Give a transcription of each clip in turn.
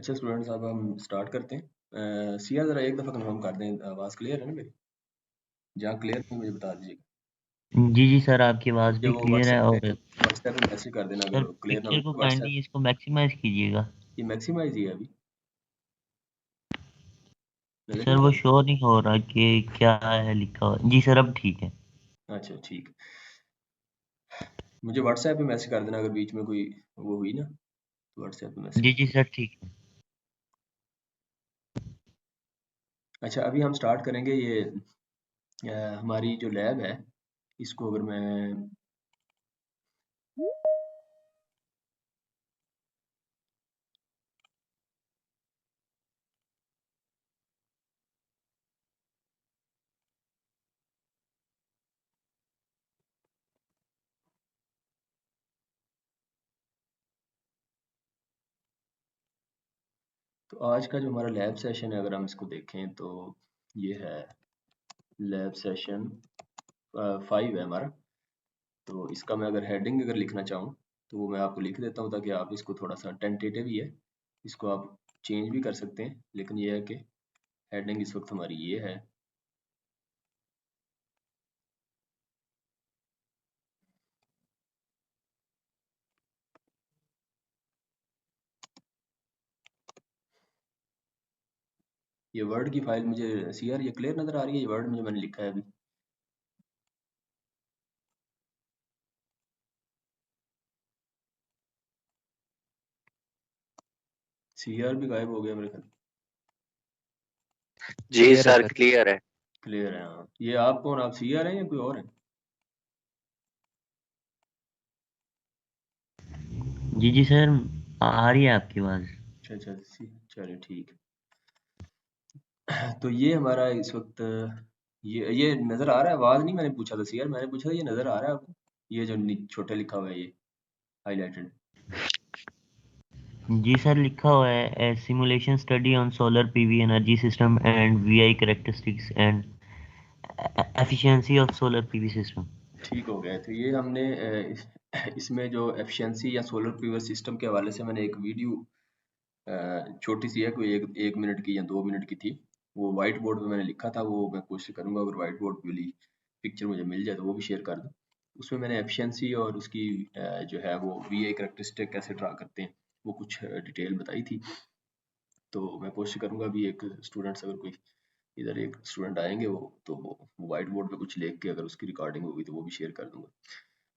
अच्छा स्टूडेंट्स, अब हम स्टार्ट करते हैं। सिया ज़रा एक दफ़ा कंफर्म कर दें, आवाज़ क्लियर है ना मेरी? जहाँ क्लियर नहीं मुझे बता दीजिएगा। जी, जी सर, आपकी आवाज़ मुझे भी वो क्लियर है और व्हाट्सएप पे मैसेज कर देना सर अगर क्लियर ना हो पिक्चर को तो। काइंडली व्हाट्सएप इसको मैक्सिमाइज़ कीजिएगा। ये मैक्सिमाइज ही है अभी, नज़र सर नहीं आ वो रही? शो नहीं हो रहा कि क्या है लिखा हुआ। जी सर, अब ठीक है। अच्छा ठीक, मुझे व्हाट्सएप पे मैसेज कर देना अगर बीच में कोई वो हुई ना, तो व्हाट्सएप पे मैसेज जी, कर जी देना। सर, ठीक है। अच्छा अभी हम स्टार्ट करेंगे ये हमारी जो लैब है, इसको अगर मैं तो आज का जो हमारा लैब सेशन है अगर हम इसको देखें तो ये है लैब सेशन 5 है हमारा। तो इसका मैं अगर हेडिंग अगर लिखना चाहूँ तो वो मैं आपको लिख देता हूँ ताकि आप इसको थोड़ा सा टेंटेटिव ही है, इसको आप चेंज भी कर सकते हैं, लेकिन ये है कि हेडिंग इस वक्त हमारी ये है। ये वर्ड की फाइल मुझे सीआर ये क्लियर नज़र आ रही है? ये वर्ड मुझे मैंने लिखा है अभी। सीआर भी गायब हो गया मेरे ख्याल। जी क्लियर है सर, सर। क्लियर है। क्लियर है हाँ। ये आप कौन, आप सीआर हैं या कोई और है? जी, जी सर, आ रही है आपकी आवाज़। अच्छा अच्छा चलिए ठीक। तो ये हमारा इस वक्त ये नज़र आ रहा है? आवाज़ नहीं मैंने पूछा था सीआर, मैंने पूछा था ये नज़र आ रहा है आपको? ये जो छोटा लिखा हुआ है ये हाईलाइटेड। जी सर, लिखा हुआ है simulation study on solar PV energy system and VI characteristics and efficiency of solar PV system. ठीक हो गया। तो ये हमने इसमें जो एफिशिएंसी या सोलर पावर सिस्टम के हवाले से मैंने एक वीडियो छोटी सी है, कोई एक मिनट की या 2 मिनट की थी, वो वाइट बोर्ड पे मैंने लिखा था। वो मैं कोशिश करूंगा अगर वाइट बोर्ड वाली पिक्चर मुझे मिल जाए तो वो भी शेयर कर दूं। उसमें मैंने एफिशिएंसी और उसकी जो है वो वी आई करेक्टरिस्टिक कैसे ड्रा करते हैं वो कुछ डिटेल बताई थी। तो मैं कोशिश करूंगा अभी एक स्टूडेंट्स अगर कोई इधर एक स्टूडेंट आएंगे वो व्हाइट बोर्ड पे कुछ लिख के अगर उसकी रिकॉर्डिंग होगी तो वो भी शेयर कर दूंगा।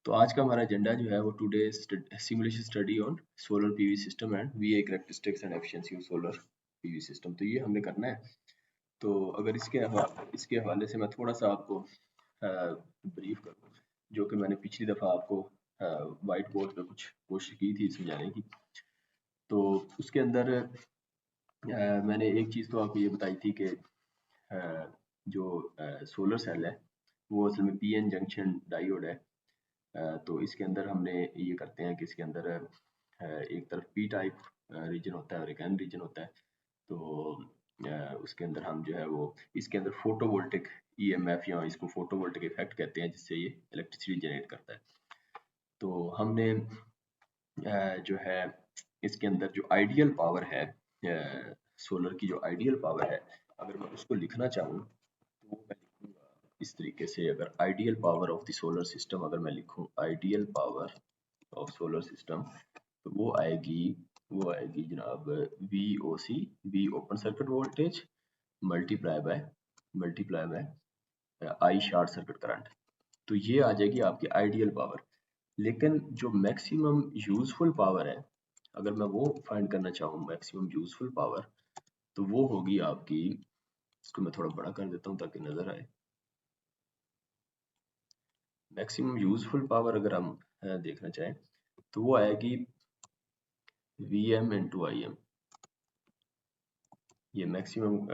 तो आज का हमारा एजेंडा जो है वो today simulation study on solar PV system and VI characteristics and efficiency of solar PV system, तो ये हमने करना है। तो अगर इसके हवाले से मैं थोड़ा सा आपको ब्रीफ करूँ, जो कि मैंने पिछली दफ़ा आपको वाइट बोर्ड पे कुछ कोशिश की थी समझाने की। तो उसके अंदर मैंने एक चीज़ तो आपको ये बताई थी कि जो सोलर सेल है वो असल में पीएन जंक्शन डायोड है। तो इसके अंदर हमने ये करते हैं कि इसके अंदर एक तरफ पी टाइप रीजन होता है और एक एन रीजन होता है। तो उसके अंदर हम जो है वो इसके अंदर फोटोवोल्टिक ईएमएफ या इसको फोटोवोल्टिक इफेक्ट कहते हैं जिससे ये इलेक्ट्रिसिटी जनरेट करता है। तो हमने जो है इसके अंदर जो आइडियल पावर है सोलर की, जो आइडियल पावर है अगर मैं उसको लिखना चाहूँ तो वो मैं लिखूंगा इस तरीके से। अगर ideal power of the solar system अगर मैं लिखूं ideal power of solar system तो वो आएगी जनाब V O C, V open circuit voltage multiply by I short circuit current. तो ये आ जाएगी आपकी आइडियल पावर। लेकिन जो मैक्सिमम यूजफुल पावर है अगर मैं वो फाइंड करना चाहूँ मैक्सिमम यूजफुल पावर तो वो होगी आपकी, इसको मैं थोड़ा बड़ा कर देता हूँ ताकि नजर आए। मैक्सिमम यूजफुल पावर अगर हम देखना चाहें तो वो आएगी V M into I M. ये मैक्सिमम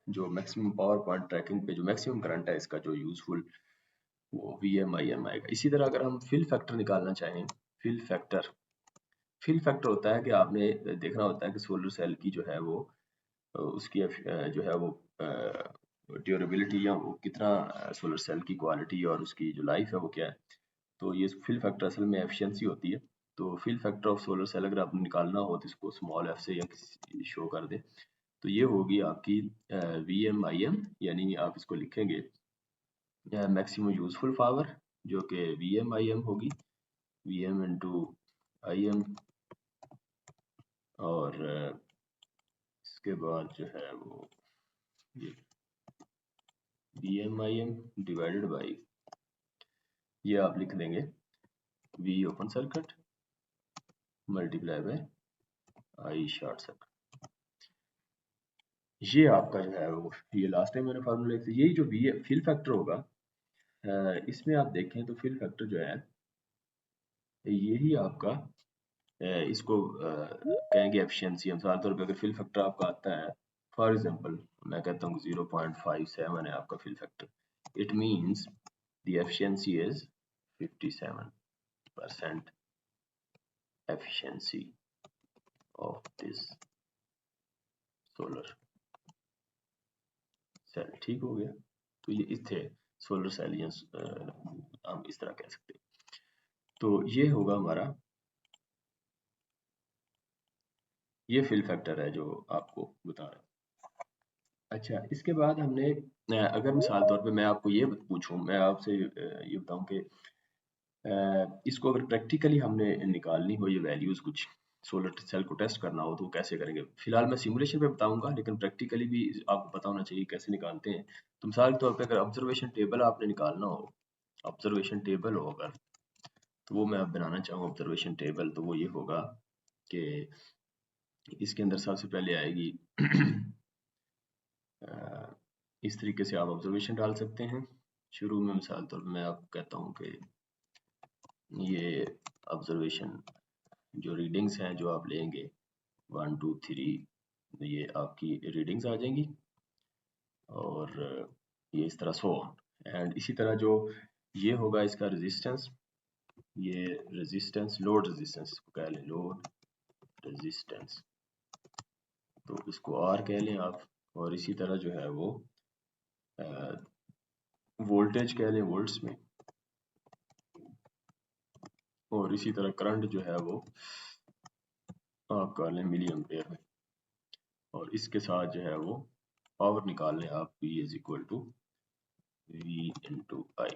जो मैक्सिमम पावर पॉइंट ट्रैकिंग पे जो मैक्सिमम करंट है इसका जो यूजफुल वो वी एम आई एम आएगा। इसी तरह अगर हम फिल फैक्टर निकालना चाहें, फिल फैक्टर फिल फैक्टर होता है कि आपने देखना होता है कि सोलर सेल की जो है वो उसकी जो है वो ड्यूरेबिलिटी या वो कितना सोलर सेल की क्वालिटी और उसकी जो लाइफ है वो क्या है। तो ये फिल फैक्टर असल में एफिशिएंसी होती है। तो fill factor of solar cell अगर आपने निकालना हो तो इसको स्मॉल एफ से या किसी शो कर दे, तो ये होगी आपकी VMIM, यानी आप इसको लिखेंगे मैक्सिमम यूजफुल पावर, जो कि VMIM होगी, VM इंटू IM, और इसके बाद जो है वो ये VMIM डिवाइडेड बाई, ये आप लिख देंगे V open circuit multiply by I short circuit. ये आपका जो है वो, ये लास्ट टाइम मैंने फार्मूला लिखा, यही जो V फिल फैक्टर होगा, इसमें आप देखें तो फिल फैक्टर जो है यही आपका इसको कहेंगे एफिशिएंसी। मिसाल तौर पे अगर फिल फैक्टर आपका आता है, फॉर एग्जांपल मैं कहता हूँ 0.57 है आपका fill factor, it means the efficiency is 57% efficiency of this solar cell। ठीक हो गया, तो ये इस थे सोलर सेल, हम इस तरह कह सकते हैं। तो ये होगा हमारा, ये फिल फैक्टर है जो आपको बता रहा है। अच्छा, इसके बाद हमने अगर मिसाल तौर पे मैं आपको ये पूछूं, मैं आपसे ये बताऊं कि इसको अगर प्रैक्टिकली हमने निकालनी हो ये वैल्यूज, कुछ सोलर सेल को टेस्ट करना हो, तो कैसे करेंगे। फिलहाल मैं सिमुलेशन पे बताऊंगा, लेकिन प्रैक्टिकली भी आपको पता होना चाहिए कैसे निकालते हैं। तो मिसाल के तौर पे अगर ऑब्जर्वेशन टेबल आपने निकालना हो, ऑब्जर्वेशन टेबल हो अगर, तो वो मैं अब बनाना चाहूँ ऑब्जर्वेशन टेबल, तो वो ये होगा कि इसके अंदर सबसे पहले आएगी इस तरीके से आप ऑब्जर्वेशन डाल सकते हैं। शुरू में मिसाल तौर पर मैं आपको कहता हूँ कि ये ऑब्जर्वेशन जो रीडिंग्स हैं जो आप लेंगे 1 2 3, ये आपकी रीडिंग्स आ जाएंगी, और ये इस तरह सो ऑन। एंड इसी तरह जो ये होगा इसका रेजिस्टेंस, ये रेजिस्टेंस लोड रेजिस्टेंस कह लें, लोड रेजिस्टेंस, तो इसको R कह लें आप। और इसी तरह जो है वो वोल्टेज कह लें वोल्ट्स में, और इसी तरह करंट जो है वो आप कह लें मिली एम्पेयर में, और इसके साथ जो है वो पावर निकाल लें आप P is equal to V into I.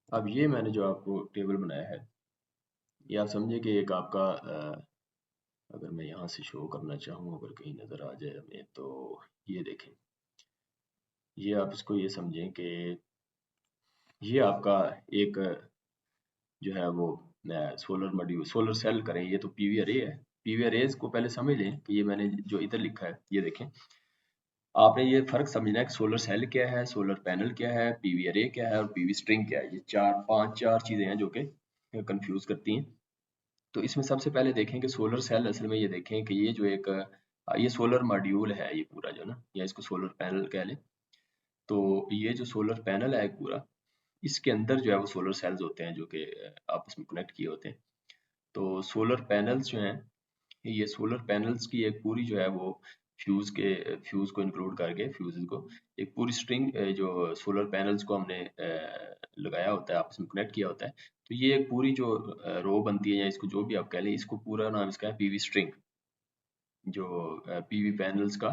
अब ये मैंने जो आपको टेबल बनाया है, ये आप समझे कि एक आपका अगर मैं यहाँ से शो करना चाहूँ, अगर कहीं नज़र आ जाए हमें, तो ये देखें, ये आप इसको ये समझें कि ये आपका एक जो है वो सोलर मॉड्यूल, सोलर सेल करें, ये तो पीवी अरे है। पीवी अरेज को पहले समझ लें कि ये मैंने जो इधर लिखा है, ये देखें, आपने ये फर्क समझना है कि सोलर सेल क्या है, सोलर पैनल क्या है, पीवी अरे क्या है और पीवी स्ट्रिंग क्या है। ये चार चीजें हैं जो कि कंफ्यूज करती हैं। तो इसमें सबसे पहले देखें कि सोलर सेल, असल में ये देखें कि ये जो एक ये सोलर मॉड्यूल है, ये पूरा जो ना, या इसको सोलर पैनल कह लें। तो ये जो सोलर पैनल है पूरा, इसके अंदर जो है वो सोलर सेल्स होते हैं जो कि आपस में कनेक्ट किए होते हैं। तो सोलर पैनल्स जो हैं, ये सोलर पैनल्स की एक पूरी जो है वो फ्यूज को इंक्लूड करके, फ्यूज को एक पूरी स्ट्रिंग जो सोलर पैनल्स को हमने लगाया होता है, आपस में कनेक्ट किया होता है। तो ये एक पूरी जो रो बनती है, या इसको जो भी आप कह लें, इसको पूरा नाम इसका है पीवी स्ट्रिंग, जो पीवी पैनल्स का,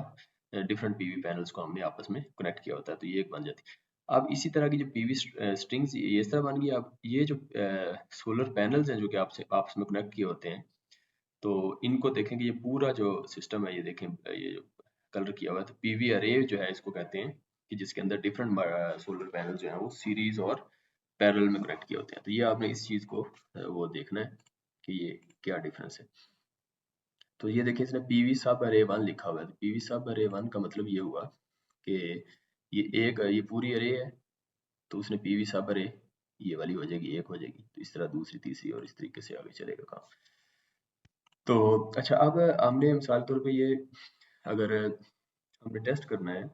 डिफरेंट पीवी पैनल्स को हमने आपस में कनेक्ट किया होता है, तो ये एक बन जाती है। अब इसी तरह की जो पीवी स्ट्रिंग्स ये इस तरह बन गई। अब ये जो सोलर पैनल्स हैं जो कि आपसे आपस में कनेक्ट किए होते हैं, तो इनको देखेंगे, ये पूरा जो सिस्टम है, ये देखें, ये जो कलर किया हुआ है, तो पीवी अरे जो है इसको कहते हैं, कि जिसके अंदर डिफरेंट सोलर पैनल जो है वो सीरीज और पैरेलल में कनेक्ट किए होते हैं। तो ये आपने इस चीज को वो देखना है कि ये क्या डिफरेंस है। तो ये देखिए, इसने पीवी सब अरे 1 लिखा हुआ है। तो पीवी सब अरे 1 का मतलब ये हुआ कि ये पूरी अरे है, तो उसने पीवी सब अरे ये वाली हो जाएगी, एक हो जाएगी, तो इस तरह दूसरी, तीसरी, और इस तरीके से आगे चलेगा काम। तो अच्छा, अब हमने मिसाल तौर पे ये अगर हमने टेस्ट करना है,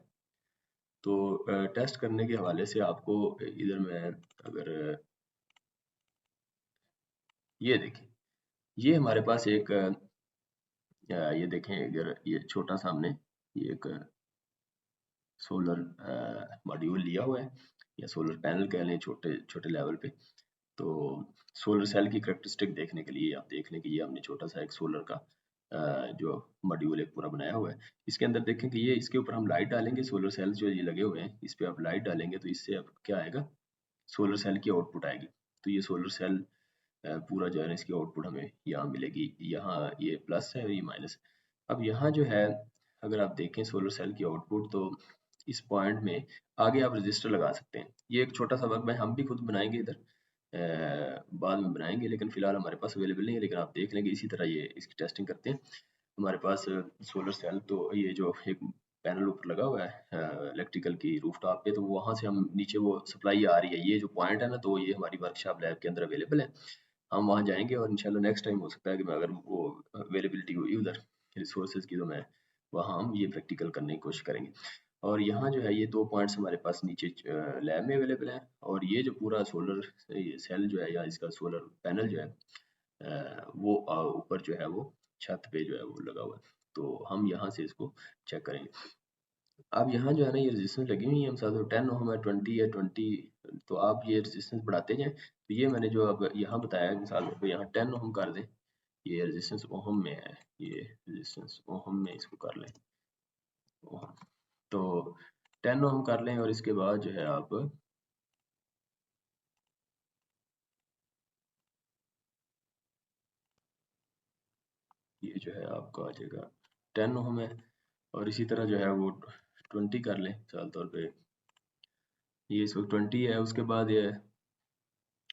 तो टेस्ट करने के हवाले से आपको इधर मैं अगर ये देखें, ये हमारे पास एक ये देखें, अगर ये छोटा सा हमने ये एक सोलर मॉड्यूल लिया हुआ है, या सोलर पैनल कह लें छोटे छोटे लेवल पे। तो सोलर सेल की करैक्टरिस्टिक देखने के लिए आप देख लें कि ये हमने छोटा सा एक सोलर का जो मॉड्यूल एक पूरा बनाया हुआ है। इसके अंदर देखें कि ये इसके ऊपर हम लाइट डालेंगे, सोलर सेल जो ये लगे हुए हैं इस पे आप लाइट डालेंगे तो इससे अब क्या आएगा, सोलर सेल की आउटपुट आएगी। तो ये सोलर सेल पूरा जो है ना इसकी आउटपुट हमें यहाँ मिलेगी, यहाँ ये प्लस है और ये माइनस। अब यहाँ जो है अगर आप देखें सोलर सेल की आउटपुट, तो इस पॉइंट में आगे आप रजिस्टर लगा सकते हैं। ये एक छोटा सा वर्क हम भी खुद बनाएंगे इधर, बाद में बनाएंगे, लेकिन फिलहाल हमारे पास अवेलेबल नहीं है, लेकिन आप देख लेंगे इसी तरह ये इसकी टेस्टिंग करते हैं। हमारे पास सोलर सेल तो ये जो एक पैनल ऊपर लगा हुआ है इलेक्ट्रिकल की रूफटॉप पे, तो वहाँ से हम नीचे वो सप्लाई आ रही है, ये जो पॉइंट है ना, तो ये हमारी वर्कशॉप लैब के अंदर अवेलेबल है। हम वहाँ जाएंगे और इंशाल्लाह नेक्स्ट टाइम हो सकता है कि मैं अगर वो अवेलेबिलिटी हुई उधर रिसोर्सेज की, तो मैं वहाँ हम ये प्रैक्टिकल करने की कोशिश करेंगे। और यहाँ जो है ये 2 पॉइंट्स हमारे पास नीचे लैब में अवेलेबल हैं, और ये जो पूरा सोलर सेल जो है या इसका सोलर पैनल जो है वो ऊपर जो है वो छत पे जो है वो लगा हुआ है, तो हम यहाँ से इसको चेक करेंगे। अब यहाँ जो है ना ये रेजिस्टेंस लगी हुई है, मिसाल 10 ओम है, 20 है, 20, तो आप ये रेजिस्टेंस बढ़ाते जाएं। तो ये मैंने जो अब यहाँ बताया है, मिसाल पे यहाँ 10 ओम कर दें, ये रेजिस्टेंस ओहम में है, ये रेजिस्टेंस ओहम में इसको कर लें ओहम, तो 10 ओम कर लें और इसके बाद जो है आप ये जो है आपका आ जाएगा 10 ओम है, और इसी तरह जो है वो 20 कर लें, मिसाल तौर पे ये इस वक्त 20 है, उसके बाद ये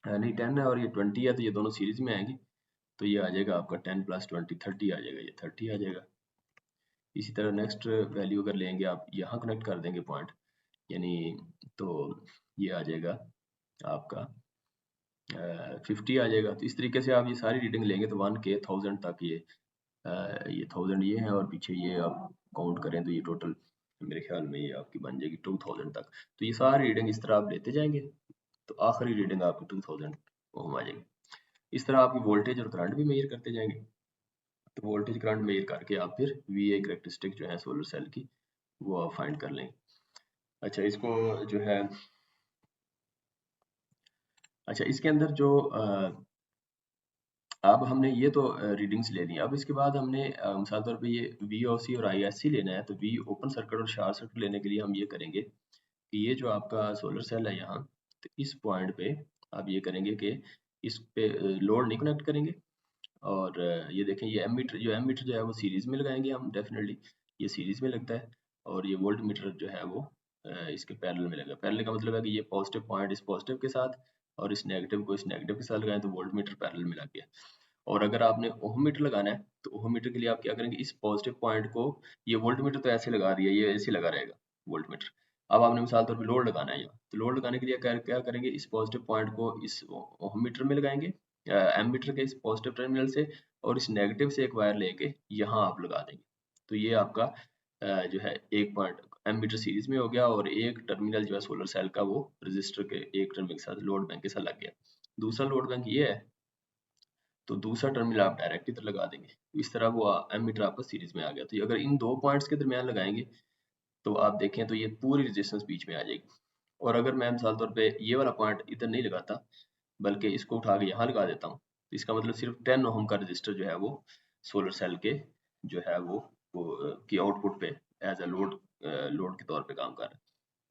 नहीं 10 है और ये 20 है, तो ये दोनों सीरीज में आएंगी, तो ये आ जाएगा आपका 10 प्लस 20 30 आ जाएगा, ये 30 आ जाएगा। इसी तरह नेक्स्ट वैल्यू अगर लेंगे आप यहाँ कनेक्ट कर देंगे पॉइंट, यानी तो ये आ जाएगा आपका 50 आ जाएगा। तो इस तरीके से आप ये सारी रीडिंग लेंगे तो 1K 1000 तक ये 1000 ये है, और पीछे ये आप काउंट करें तो ये टोटल मेरे ख्याल में ये आपकी बन जाएगी 2000 तक। तो ये सारी रीडिंग इस तरह आप लेते जाएंगे, तो आखिरी रीडिंग आपकी 2000 ओम आ जाएगी। इस तरह आपकी वोल्टेज और करंट भी मेजर करते जाएंगे, तो वोल्टेज करंट मेजर करके आप फिर वी आई करेक्टरिस्टिक जो है सोलर सेल की वो आप फाइंड कर लेंगे। अच्छा इसको जो है, अच्छा इसके अंदर जो अब हमने ये तो रीडिंग्स ले ली, अब इसके बाद हमने मिसाल तौर पे ये वी ओ सी और आई एस सी लेना है, तो वी ओपन सर्किट और शॉर्ट सर्किट लेने के लिए हम ये करेंगे कि ये जो आपका सोलर सेल है यहाँ, तो इस पॉइंट पे आप ये करेंगे कि इस पे लोड नहीं कनेक्ट करेंगे, और ये देखें ये एमीटर जो है वो सीरीज में लगाएंगे हम, डेफिनेटली ये सीरीज में लगता है, और ये वोल्ट मीटर जो है वो इसके पैरेलल में लगा। पैरेलल का मतलब है कि ये पॉजिटिव पॉइंट इस पॉजिटिव के साथ और इस नेगेटिव को इस नेगेटिव के साथ लगाएं, तो वोल्ट मीटर पैरेलल में लग गया। और अगर आपने ओम मीटर लगाना है, तो ओम मीटर के लिए आप क्या करेंगे, इस पॉजिटिव पॉइंट को, ये वोल्ट मीटर तो ऐसे लगा दिया, ये ऐसे लगा रहेगा वोल्ट मीटर। अब आपने मिसाल तौर पे लोड लगाना है यहाँ, तो लोड लगाने के लिए क्या करेंगे, इस पॉजिटिव पॉइंट को इस ओम मीटर में लगाएंगे, एम मीटर के इस पॉजिटिव टर्मिनल से, और इस नेगेटिव से एक वायर लेके यहाँ आप लगा देंगे। तो ये आपका जो है एक पॉइंट एम मीटर सीरीज में हो गया, और एक टर्मिनल जो है सोलर सेल का वो रजिस्टर के एक टर्मिनल के साथ लोड बैंक के साथ लग गया। दूसरा लोड बैंक ये है, तो दूसरा टर्मिनल आप डायरेक्ट इधर लगा देंगे, तो इस तरह वो एमीटर आपका सीरीज में आ गया। तो अगर इन दो पॉइंट्स के दरमियान लगाएंगे तो आप देखें तो ये पूरी रेजिस्टेंस बीच में आ जाएगी। और अगर मैं मिसाल तौर पे ये वाला पॉइंट इधर नहीं लगाता, बल्कि इसको उठा के यहाँ लगा देता हूँ, तो इसका मतलब सिर्फ 10 ओम का रजिस्टर जो है वो सोलर सेल के जो है वो की आउटपुट पे एज अ लोड के तौर पे काम कर रहा है।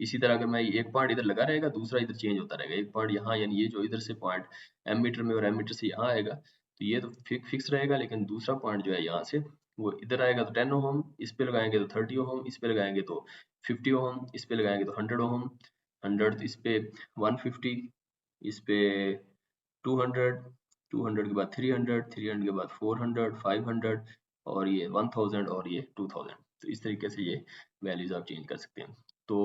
इसी तरह अगर मैं एक पॉइंट इधर लगा रहेगा, दूसरा इधर चेंज होता रहेगा, एक पॉइंट यहाँ, यानी ये जो इधर से पॉइंट एम मीटर में और एम मीटर से यहाँ आएगा, तो ये तो फिक्स रहेगा, लेकिन दूसरा पॉइंट जो है यहाँ से वो इधर आएगा, तो 10 ओम, इस पे लगाएंगे तो 30 ओम, इस पे लगाएंगे तो 50 ओम, इस पे लगाएंगे तो 100 ओम, 100 इस पे 150, इस पे 200, 200 के बाद 300, 300 के बाद 400, 500, और ये 1000 और ये 2000। तो इस तरीके से ये वैल्यूज आप चेंज कर सकते हैं। तो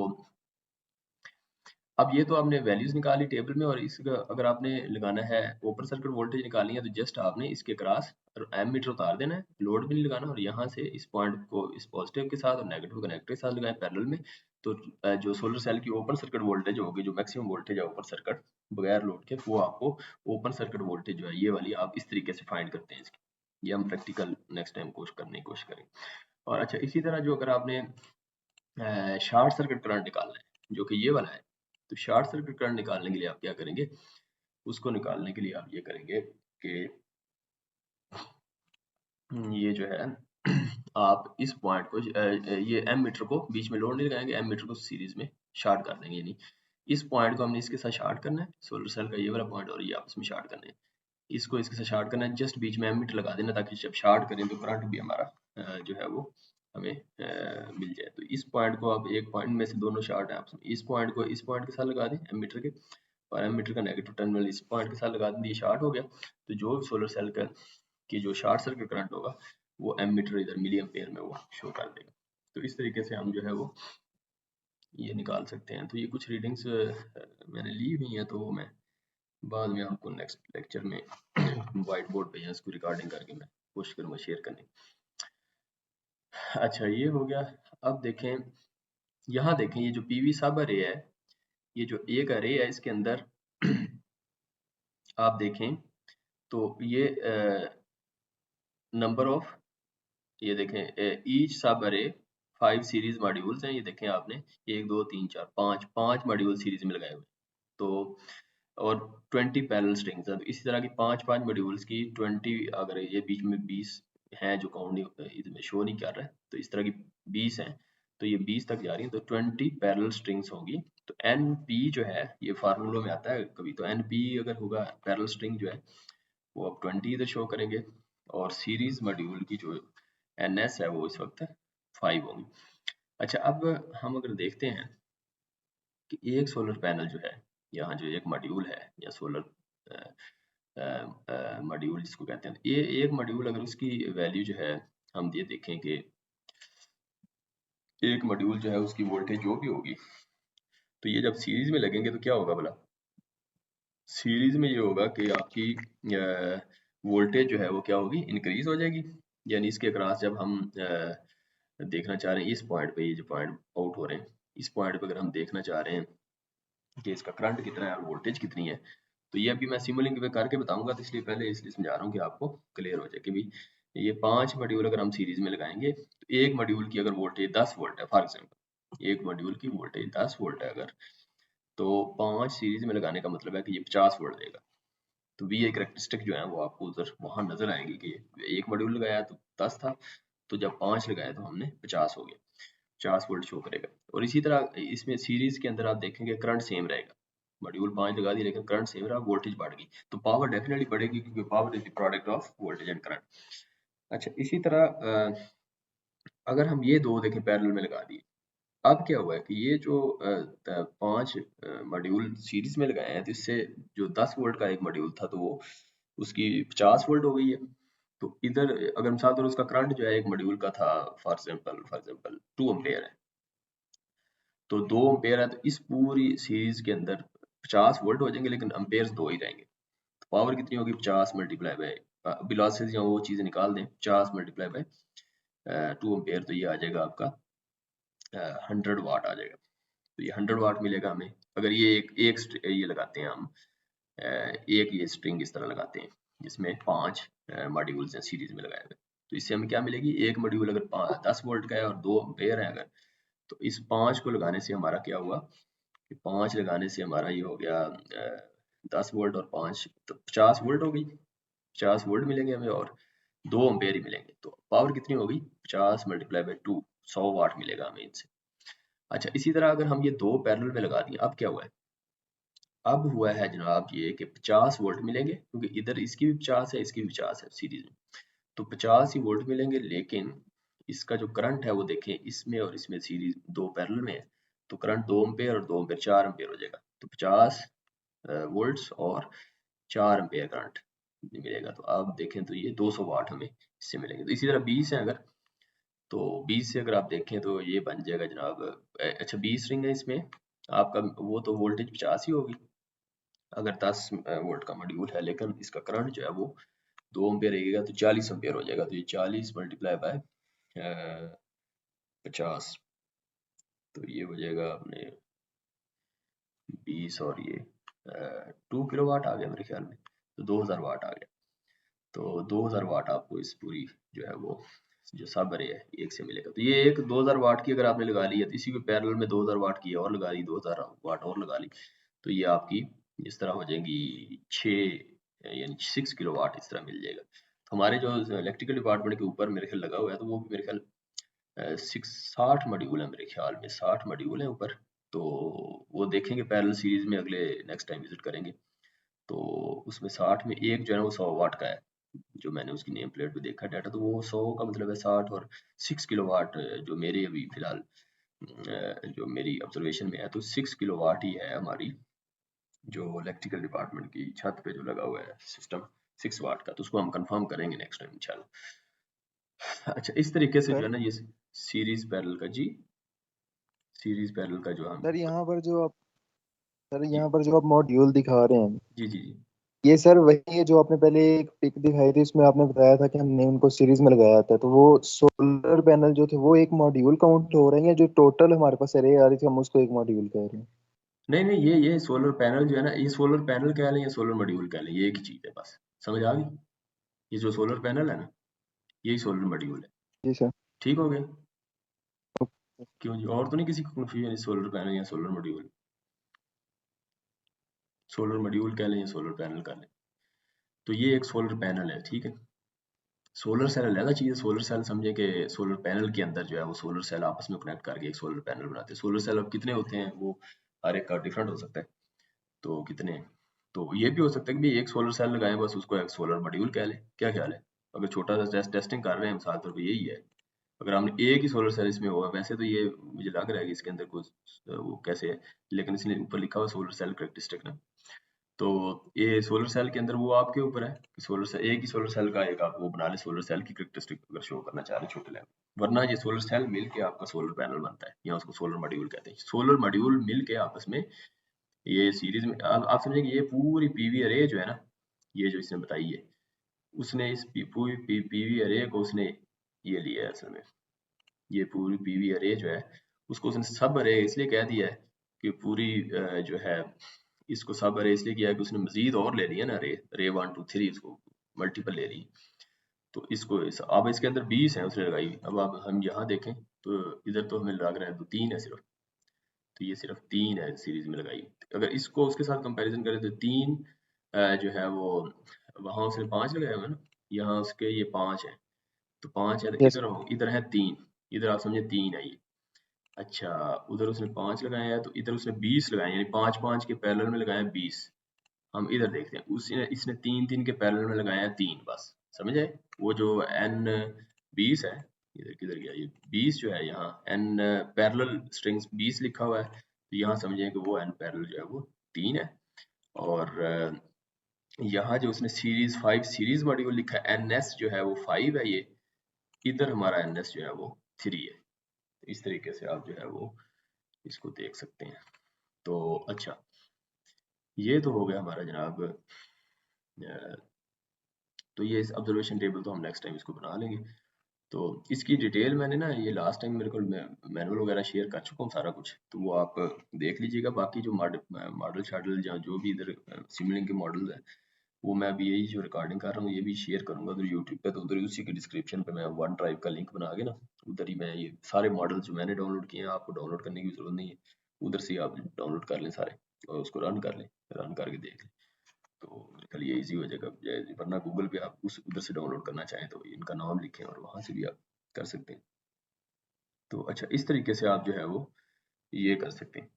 अब ये तो आपने वैल्यूज निकाली टेबल में, और इसका अगर आपने लगाना है ओपन सर्किट वोल्टेज निकालनी है, तो जस्ट आपने इसके क्रॉस एम मीटर उतार देना है, लोड भी नहीं लगाना, और यहाँ से इस पॉइंट को इस पॉजिटिव के साथ और नेगेटिव को नेगेटिव के साथ लगाएं पैरेलल में। तो जो सोलर सेल की ओपन सर्किट वोल्टेज होगी, जो मैक्सिमम वोल्टेज है ओपन सर्किट बगैर लोड के, वो आपको ओपन सर्किट वोल्टेज जो है ये वाली आप इस तरीके से फाइंड करते हैं इसकी। ये हम प्रैक्टिकल नेक्स्ट टाइम करने की कोशिश करेंगे। और अच्छा इसी तरह जो अगर आपने शॉर्ट सर्किट करंट निकालना है, जो कि ये वाला है, तो शॉर्ट सर्किट करंट निकालने के लिए आप क्या करेंगे, उसको निकालने के लिए आप ये करेंगे कि ये जो है आप इस पॉइंट को ये एम मीटर को बीच में लोड नहीं लगाएंगे, एम मीटर को सीरीज में शार्ट कर देंगे, यानी इस पॉइंट को हमने इसके साथ शार्ट करना है, सोलर सेल का ये वाला पॉइंट और ये आपस में शार्ट करना है, इसको इसके साथ शार्ट करना है, जस्ट बीच में एम मीटर लगा देना ताकि जब शार्ट करें तो करंट भी हमारा जो है वो हमें मिल जाए। तो इस पॉइंट को आप एक पॉइंट में से दोनों शार्ट है आपस में, इस पॉइंट को इस पॉइंट के साथ लगा दें एम मीटर के, और एम मीटर का नेगेटिव टर्मिनल इस पॉइंट के साथ लगा दें, ये शार्ट हो गया। तो जो सोलर सेल का की जो शॉर्ट सर्किट करंट होगा वो एमीटर इधर मिली एम्पेयर में वो शो कर देगा। तो इस तरीके से हम जो है वो ये निकाल सकते हैं। तो ये कुछ रीडिंग्स मैंने ली हुई हैं, तो वो मैं बाद में आपको नेक्स्ट लेक्चर में वाइट बोर्ड पे इसको रिकॉर्डिंग करके मैं कोशिश करूँगा शेयर करने। अच्छा ये हो गया। अब देखें, यहाँ देखें ये जो पीवी सब अरे है, ये जो एक अरे है इसके अंदर आप देखें तो ये नंबर ऑफ, ये देखें ईच सब अरे 5 सीरीज मॉड्यूल्स हैं, ये देखें आपने 1 2 3 4 5 मॉड्यूल सीरीज में लगाए हुए, तो और 20 पैरेलल स्ट्रिंग्स हैं। तो इसी तरह की 5 मॉड्यूल्स की 20, अगर ये बीच में 20 हैं जो काउंट इसमें शो नहीं कर रहा है, तो इस तरह की 20 हैं, तो ये 20 तक जा रही है, तो 20 पैरेलल स्ट्रिंग्स होंगी। तो एन पी जो है ये फार्मूलों में आता है कभी, तो एन पी अगर होगा पैरेलल स्ट्रिंग जो है वो अब 20 इधर शो करेंगे, और सीरीज मॉड्यूल की जो एन एस है वो इस वक्त 5 होगी। अच्छा अब हम अगर देखते हैं कि एक सोलर पैनल जो है, यहाँ जो एक मॉड्यूल है या सोलर मॉड्यूल जिसको कहते हैं, ये एक मॉड्यूल अगर उसकी वैल्यू जो है हम ये देखें कि एक मॉड्यूल जो है उसकी वोल्टेज जो भी होगी, तो ये जब सीरीज में लगेंगे तो क्या होगा भला, सीरीज में ये होगा कि आपकी वोल्टेज जो है वो क्या होगी, इंक्रीज हो जाएगी। यानी इसके अक्रॉस जब हम देखना चाह रहे हैं इस पॉइंट पे, ये जो पॉइंट आउट हो रहे हैं इस पॉइंट पे अगर हम देखना चाह रहे हैं कि इसका करंट कितना है और वोल्टेज कितनी है, तो ये अभी मैं सिमुलिंग पे करके बताऊंगा, तो इसलिए पहले इसलिए समझा रहा हूँ कि आपको क्लियर हो जाए कि भाई ये 5 मॉड्यूल अगर हम सीरीज में लगाएंगे तो एक मॉड्यूल की अगर वोल्टेज 10 वोल्ट है, फॉर एग्जाम्पल एक मॉड्यूल की वोल्टेज 10 वोल्ट है अगर, तो 5 सीरीज में लगाने का मतलब है कि ये 50 वोल्ट देगा। तो वी आई कैरेक्टरिस्टिक जो है वो आपको उधर वहां नजर आएंगी कि एक मॉड्यूल लगाया तो 10 था, तो जब 5 लगाया तो हमने 50 हो गया, 50 वोल्ट शो करेगा। और इसी तरह इसमें सीरीज के अंदर आप देखेंगे करंट सेम रहेगा, मॉड्यूल 5 लगा दी लेकिन करंट सेम रहा, वोल्टेज बढ़ गई, तो पावर डेफिनेटली बढ़ेगी क्योंकि power is the product of voltage and current. अच्छा इसी तरह अगर हम ये दो देखें पैरेलल में लगा दिए, अब क्या हुआ है कि ये जो 5 मॉड्यूल सीरीज में लगाए हैं, तो इससे जो 10 वोल्ट का एक मॉड्यूल था तो वो उसकी 50 वोल्ट हो गई है। तो इधर अगर मिसाल तौर उसका करंट जो है एक मॉड्यूल का था फॉर एग्जांपल 2 एम्पेयर है, तो 2 एम्पेयर है, तो इस पूरी सीरीज के अंदर 50 वोल्ट हो जाएंगे लेकिन एम्पेयर्स 2 ही रहेंगे। तो पावर कितनी होगी, 50 मल्टीप्लाई बाय बिलॉसेस या वो चीजें निकाल दें, 50 मल्टीप्लाई बाय 2 एम्पेयर, तो ये आ जाएगा आपका 100 वाट आ जाएगा। तो ये 100 वाट मिलेगा हमें अगर ये एक ये लगाते हैं हम, एक ये स्ट्रिंग इस तरह लगाते हैं जिसमें 5 मॉड्यूल्स हैं सीरीज में लगाए हुए, तो इससे हमें क्या मिलेगी, एक मॉड्यूल अगर 10 वोल्ट का है और 2 एम्पेयर है अगर, तो इस 5 को लगाने से हमारा क्या हुआ कि 5 लगाने से हमारा ये हो गया 10 वोल्ट और 5 तो 50 वोल्ट हो गई, 50 वोल्ट मिलेंगे हमें और 2 एम्पेयर ही मिलेंगे, तो पावर कितनी हो गई 50 मल्टीप्लाई बाय 2, 100 वाट मिलेगा हमें इनसे। अच्छा इसी तरह अगर हम ये दो पैरेलल में लगा दिए, अब क्या हुआ है, अब हुआ है जनाब ये कि 50 वोल्ट मिलेंगे क्योंकि इधर इसकी भी 50 है इसकी भी 50 है सीरीज में, तो 50 ही वोल्ट मिलेंगे, लेकिन इसका जो करंट है वो देखें इसमें और इसमें सीरीज दो पैरेलल में है, तो करंट 2 एम्पेयर और 2 एम्पेयर 4 एम्पेयर हो जाएगा, तो 50 वोल्ट्स और 4 एम्पेयर करंट मिलेगा। तो आप देखें तो ये 200 वाट हमें इससे मिलेंगे। तो इसी तरह 20 है अगर, तो 20 से अगर आप देखें तो ये बन जाएगा जनाब अच्छा 20 रिंग है इसमें आपका, वो तो वोल्टेज 50 ही होगी अगर 10 वोल्ट का मॉड्यूल है, लेकिन इसका करंट जो है वो 2 एम्पेयर रहेगा तो 40 एम्पेयर हो जाएगा, तो ये 40 मल्टीप्लाई बाय 50, तो ये हो जाएगा अपने 20 और ये 2 किलोवाट आ गया मेरे ख्याल में, तो 2000 वाट आ गया। तो 2000 वाट आपको इस पूरी जो है वो जो सब अरे है एक से मिलेगा। तो ये एक 2000 वाट की अगर आपने लगा ली है तो इसी के पैरेलल में 2000 वाट की और लगा ली, 2000 वाट और लगा ली, तो ये आपकी इस तरह हो जाएंगी 6 यानी 6 किलोवाट इस तरह मिल जाएगा। तो हमारे जो इलेक्ट्रिकल डिपार्टमेंट के ऊपर मेरे ख्याल लगा हुआ है, तो वो भी मेरे ख्याल 60 मॉड्यूल है, मेरे ख्याल में 60 मॉड्यूल है ऊपर। तो वो देखेंगे पैरेलल सीरीज में, अगले नेक्स्ट टाइम विजिट करेंगे। तो उसमें 60 में एक जो है ना वो 100 वाट का है, जो मैंने उसकी नेम प्लेट पे देखा डाटा, तो वो 100 का मतलब है 60, और 6 किलोवाट जो मेरे अभी फिलहाल जो मेरी ऑब्जर्वेशन में है, तो 6 किलोवाट ही है हमारी जो इलेक्ट्रिकल डिपार्टमेंट की छत पे जो लगा हुआ है सिस्टम 6 वाट का। तो उसको हम कंफर्म करेंगे नेक्स्ट टाइम इंशाल्लाह। अच्छा, इस तरीके से जो सर है ना ये सीरीज पैरेलल का, जी सीरीज पैरेलल का जो हम, सर यहाँ पर जो आप सर जी यहाँ पर जो आप मॉड्यूल दिखा रहे हैं, जी जी जी ये सर वही है जो आपने पहले एक पिक दिखाई थी, उसमें आपने बताया था कि हमने उनको सीरीज में लगाया था, तो वो सोलर पैनल जो थे वो एक मॉड्यूल काउंट हो रहे हैं, या जो टोटल हमारे पास अरे आ रही थी हम उसको एक मॉड्यूल कह रहे हैं? नहीं नहीं, ये सोलर पैनल जो है ना, ये सोलर पैनल कह लें या सोलर मॉड्यूल कह लें, ये एक ही चीज है बस। समझ आ गई? ये जो सोलर पैनल है ना, यही सोलर मॉड्यूल है। जी सर। ठीक हो गया? क्यों जी, और तो नहीं किसी को कंफ्यूजन सोलर पैनल या सोलर मॉड्यूल? सोलर मॉड्यूल कह लें या सोलर पैनल कह लें, तो ये एक सोलर पैनल है, ठीक है। सोलर सेल अलग चीज़ है। सोलर सेल समझे कि सोलर पैनल के अंदर जो है वो सोलर सेल आपस में कनेक्ट करके एक सोलर पैनल बनाते हैं। सोलर सेल अब कितने होते हैं वो हर एक का डिफरेंट हो सकता है, तो कितने, तो ये भी हो सकता है कि भी एक सोलर सेल लगाएं बस, उसको एक सोलर मॉड्यूल कह लें। क्या ख्याल है? अगर छोटा सा टेस्टिंग कर रहे हैं मिसाल तौर पर, यही है। अगर हमने एक ही सोलर सेल इसमें होगा, वैसे तो ये मुझे लग रहा है कि इसके अंदर कुछ वो कैसे है, लेकिन इसने ऊपर लिखा हुआ सोलर सेल करेक्टरिस्टिक ना, तो ये सोलर सेल के अंदर वो आपके ऊपर है कि सोलर सेल, एक ही सोलर सेल का एक आप वो बना ले सोलर सेल की करेक्टरिस्टिक अगर शो करना चाह रहे हैं छोटे लेवल। वरना ये सोलर सेल मिल के आपका सोलर पैनल बनता है, या उसको सोलर मॉड्यूल कहते हैं। सोलर मॉड्यूल मिल के आपस में ये सीरीज में आप समझे कि ये पूरी पीवी अरे जो है ना, ये जो इसने बताई है, उसने इस पूरी पीवी अरे को उसने ये लिया है असल में। ये पूरी पीवी अरे जो है उसको उसने सब अरे इसलिए कह दिया है कि पूरी जो है इसको सब अरे इसलिए किया है कि उसने मजीद और ले लिया ना, अरे अरे 1 2 3 इसको मल्टीपल ले ली। तो इसको अब इसके अंदर 20 है उसने लगाई। अब आप हम यहाँ देखें तो इधर तो हमें लग रहा है 3 है सिर्फ, तो ये सिर्फ 3 है सीरीज में लगाई। अगर इसको उसके साथ कंपैरिजन करें तो 3 जो है वो वहां उसने 5 लगाया हुआ है ना, यहाँ उसके ये 5 है, तो 5 है, तो यस। इधर इधर है 3, इधर आप समझे 3 है ये। अच्छा, उधर उसने 5 लगाया है, तो इधर उसने 20 लगाए, यानी 5 5 के पैरेलल में लगाया 20। हम इधर देखते हैं, उसने इसने 3 3 के पैरेलल में लगाया है 3 बस। समझ आए? वो जो n 20 है, इधर किधर गया ये 20 जो है, यहाँ n पैरेलल स्ट्रिंग्स 20 लिखा हुआ है, तो यहाँ समझें कि वो n पैरेलल जो है वो 3 है। और यहाँ जो उसने सीरीज 5 सीरीज मॉड्यूल लिखा है, ns जो है वो 5 है, ये इधर हमारा ns जो है वो 3 है। इस तरीके से आप जो है वो इसको देख सकते हैं। तो अच्छा, ये तो हो गया हमारा जनाब। तो ये ऑब्जर्वेशन टेबल तो हम नेक्स्ट टाइम इसको बना लेंगे। तो इसकी डिटेल मैंने ना ये लास्ट टाइम मेरे को मैनुअल वगैरह शेयर कर चुका हूँ सारा कुछ, तो वो आप देख लीजिएगा। बाकी जो मॉडल शाडल या जो भी इधर सिमुलिंग के मॉडल है, वो मैं अभी यही जो रिकॉर्डिंग कर रहा हूँ ये भी शेयर करूंगा उधर यूट्यूब पे, तो उधर उसी के डिस्क्रिप्शन पे मैं वन ड्राइव का लिंक बना के ना, उधर ही मैं ये सारे मॉडल जो मैंने डाउनलोड किए हैं, आपको डाउनलोड करने की जरूरत नहीं है, उधर से आप डाउनलोड कर लें सारे और उसको रन कर लें, रन करके देख लें। तो मेरे ख्याल ये ईजी हो जाएगा। वरना गूगल पे आप उस उधर से डाउनलोड करना चाहें तो इनका नाम लिखें और वहां से भी आप कर सकते हैं। तो अच्छा, इस तरीके से आप जो है वो ये कर सकते हैं।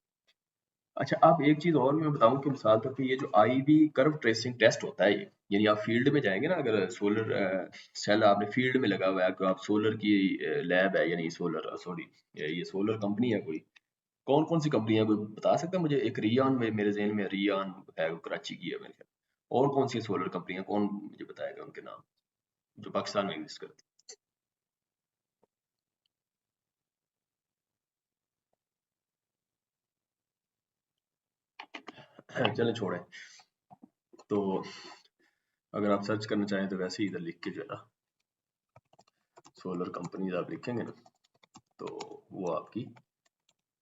अच्छा, आप एक चीज और मैं बताऊं कि मिसाल तौर पे ये जो आईवी कर्व ट्रेसिंग टेस्ट होता है, ये यानी आप फील्ड में जाएंगे ना, अगर सोलर सेल आपने फील्ड में लगा हुआ है, तो आप सोलर की लैब है, यानी सोलर सॉरी ये सोलर कंपनी है कोई, कौन कौन सी कंपनी है कोई बता सकता है मुझे? एक रियान में मेरे जहन में रियान है, वो कराची की है मेरे ख्याल। और कौन सी सोलर कंपनियां, कौन मुझे बताएगा उनके नाम जो पाकिस्तान में एग्जिस्ट करती हैं? चलें छोड़ें। तो अगर आप सर्च करना चाहें तो वैसे ही इधर लिख के जो है ना सोलर कंपनीज आप लिखेंगे ना, तो वो आपकी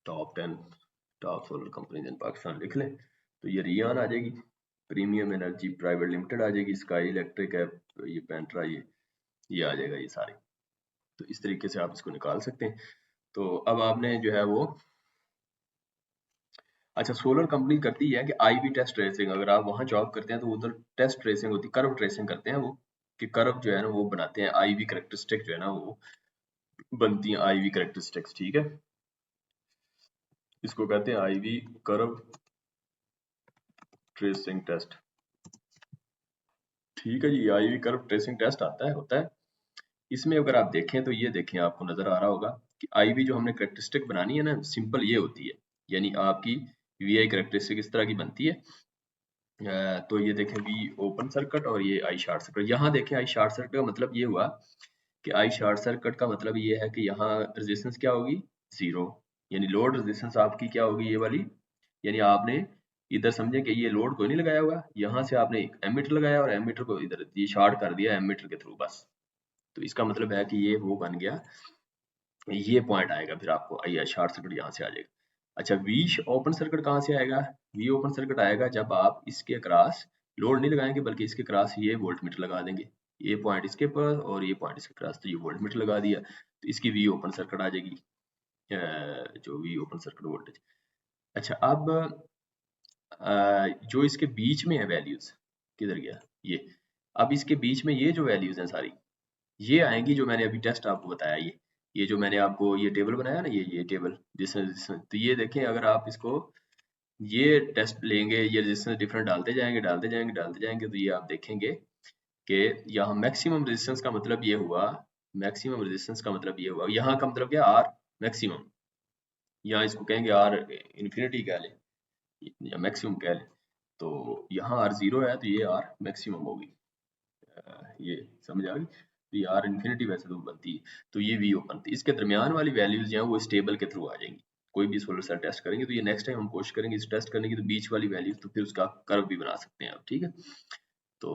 top 10 top solar companies in Pakistan लिख लें, तो ये रियान आ जाएगी, प्रीमियम एनर्जी प्राइवेट लिमिटेड आ जाएगी, स्काई इलेक्ट्रिक है, ये पेंट्रा, ये आ जाएगा ये सारे। तो इस तरीके से आप इसको निकाल सकते हैं। तो अब आपने जो है वो अच्छा, सोलर कंपनी करती है कि आईवी टेस्ट ट्रेसिंग, अगर आप वहाँ जॉब करते हैं तो उधर टेस्ट ट्रेसिंग होती है, कर्व ट्रेसिंग करते हैं वो, कि कर्व जो है ना वो बनाते हैं, आईवी करेक्टरिस्टिक जो है ना वो बनती है, आईवी करेक्टरिस्टिक्स, ठीक है, इसको कहते हैं आईवी कर्व ट्रेसिंग टेस्ट। ठीक है जी, आईवी कर्व ट्रेसिंग टेस्ट आता है, होता है। इसमें अगर आप देखें तो ये देखें, आपको नजर आ रहा होगा कि आईवी जो हमने करेक्टरिस्टिक बनानी है ना, सिंपल ये होती है, यानी आपकी वीआई करेक्टरिस्टिक इस तरह की बनती है। तो ये देखें वी ओपन सर्किट और ये आई शॉर्ट सर्किट। यहाँ देखें आई शॉर्ट सर्किट का मतलब ये हुआ कि आई शॉर्ट सर्किट का मतलब ये है कि यहाँ रेजिस्टेंस क्या होगी, जीरो, यानी लोड रेजिस्टेंस आपकी क्या होगी, ये वाली, यानी आपने इधर समझे कि ये लोड कोई नहीं लगाया हुआ, यहाँ से आपने एक एमीटर लगाया और एमीटर को इधर ये शॉर्ट कर दिया एमीटर के थ्रू बस। तो इसका मतलब है कि ये वो बन गया, ये पॉइंट आएगा, फिर आपको आई शॉर्ट सर्किट यहाँ से आ जाएगा। अच्छा, वी ओपन सर्किट कहाँ से आएगा, वी ओपन सर्किट आएगा जब आप इसके क्रॉस लोड नहीं लगाएंगे, बल्कि इसके क्रॉस ये वोल्ट मीटर लगा देंगे, ये पॉइंट इसके पर और ये पॉइंट इसके क्रॉस, तो ये वोल्ट मीटर लगा दिया, तो इसकी वी ओपन सर्किट आ जाएगी, जो वी ओपन सर्किट वोल्टेज। अच्छा, अब जो इसके बीच में है वैल्यूज, किधर गया ये, अब इसके बीच में ये जो वैल्यूज हैं सारी, ये आएंगी जो मैंने अभी टेस्ट आपको बताया, ये जो मैंने आपको ये टेबल बनाया ना, ये टेबल जिसमें तो ये देखें, अगर आप इसको ये टेस्ट लेंगे, ये रेजिस्टेंस डिफरेंट डालते जाएंगे डालते जाएंगे डालते जाएंगे, तो ये आप देखेंगे कि यहाँ मैक्सिमम रेजिस्टेंस का मतलब ये हुआ, मैक्सिमम रेजिस्टेंस का मतलब ये हुआ, यहाँ का मतलब क्या, आर मैक्सिमम, यहाँ इसको कहेंगे आर इन्फिनिटी कह लें या मैक्सिमम कह लें, तो यहाँ आर जीरो है तो ये आर मैक्सिमम होगी, ये समझ आ गई, तो ये आर इन्फिनिटी वैसे तो बनती है, तो ये वी ओपन थी, इसके दरमियान वाली वैल्यूज जो है वो इस टेबल के थ्रू आ जाएंगी। कोई भी सोलर सेल टेस्ट करेंगे तो ये नेक्स्ट टाइम हम कोशिश करेंगे इस टेस्ट करने की, तो बीच वाली वैल्यूज तो फिर उसका कर्व भी बना सकते हैं आप, ठीक है, तो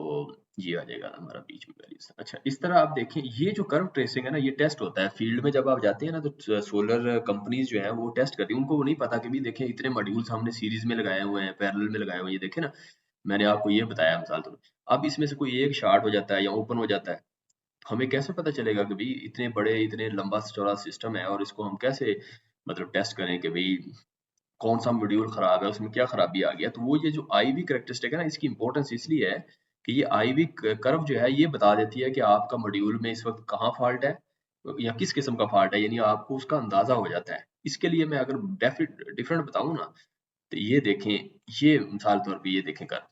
ये आ जाएगा हमारा बीच में वैल्यूज। अच्छा, इस तरह आप देखें, ये जो कर्व ट्रेसिंग है ना, ये टेस्ट होता है फील्ड में, जब आप जाते हैं ना तो सोलर कंपनीज जो है वो टेस्ट करती है, उनको वो नहीं पता कि भी देखें इतने मॉड्यूल्स हमने सीरीज में लगाए हुए हैं, पैरेलल में लगाए हुए हैं, ये देखें ना, मैंने आपको ये बताया मिसाल तो, अब इसमें से कोई एक शॉर्ट हो जाता है या ओपन हो जाता है, तो हमें कैसे पता चलेगा कि भाई इतने बड़े इतने लंबा चौड़ा सिस्टम है और इसको हम कैसे मतलब टेस्ट करें कि भाई कौन सा मॉड्यूल खराब है, उसमें क्या खराबी आ गया। तो वो ये जो आईवी करेक्टरिस्टिक है ना, इसकी इंपॉर्टेंस इसलिए है कि ये आईवी कर्व जो है ये बता देती है कि आपका मॉड्यूल में इस वक्त कहाँ फॉल्ट है या किस किस्म का फॉल्ट है, यानी आपको उसका अंदाजा हो जाता है। इसके लिए मैं अगर डिफरेंट बताऊं ना, तो ये देखें, ये मिसाल तौर पर ये देखें कर्व,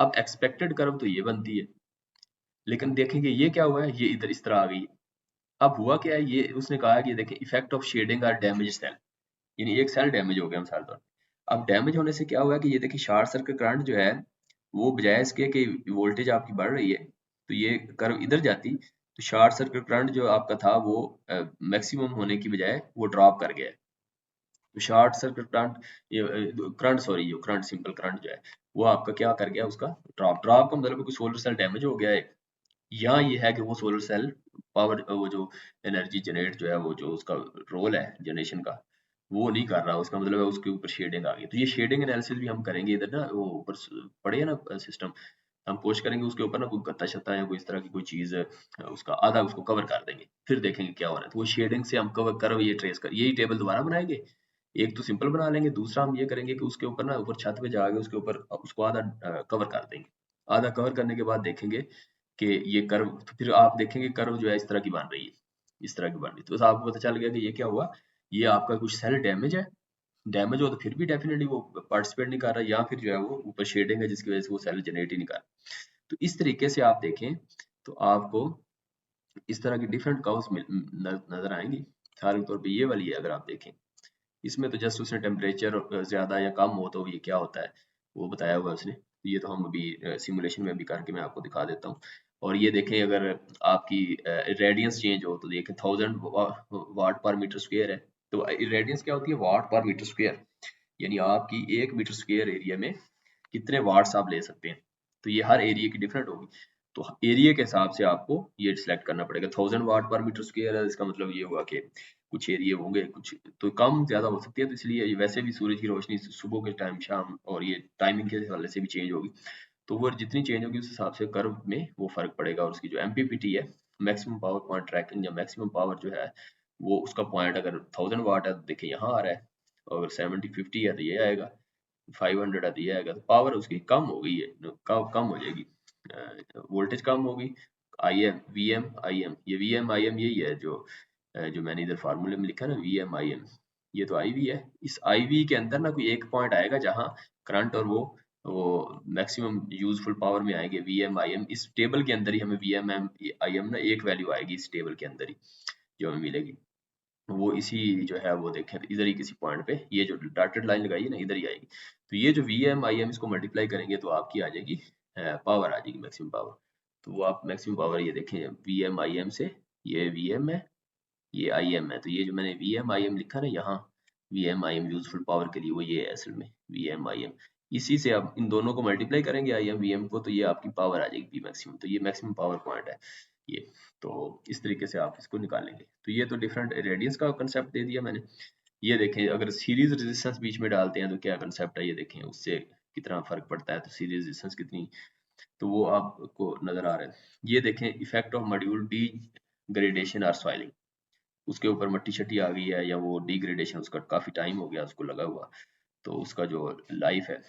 अब एक्सपेक्टेड कर्व तो ये बनती है, लेकिन देखेंगे ये क्या हुआ है, ये इधर इस तरह आ गई। अब हुआ क्या है, ये उसने कहा कि देखें effect of shading or damage cell, यानी एक सेल डैमेज हो गया मिसाल तौर पर। अब डैमेज होने से क्या हुआ कि ये देखिए शॉर्ट सर्किट करंट जो है वो बजाय इसके कि वोल्टेज आपकी बढ़ रही है तो ये कर्व इधर जाती, तो शॉर्ट सर्किट करंट जो आपका था वो मैक्सिमम होने की बजाय वो ड्रॉप कर गया है। तो शॉर्ट सर्किट करंट, ये करंट सॉरी जो करंट सिंपल करंट जो है वो आपका क्या कर गया, उसका ड्रॉप का मतलब कि सोलर सेल डैमेज हो गया है। या ये है कि वो सोलर सेल पावर, वो जो एनर्जी जनरेट जो है, वो जो उसका रोल है जनरेशन का, वो नहीं कर रहा, उसका मतलब है उसके ऊपर शेडिंग आ गई। तो ये शेडिंग एनालिसिस भी हम करेंगे इधर ना, वो ऊपर पड़े है ना सिस्टम, हम कोशिश करेंगे उसके ऊपर ना कोई गत्ता शत्ता या कोई इस तरह की कोई चीज उसका आधा उसको कवर कर देंगे, फिर देखेंगे क्या हो रहा है। तो वो शेडिंग से हम कवर कर ये ट्रेस कर यही टेबल दोबारा बनाएंगे, एक तो सिंपल बना लेंगे, दूसरा हम ये करेंगे कि उसके ऊपर ना ऊपर छत पे जाके उसके ऊपर उसको आधा कवर कर देंगे। आधा कवर करने के बाद देखेंगे कि ये कर्व, तो फिर आप देखेंगे कर्व जो है इस तरह की बन रही है, इस तरह की बन रही है, तो बस आपको पता चल गया कि ये क्या हुआ, ये आपका कुछ सेल डैमेज है। डैमेज हो तो फिर भी डेफिनेटली वो पार्टिसिपेट नहीं कर रहा, या फिर जो है वो ऊपर शेडिंग है जिसकी वजह से वो सेल जनरेट ही नहीं कर रहा। तो इस तरीके से आप देखें तो आपको इस तरह की डिफरेंट कर्व्स नजर आएंगी। मिसाल के तौर पे ये वाली है, अगर आप देखें इसमें तो जस्ट उसने टेम्परेचर ज्यादा या कम हो तो ये क्या होता है वो बताया हुआ है उसने, तो ये तो हम अभी सिमुलेशन में भी करके मैं आपको दिखा देता हूँ। और ये देखें, अगर आपकी रेडियंस चेंज हो तो देखें 1000 वाट पर मीटर स्क्वायर है, तो रेडियंस क्या होती है, वाट पर मीटर स्क्वायर, यानी आपकी 1 मीटर स्क्वायर एरिया में कितने वाट्स आप ले सकते हैं। तो ये हर एरिया की डिफरेंट होगी, तो एरिया के हिसाब से आपको ये सिलेक्ट करना पड़ेगा। 1000 वाट पर मीटर स्क्वायर है, इसका मतलब ये हुआ कि कुछ एरिया होंगे कुछ तो कम ज्यादा हो सकती है, तो इसलिए ये वैसे भी सूरज की रोशनी सुबह के टाइम शाम और ये टाइमिंग के हवाले से भी चेंज होगी, तो वो जितनी चेंज होगी उस हिसाब से कर्व में वो फर्क पड़ेगा। और उसकी जो एमपीपीटी है, मैक्सिमम पावर पॉइंट ट्रैकिंग, या मैक्सिमम पावर जो है वो उसका पॉइंट अगर 1000 वाट है तो देखिए यहाँ आ रहा है, और 70-50 है तो ये आएगा, 500 दिया है तो पावर उसकी कम हो गई है, कम हो जाएगी, वोल्टेज कम होगी। IM VM IM, ये VM IM यही है जो मैंने इधर फार्मूले में लिखा ना, VM IM, ये तो IV है। इस IV के अंदर ना कोई एक पॉइंट आएगा जहां करंट और वो मैक्सिमम यूजफुल पावर में आएंगे VM IM। इस टेबल के अंदर ही हमें VM IM ना एक वैल्यू आएगी इस टेबल के अंदर ही जो हमें मिलेगी, वो इसी जो है वो देखें इधर ही किसी पॉइंट पे, ये जो डॉटेड लाइन लगाई है ना इधर ही आएगी। तो ये जो VM IM इसको मल्टीप्लाई करेंगे तो आपकी आ जाएगी पावर, आ जाएगी मैक्सिमम पावर। तो वो आप मैक्सिमम पावर ये देखें VM IM से, ये VM है, ये IM है, तो ये जो मैंने VM IM लिखा ना यहाँ, VM IM यूजफुल पावर के लिए, वो ये है असल में VM IM। इसी से आप इन दोनों को मल्टीप्लाई करेंगे IM VM को, तो ये आपकी पावर आ जाएगी P मैक्सिमम। तो ये मैक्सिमम पावर पॉइंट है ये। तो इस तरीके से आप इसको निकालेंगे। तो ये तो डिफरेंट रेडियंस का कंसेप्ट दे दिया मैंने। ये देखें अगर सीरीज रेजिस्टेंस बीच में डालते हैं तो क्या कंसेप्ट है, ये देखें उससे कितना फर्क पड़ता है। तो सीरीज रेजिस्टेंस कितनी, तो वो आपको नजर आ रहा है। ये देखें effect of module D gradation और सॉइलिंग, उसके ऊपर मट्टी शट्टी आ गई है या वो डिग्रेडेशन उसका काफी टाइम हो गया उसको लगा हुआ, तो उसका जो लाइफ है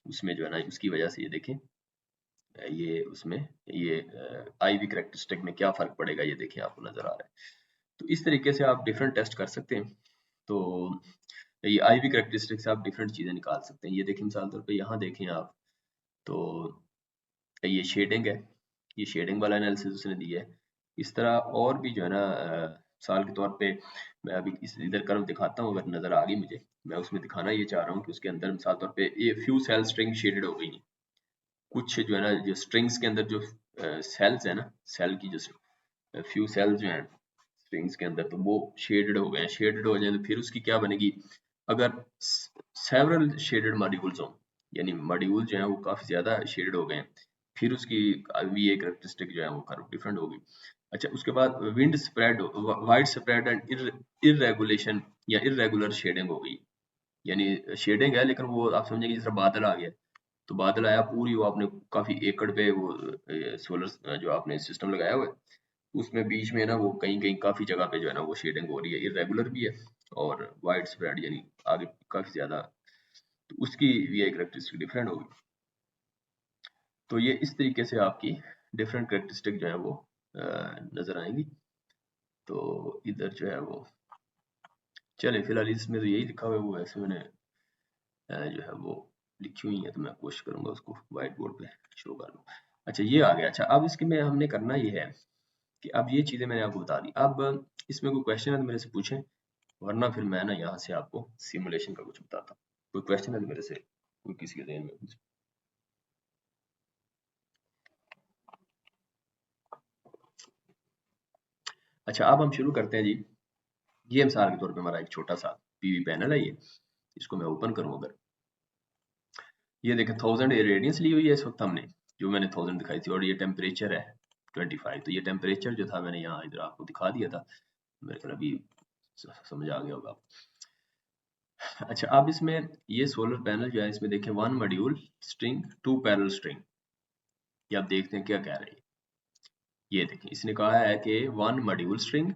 उसमें जो है ना उसकी वजह से ये देखें ये उसमें ये IV करेक्टरिस्टिक में क्या फर्क पड़ेगा, ये देखें आपको नजर आ रहा है। तो इस तरीके से आप डिफरेंट टेस्ट कर सकते हैं। तो ये IV करेक्टरिस्टिक से आप डिफरेंट चीजें निकाल सकते हैं। ये देखें मिसाल तौर पे यहाँ देखें आप, तो ये शेडिंग है, ये शेडिंग वाला एनालिसिस उसने दिया है। इस तरह और भी जो है ना साल के तौर पे मैं अभी इस इधर कर्व दिखाता हूँ, अगर नजर आ गई मुझे, मैं उसमें दिखाना ये चाह रहा हूँ कि उसके अंदर मिसाल तौर पे ये फ्यू सेल स्ट्रिंग शेडेड हो गई, कुछ जो है ना जो स्ट्रिंग्स के अंदर जो सेल्स है ना, सेल की जो फ्यू सेल्स जो हैं स्ट्रिंग्स के अंदर, तो वो शेडेड हो गए हैं। शेडेड हो जाए तो फिर उसकी क्या बनेगी, अगर सेवरल शेडेड मॉड्यूल्स हों, यानी मॉड्यूल जो है वो काफी ज्यादा शेडेड हो गए हैं, फिर उसकी VA कैरेक्टरिस्टिक जो है वो कर्व डिफरेंट होगी। अच्छा, उसके बाद wind spread, wide spread and irregulation या इरेगुलर शेडिंग हो गई, यानी शेडिंग है लेकिन वो आप समझेंगे जिस तरह बादल आ गया, तो बादल आया पूरी वो आपने काफी एकड़ पे वो सोलर जो आपने सिस्टम लगाया हुआ है, उसमें बीच में ना वो कहीं कहीं काफी जगह पे जो है ना वो शेडिंग हो रही है, इरेगुलर भी है और वाइड स्प्रेड यानी आगे काफी ज्यादा, तो उसकी भी एक कैरेक्टरिस्टिक डिफरेंट होगी। तो ये इस तरीके से आपकी डिफरेंट कैरेक्टरिस्टिक जो है वो नजर आएंगी। तो इधर जो है वो चले फिलहाल इसमें तो यही लिखा हुआ है, वो ऐसे मैंने जो है वो लिखी हुई है, तो मैं कोशिश करूंगा उसको व्हाइट बोर्ड पे शो कर लूँ। अच्छा ये आ गया। अच्छा अब इसके में हमने करना ये है कि अब ये चीजें मैंने आपको बता दी, अब इसमें कोई क्वेश्चन है तो मेरे से पूछें, वरना फिर मैं ना यहाँ से आपको सिमुलेशन का कुछ बताता हूँ। कोई क्वेश्चन है तो मेरे से, कोई किसी के ध्यान में पूछे। अच्छा अब हम शुरू करते हैं जी। ये मिसाल के तौर पे हमारा एक छोटा सा PV पैनल है, ये इसको मैं ओपन करूँ अगर, ये देखें 1000 रेडियंस ली हुई है इस वक्त हमने, जो मैंने 1000 दिखाई थी, और ये टेम्परेचर है 25। तो ये टेम्परेचर जो था मैंने यहाँ इधर आपको दिखा दिया था, मेरे ख्याल अभी समझ आ गया होगा। अच्छा अब इसमें ये सोलर पैनल जो है इसमें देखें 1 मॉड्यूल स्ट्रिंग 2 पैरेलल स्ट्रिंग, ये आप देखते हैं क्या कह रहे हैं। ये देखें इसने कहा है कि 1 मॉड्यूल स्ट्रिंग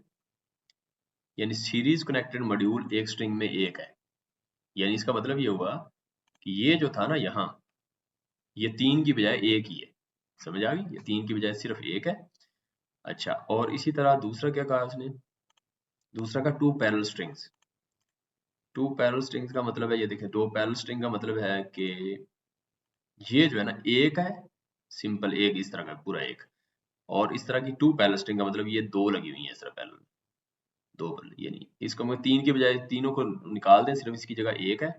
यानी सीरीज कनेक्टेड मॉड्यूल एक स्ट्रिंग में एक है, यानी इसका मतलब ये हुआ कि ये जो था ना यहाँ, ये 3 की बजाय एक ही है। समझ आ गई, ये 3 की बजाय सिर्फ एक है। अच्छा और इसी तरह दूसरा क्या कहा उसने, दूसरा का 2 पैरेलल स्ट्रिंग्स। 2 पैरेलल स्ट्रिंग्स का मतलब है, ये देखें 2 पैरेलल स्ट्रिंग का मतलब है कि ये जो है ना एक है, सिंपल एक, इस तरह का पूरा एक, और इस तरह की 2 पैरेलल स्ट्रिंग का मतलब ये दो लगी हुई है इस तरह पैरेलल, दो, यानी इसको मैं 3 की बजाय तीनों को निकाल दें, सिर्फ इसकी जगह एक है,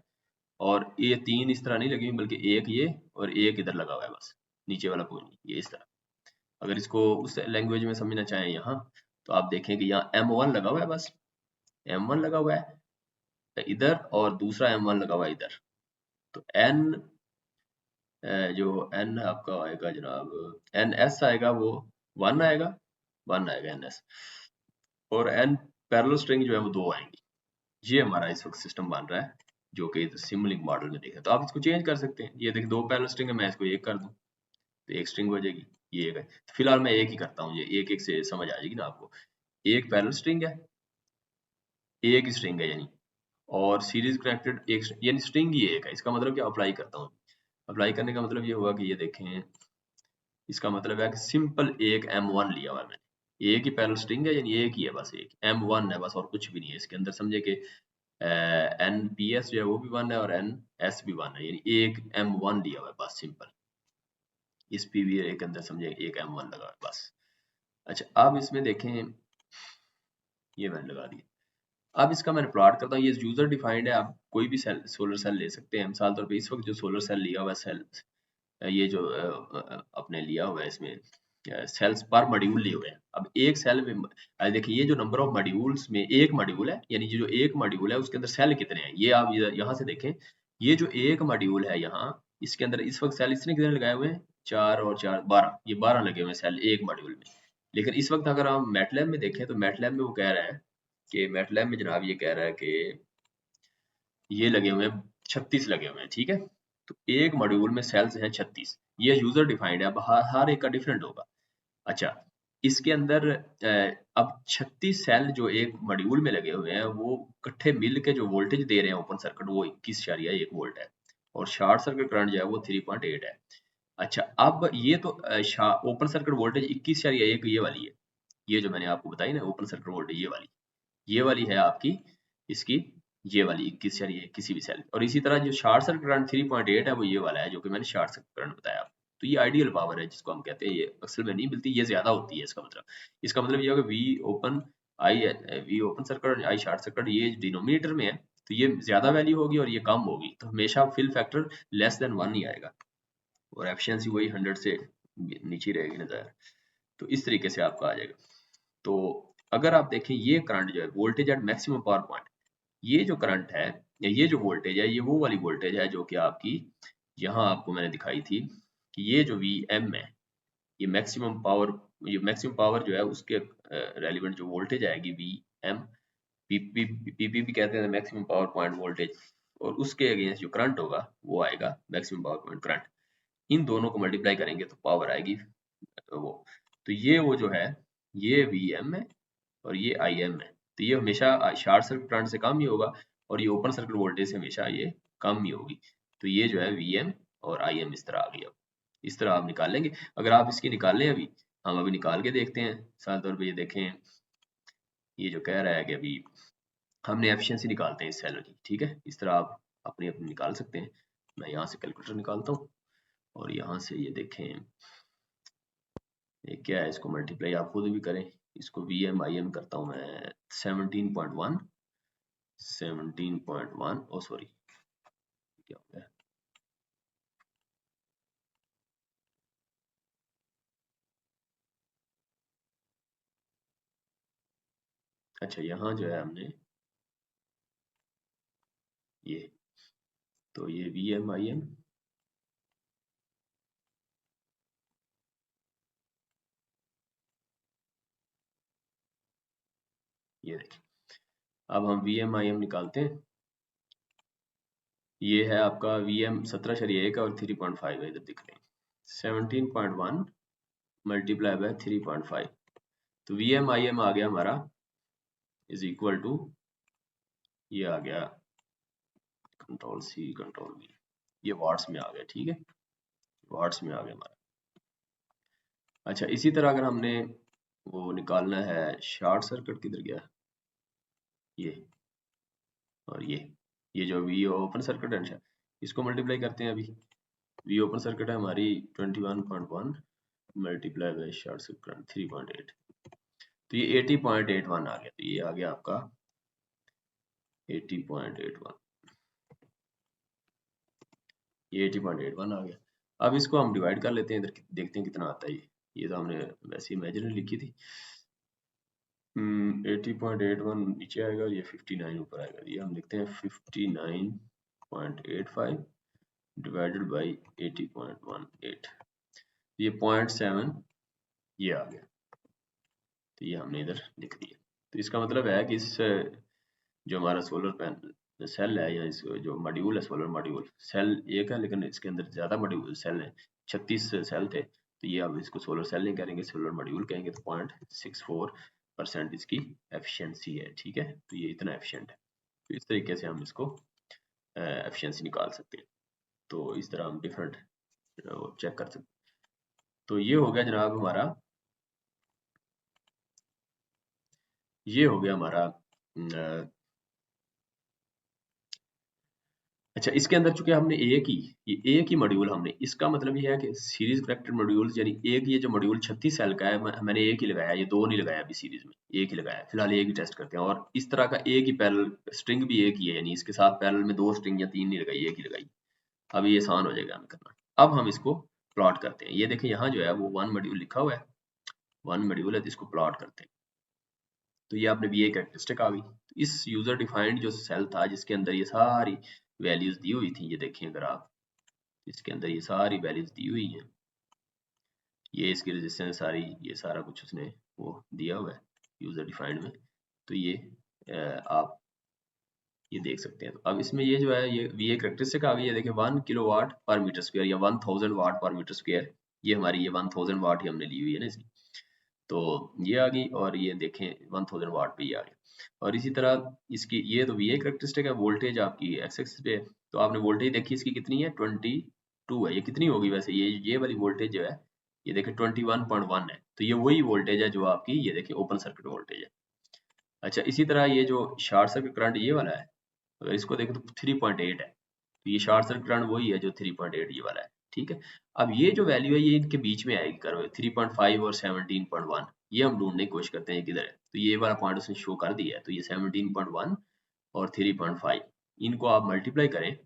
और ये 3 इस तरह नहीं लगी हुई बल्कि एक ये और एक इधर लगा हुआ है, बस नीचे वाला कोई नहीं, ये इस तरह। अगर इसको उस लैंग्वेज में समझना चाहें यहाँ, तो आप देखें कि यहाँ M1 लगा हुआ है, बस M1 लगा हुआ है इधर, और दूसरा M1 लगा हुआ है इधर। तो N जो N आपका आएगा जनाब, NS आएगा, वो 1 आएगा, 1 आएगा NS, और N पैरेलल स्ट्रिंग जो है वो 2 आएंगी। ये हमारा इस वक्त सिस्टम बन रहा है जो कि सिमुलिंक मॉडल में देखा। तो आप इसको चेंज कर सकते हैं, ये देखिए 2 पैरेलल स्ट्रिंग है, मैं इसको एक कर दूं तो एक स्ट्रिंग हो जाएगी, ये एक है। तो फिलहाल मैं एक ही करता हूँ, ये एक एक से समझ आ जाएगी ना आपको। एक पैरेलल स्ट्रिंग है, एक स्ट्रिंग है यानी, और सीरीज कनेक्टेड एक यानी स्ट्रिंग ही एक है। इसका मतलब क्या, अप्लाई करता हूँ, अप्लाई करने का मतलब ये हुआ कि ये देखें, इसका मतलब है कि सिंपल एक M1 लिया हुआ है मैंने, एक ही पैरेलल स्ट्रिंग है, यानी एक ही है, बस एक M1 है बस, और कुछ भी नहीं है इसके अंदर। समझे कि NPS जो है वो भी 1 है और NS भी 1 है, यानी एक M1 लिया हुआ है बस, सिंपल। इस PVA के अंदर समझे एक M1 लगा हुआ है बस। अच्छा, अब इसमें देखें, ये मैंने लगा दिया। अब इसका मैंने प्लॉट करता हूँ, ये यूजर डिफाइंड है, आप कोई भी सेल, सोलर सेल ले सकते हैं। मिसाल तौर पे इस वक्त जो सोलर सेल लिया हुआ है, सेल ये जो अपने लिया हुआ है, इसमें सेल्स पर मॉड्यूल लिए हुए हैं। अब एक सेल में देखिए, ये जो नंबर ऑफ मॉड्यूल्स में एक मॉड्यूल है, यानी जो एक मॉड्यूल है उसके अंदर सेल कितने हैं, ये आप यहाँ से देखें। ये जो एक मॉड्यूल है यहाँ, इसके अंदर इस वक्त सेल इसने कितने लगाए हुए हैं, 4 और 4 12, ये 12 लगे हुए हैं सेल एक मॉड्यूल में। लेकिन इस वक्त अगर हम मैटलैब में देखें तो मैटलैब में वो कह रहा है कि, मैटलैब में जनाब ये कह रहा है कि ये लगे हुए हैं 36 लगे हुए हैं, ठीक है। तो एक मॉड्यूल में सेल्स हैं 36, ये यूजर डिफाइंड है, अब हर एक का डिफरेंट होगा। अच्छा, इसके अंदर अब 36 सेल जो एक मॉड्यूल में लगे हुए हैं, वो इकट्ठे मिल के जो वोल्टेज दे रहे हैं ओपन सर्किट, वो 21.1 वोल्ट है, और शॉर्ट सर्किट करंट जो है वो 3.8 है। अच्छा, अब ये तो ओपन सर्किट वोल्टेज 21.1 ये वाली है, ये जो मैंने आपको बताई ना ओपन सर्किट वोल्टेज, ये वाली है आपकी, इसकी ये वाली 21.1 किसी भी सेल। और इसी तरह जो शॉर्ट सर्किट करंट 3.8 है, वो ये वाला है जो कि मैंने शॉर्ट सर्किट करंट बताया आपको। तो ये आइडियल पावर है जिसको हम कहते हैं, ये अक्सर में नहीं मिलती, ये ज्यादा होती है। इसका मतलब ये होगा V open circuit I short circuit, ये डिनोमिनेटर में है तो ये ज्यादा वैल्यू होगी और ये कम होगी, तो हमेशा फिल फैक्टर लेस देन 1 ही आएगा, और एफिशिएंसी वही 100 से नीचे रहेगी नजर। तो इस तरीके से आपका आ जाएगा। तो अगर आप देखें, ये करंट जो है voltage at maximum power point, ये जो करंट है या ये जो वोल्टेज है, ये वो वाली वोल्टेज है जो कि आपकी यहाँ आपको मैंने दिखाई थी कि ये जो Vm है, ये मैक्सिमम पावर, ये मैक्सिमम पावर जो है उसके रेलिवेंट जो वोल्टेज आएगी Vm, पीपी भी कहते हैं मैक्सिमम पावर पॉइंट वोल्टेज, और उसके अगेंस्ट जो करंट होगा वो आएगा मैक्सिमम पावर पॉइंट करंट। इन दोनों को मल्टीप्लाई करेंगे तो पावर आएगी वो। तो ये वो जो है, ये Vm है और ये Im है, तो ये हमेशा शॉर्ट सर्किट करंट से कम ही होगा, और ये ओपन सर्किट वोल्टेज से हमेशा ये कम ही होगी। तो ये जो है Vm और Im इस तरह आ गई। अब इस तरह आप निकाल लेंगे। अगर आप इसकी निकाल लें, अभी हम अभी निकाल के देखते हैं। साल तौर पर ये देखें, ये जो कह रहा है कि अभी हमने एफिशिएंसी निकालते हैं इस सेल की, ठीक है। इस तरह आप अपनी अपनी निकाल सकते हैं। मैं यहाँ से कैलकुलेटर निकालता हूँ, और यहाँ से ये देखें, ये क्या है, इसको मल्टीप्लाई आप खुद भी करें। इसको Vm Im करता हूँ मैं 17.1 ओ सॉरी, क्या हो गया, अच्छा यहाँ जो है हमने ये, तो ये Vm Im, ये देखिए। अब हम Vm Im निकालते हैं। ये है आपका Vm 17.1 और 3.5 है, इधर दिख रहे हैं 17.1 मल्टीप्लाई बाय 3.5, तो Vm Im आ गया हमारा इज इक्वल टू, ये आ गया कंट्रोल C कंट्रोल V, ये वाट्स में आ गया, ठीक है, वाट्स में आ गया हमारा। अच्छा, इसी तरह अगर हमने वो निकालना है शॉर्ट सर्किट, किधर गया ये, और ये जो वी ओपन सर्किट है, इसको मल्टीप्लाई करते हैं। अभी वी ओपन सर्किट है हमारी 21.1 मल्टीप्लाई बाय शॉर्ट सर्किट 3.8, तो ये 80.81 आ गया। तो ये आ गया आपका 80.81, ये 80.81 आ गया। अब इसको हम डिवाइड कर लेते हैं, इधर देखते हैं कितना आता है। ये तो हमने वैसे इमेजिनरी लिखी थी। 80.81 नीचे आएगा और ये 59 ऊपर आएगा। ये हम लिखते हैं 59.85 डिवाइडेड बाई 80.18, ये 0.7 ये आ गया। तो ये हमने इधर लिख दिया। तो इसका मतलब है कि इस जो हमारा सोलर पैनल सेल है, या इस जो मॉड्यूल है, सोलर मॉड्यूल, सेल एक है लेकिन इसके अंदर ज्यादा मॉड्यूल सेल है, 36 सेल थे। तो ये अब इसको सोलर सेल नहीं करेंगे, सोलर मॉड्यूल कहेंगे। तो 0.64% इसकी एफिशिएंसी है, ठीक है। तो ये इतना एफिशिएंट है। तो इस तरीके से हम इसको एफिशिएंसी निकाल सकते हैं। तो इस तरह हम डिफरेंट चेक कर सकते हैं। तो ये हो गया जनाब हमारा, ये हो गया हमारा अच्छा, इसके अंदर चूंकि हमने एक ही मॉड्यूल हमने, इसका मतलब ये है कि सीरीज कनेक्टेड मॉड्यूल्स यानी एक ये जो मॉड्यूल 36 सेल का है मैंने एक ही लगाया, ये दो नहीं लगाया अभी सीरीज में, एक ही लगाया फिलहाल, एक ही टेस्ट करते हैं। और इस तरह का एक ही पैरेलल स्ट्रिंग भी एक ही है, यानी इसके साथ पैरेलल में दो स्ट्रिंग या तीन नहीं लगाई, एक ही लगाई। अब ये आसान हो जाएगा हमें करना। अब हम इसको प्लॉट करते हैं। ये देखें यहाँ जो है वो वन मॉड्यूल लिखा हुआ है, वन मॉड्यूल है, तो इसको प्लॉट करते हैं। तो ये आपने VA कैरेक्टरिस्टिक आ गई। तो इस यूजर डिफाइंड जो सेल था जिसके अंदर ये सारी वैल्यूज दी हुई थी, ये देखें अगर आप, इसके अंदर ये सारी वैल्यूज दी हुई हैं, ये इसकी रेजिस्टेंस सारी, ये सारा कुछ उसने वो दिया हुआ है यूजर डिफाइंड में। तो ये आप ये देख सकते हैं। तो अब इसमें ये जो है ये VA कैरेक्टरिस्टिक आ गई है, देखिए 1 किलोवाट पर मीटर स्क्वायर या 1000 वाट पर मीटर स्क्वायर, ये हमारी ये 1000 वाट ही हमने ली हुई है ना इसकी। तो ये आ गई, और ये देखें 1000 वाट पे ये आ गया। और इसी तरह इसकी ये तो VA कैरेक्टरिस्टिक है, वोल्टेज आपकी एक्स एक्सिस पे है। तो आपने वोल्टेज देखी इसकी कितनी है, 22 है। ये कितनी होगी वैसे, ये वाली वोल्टेज जो है ये देखिए 21.1 है। तो ये वही वोल्टेज है जो आपकी ये देखिए ओपन सर्किट वोल्टेज है। अच्छा, इसी तरह ये जो शॉर्ट सर्किट करंट ये वाला है, अगर इसको देखें तो 3.8 है। तो ये शॉर्ट सर्किट करंट वही है जो 3.8 ये वाला है, ठीक है। अब ये जो वैल्यू है ये इनके बीच में आएगी कर्व, 3.5 और 17.1, ये हम ढूंढने की कोशिश करते हैं किधर है। तो ये वाला पॉइंट उसने शो कर दिया है। तो ये 17.1 और 3.5 इनको आप मल्टीप्लाई करें,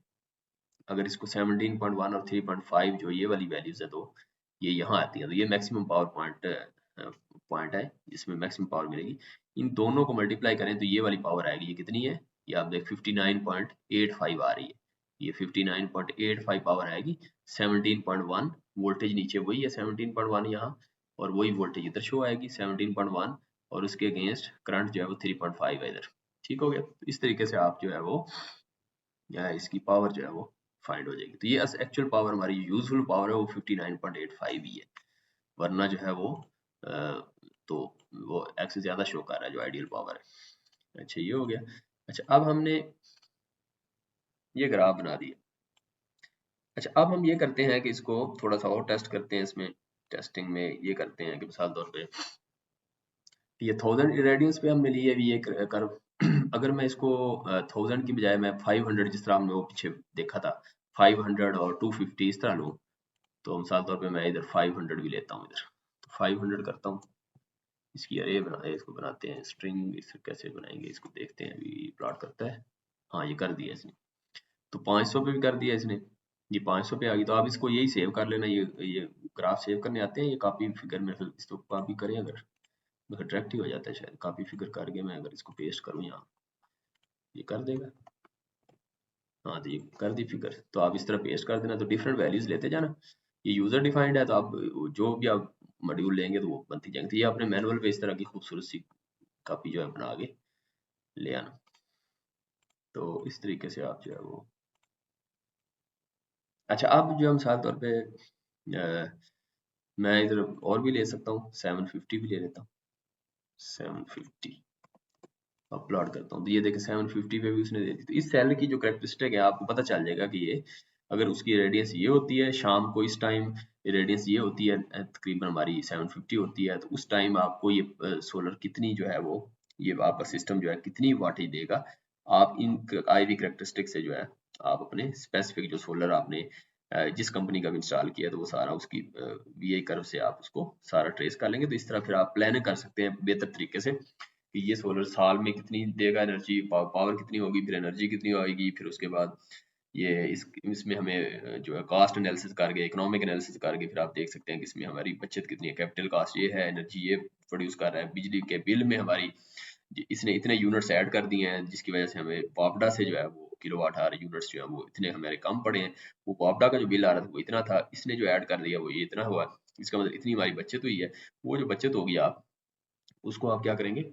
अगर इसको 17.1 और 3.5 जो ये वाली वैल्यूज है, तो ये यहाँ आती है। तो ये मैक्सिमम पावर पॉइंट है जिसमें मैक्सिमम पावर मिलेगी। इन दोनों को मल्टीप्लाई करें तो ये वाली पावर आएगी, ये कितनी है, ये आप देख 59.85 आ रही है। ये 59.85 पावर आएगी। 17.1 वोल्टेज नीचे वही है 17.1 यहाँ, और वही वोल्टेज इधर शो आएगी 17.1, और उसके अगेंस्ट करंट जो है वो 3.5 है इधर। ठीक हो गया। तो इस तरीके से आप जो है वो या इसकी पावर जो है वो फाइंड हो जाएगी। तो ये एक्चुअल पावर हमारी यूजफुल पावर है वो 59.85 ही है, वरना जो है वो तो वो एक्स से ज्यादा शो कर रहा है जो आइडियल पावर है। अच्छा, ये हो गया। अच्छा, अब हमने ये ग्राफ बना दिया। अच्छा, अब हम ये करते हैं कि इसको थोड़ा सा और टेस्ट करते हैं। इसमें टेस्टिंग में ये करते हैं कि मिसाल तौर पे ये 1000 रेडियंस पे हमने ली है ये कर्व। अगर मैं इसको 1000 की बजाय मैं 500, जिस तरह हमने वो पीछे देखा था 500 और 250 इस तरह लूँ, तो मिसाल तौर पे मैं इधर 500 भी लेता हूँ इधर, तो 500 करता हूँ। इसकी अरे इसको बनाते हैं स्ट्रिंग, इसे कैसे बनाएंगे इसको देखते हैं। अभी प्लॉट करता है, हाँ ये कर दिया इसने। तो 500 पे भी कर दिया इसने, ये 500 पे आ गई। तो आप इसको यही सेव कर लेना, ये ग्राफ सेव करने आते हैं, ये कॉपी फिगर में फिर इसको कॉपी करें, अगर डायरेक्ट ही हो जाता है शायद। कॉपी फिगर करके मैं अगर इसको पेस्ट करूँ यहाँ, ये कर देगा। हाँ, तो ये कर दी फिगर। तो आप इस तरह पेस्ट कर देना, तो डिफरेंट वैल्यूज लेते जाना। ये यूजर डिफाइंड है, तो आप जो भी आप मॉड्यूल लेंगे तो वो बनती जाएंगे। तो ये अपने मैनुअल पे इस तरह की खूबसूरत सी कॉपी जो है बना के ले आना। तो इस तरीके से आप जो है वो, अच्छा अब जो मिसाल तौर पे मैं इधर और भी ले सकता हूँ, 750 भी ले लेता हूँ। 750 अपलोड करता हूँ, तो ये देखें 750 पे भी उसने दे दी। तो इस सेल की जो कैरेक्टरिस्टिक है आपको पता चल जाएगा कि ये अगर उसकी रेडियंस ये होती है शाम को, इस टाइम रेडियंस ये होती है तकरीबन हमारी 750 होती है, तो उस टाइम आपको ये सोलर कितनी जो है वो, ये आपका सिस्टम जो है कितनी वाटेज देगा। आप इन IV कैरेक्टरिस्टिक से जो है आप अपने स्पेसिफिक जो सोलर आपने जिस कंपनी का भी इंस्टॉल किया तो वो सारा उसकी VI कर्व से आप उसको सारा ट्रेस कर लेंगे। तो इस तरह फिर आप प्लान कर सकते हैं बेहतर तरीके से कि ये सोलर साल में कितनी देगा एनर्जी, पावर कितनी होगी, फिर एनर्जी कितनी आएगी, फिर उसके बाद ये इसमें हमें जो है कॉस्ट एनालिसिस करके, इकोनॉमिक एनालिसिस करके फिर आप देख सकते हैं कि इसमें हमारी बचत कितनी है। कैपिटल कॉस्ट ये है, एनर्जी ये प्रोड्यूस कर रहा है, बिजली के बिल में हमारी इसने इतने यूनिट्स ऐड कर दिए हैं जिसकी वजह से हमें वापडा से जो है वो किलोवाट आवर यूनिट्स जो है वो इतने हमारे कम पड़े हैं। वो वापडा का जो बिल आ रहा था वो इतना था, इसने जो ऐड कर दिया वो ये इतना हुआ, इसका मतलब इतनी हमारी बचत हुई है। वो जो बचत होगी आप उसको आप क्या करेंगे,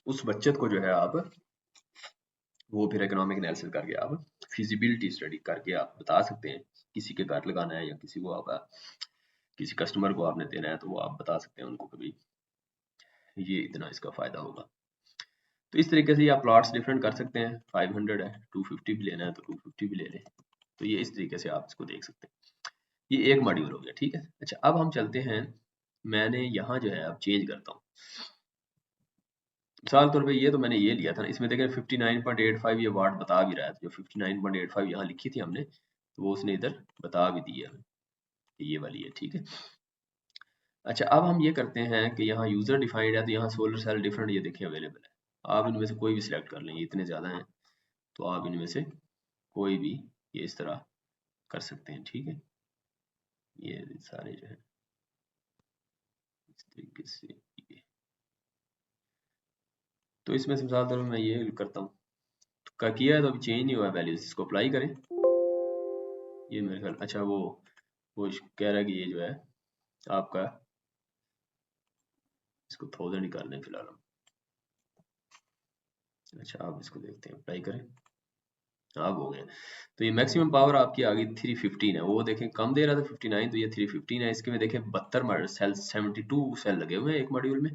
उस बचत को जो है आप वो फिर इकोनॉमिक एनालिसिस करके आप फिजिबिलिटी स्टडी करके आप बता सकते हैं। किसी के घर लगाना है या किसी को आप किसी कस्टमर को आपने देना है तो वो आप बता सकते हैं उनको कभी ये इतना इसका फायदा होगा। तो इस तरीके से आप प्लॉट्स डिफरेंट कर सकते हैं। 500 है, 250 भी लेना है तो 250 भी ले लें। तो ये इस तरीके से आप इसको देख सकते हैं। ये एक मॉड्यूल हो गया, ठीक है। अच्छा, अब हम चलते हैं, मैंने यहाँ जो है अब चेंज करता हूँ। मिसाल तौर पे ये तो मैंने ये लिया था ना, इसमें देखें 59.85 ये वाट बता भी रहा है, जो 59.85 यहाँ लिखी थी हमने, तो वो उसने इधर बता भी दिया है, ये वाली है, ठीक है। अच्छा, अब हम ये करते हैं कि यहाँ यूजर डिफाइंड है, तो यहाँ सोलर सेल डिफरेंट ये देखिए अवेलेबल है। आप इनमें से कोई भी सिलेक्ट कर लें, ये इतने ज़्यादा हैं, तो आप इनमें से कोई भी ये इस तरह कर सकते हैं, ठीक है। ये सारे जो है इस तरीके से ये। तो इसमें से मिसाल तौर पर मैं ये करता हूँ, तो क्या किया है तो अभी चेंज नहीं हुआ वैल्यूज, इसको अप्लाई करें। ये मेरे ख्याल, अच्छा वो कह रहा है कि ये जो है आपका, इसको 1000 ही कर लें फिलहाल हम। अच्छा, आप इसको देखते हैं, अप्लाई करें, अब हो गया। तो ये मैक्सिमम पावर आपकी आ गई 315 है, वो देखें कम दे रहा था 59, तो ये 315 है। इसके में देखें 72 सेल, 72 सेल लगे हुए हैं एक मॉड्यूल में,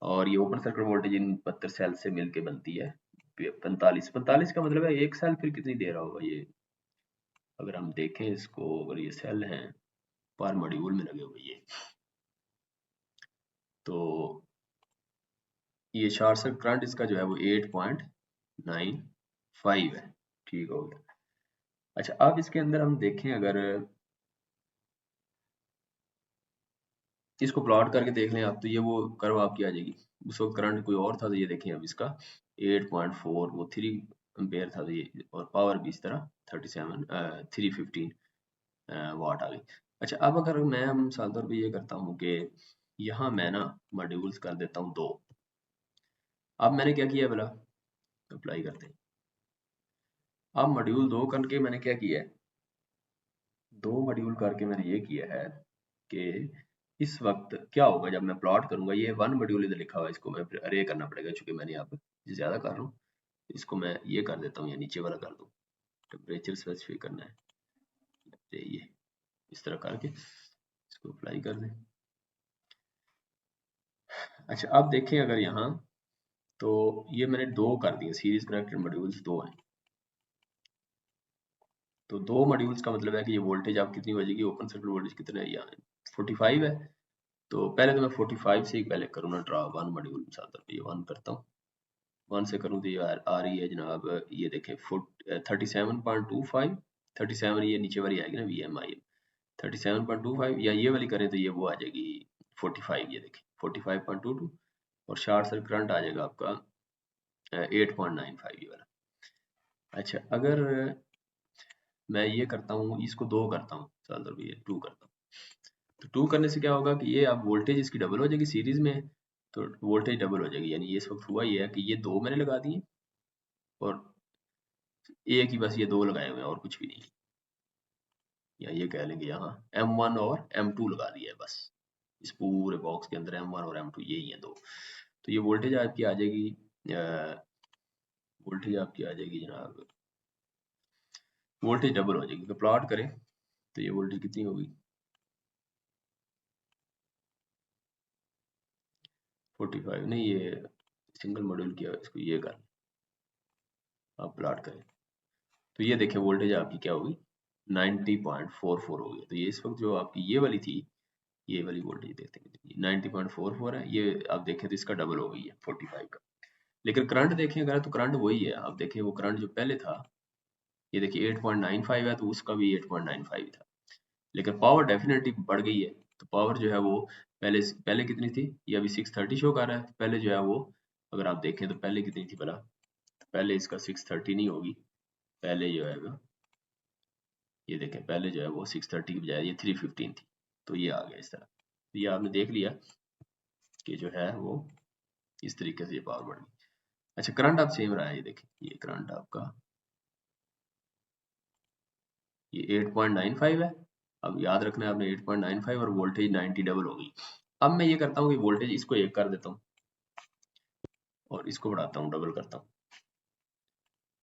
और ये ओपन सर्किट वोल्टेज इन 72 सेल से मिलके बनती है 45 का मतलब है एक सेल फिर कितनी दे रहा होगा ये, अगर हम देखें इसको, अगर ये सेल हैं पर मॉड्यूल में लगे हुए ये, तो ये शॉर्ट सर्किट करंट इसका जो है वो 8.95 है, ठीक हो गया। अच्छा, अब इसके अंदर हम देखें, अगर इसको प्लॉट करके देख लें आप, तो ये वो कर्व आपकी आ जाएगी। उस वक्त करंट कोई और था, तो ये देखें अब इसका 8.4 वो 3 एम्पेयर था, तो ये, और पावर भी इस तरह 315 वाट आ गई। अच्छा, अब अगर मैं हम मिसाल तौर पर ये करता हूँ कि यहाँ मैं ना मॉड्यूल्स कर देता हूँ 2। अब मैंने क्या किया भला, अप्लाई करते हैं। अब मॉड्यूल 2 करके मैंने क्या किया है, 2 मॉड्यूल करके मैंने ये किया है कि इस वक्त क्या होगा जब मैं प्लॉट करूंगा, ये 1 मॉड्यूल इधर लिखा हुआ है, इसको मैं फिर अरे करना पड़ेगा, चूंकि मैंने यहाँ पे ज्यादा कर रहा हूँ। इसको मैं ये कर देता हूँ, या नीचे वाला कर दूँ, टेम्परेचर स्पेसिफाई करना है, ये इस तरह करके इसको अप्लाई कर दें। अच्छा, अब देखें अगर यहाँ, तो ये मैंने 2 कर दिए, सीरीज कनेक्टेड मॉड्यूल्स 2 हैं, तो 2 मॉड्यूल्स का मतलब है कि ये वोल्टेज आप कितनी बजेगी, ओपन सर्किट वोल्टेज कितना है, यहाँ 45 है। तो पहले तो मैं 45 से ही पहले करूँ ना ड्रा 1 मॉड्यूल, मिसाल तौर पर ये 1 करता हूँ, 1 से करूँ तो ये आ रही है जनाब, ये देखें 37.25, 37 ये नीचे वाली आएगी ना VMIM, 37.25, या ये वाली करें तो ये वो आ जाएगी 45, ये देखें 45.22, और शॉर्ट सर्किट करंट आ जाएगा आपका 8.95 ये वाला। अच्छा, अगर मैं ये करता हूँ, इसको 2 करता हूँ, मिसाल तौर पर ये 2 करता हूँ, तो 2 करने से क्या होगा कि ये अब वोल्टेज इसकी डबल हो जाएगी सीरीज में, तो वोल्टेज डबल हो जाएगी। यानी ये इस वक्त हुआ ये है कि ये 2 मैंने लगा दिए, और एक ही बस ये 2 लगाए हुए हैं और कुछ भी नहीं, या ये कह लेंगे यहाँ M1 और M2 लगा दिया है बस, इस पूरे बॉक्स के अंदर M1 और M2 यही है 2। तो ये वोल्टेज आपकी आ जाएगी, वोल्टेज आपकी आ जाएगी जनाब, वोल्टेज डबल हो जाएगी। तो प्लॉट करें तो ये वोल्टेज कितनी होगी, 45 नहीं, ये सिंगल मॉड्यूल किया, इसको ये कर, आप प्लॉट करें तो ये देखें वोल्टेज आपकी क्या होगी, 90.44 हो गई। तो ये इस वक्त जो आपकी ये वाली थी, ये वाली वोल्टेज देखते हैं 90.44 है, ये आप देखें तो इसका डबल हो गई है 45 का। लेकिन करंट देखें अगर तो करंट वही है, आप देखें वो करंट जो पहले था, ये देखिए 8.95 है, तो उसका भी 8.95 था, लेकिन पावर डेफिनेटली बढ़ गई है। तो पावर जो है वो पहले पहले कितनी थी, ये अभी 630 शो कर रहा है, पहले जो है वो, अगर आप देखें तो पहले कितनी थी भला, पहले इसका 630 नहीं होगी, पहले जो है ये देखें, पहले जो है वो 630 की बजाय ये 315 थी, तो ये आ गया इस तरह। तो ये आपने देख लिया कि जो है वो इस तरीके से ये पावर बढ़ गई। अच्छा, करंट आप सेम रहा है, ये देखें ये करंट आपका ये 8.95 है। अब याद रखना है आपने 8.95 और वोल्टेज 90 डबल हो गई। अब मैं ये करता हूँ कि वोल्टेज इसको 1 कर देता हूँ और इसको बढ़ाता हूँ, डबल करता हूँ।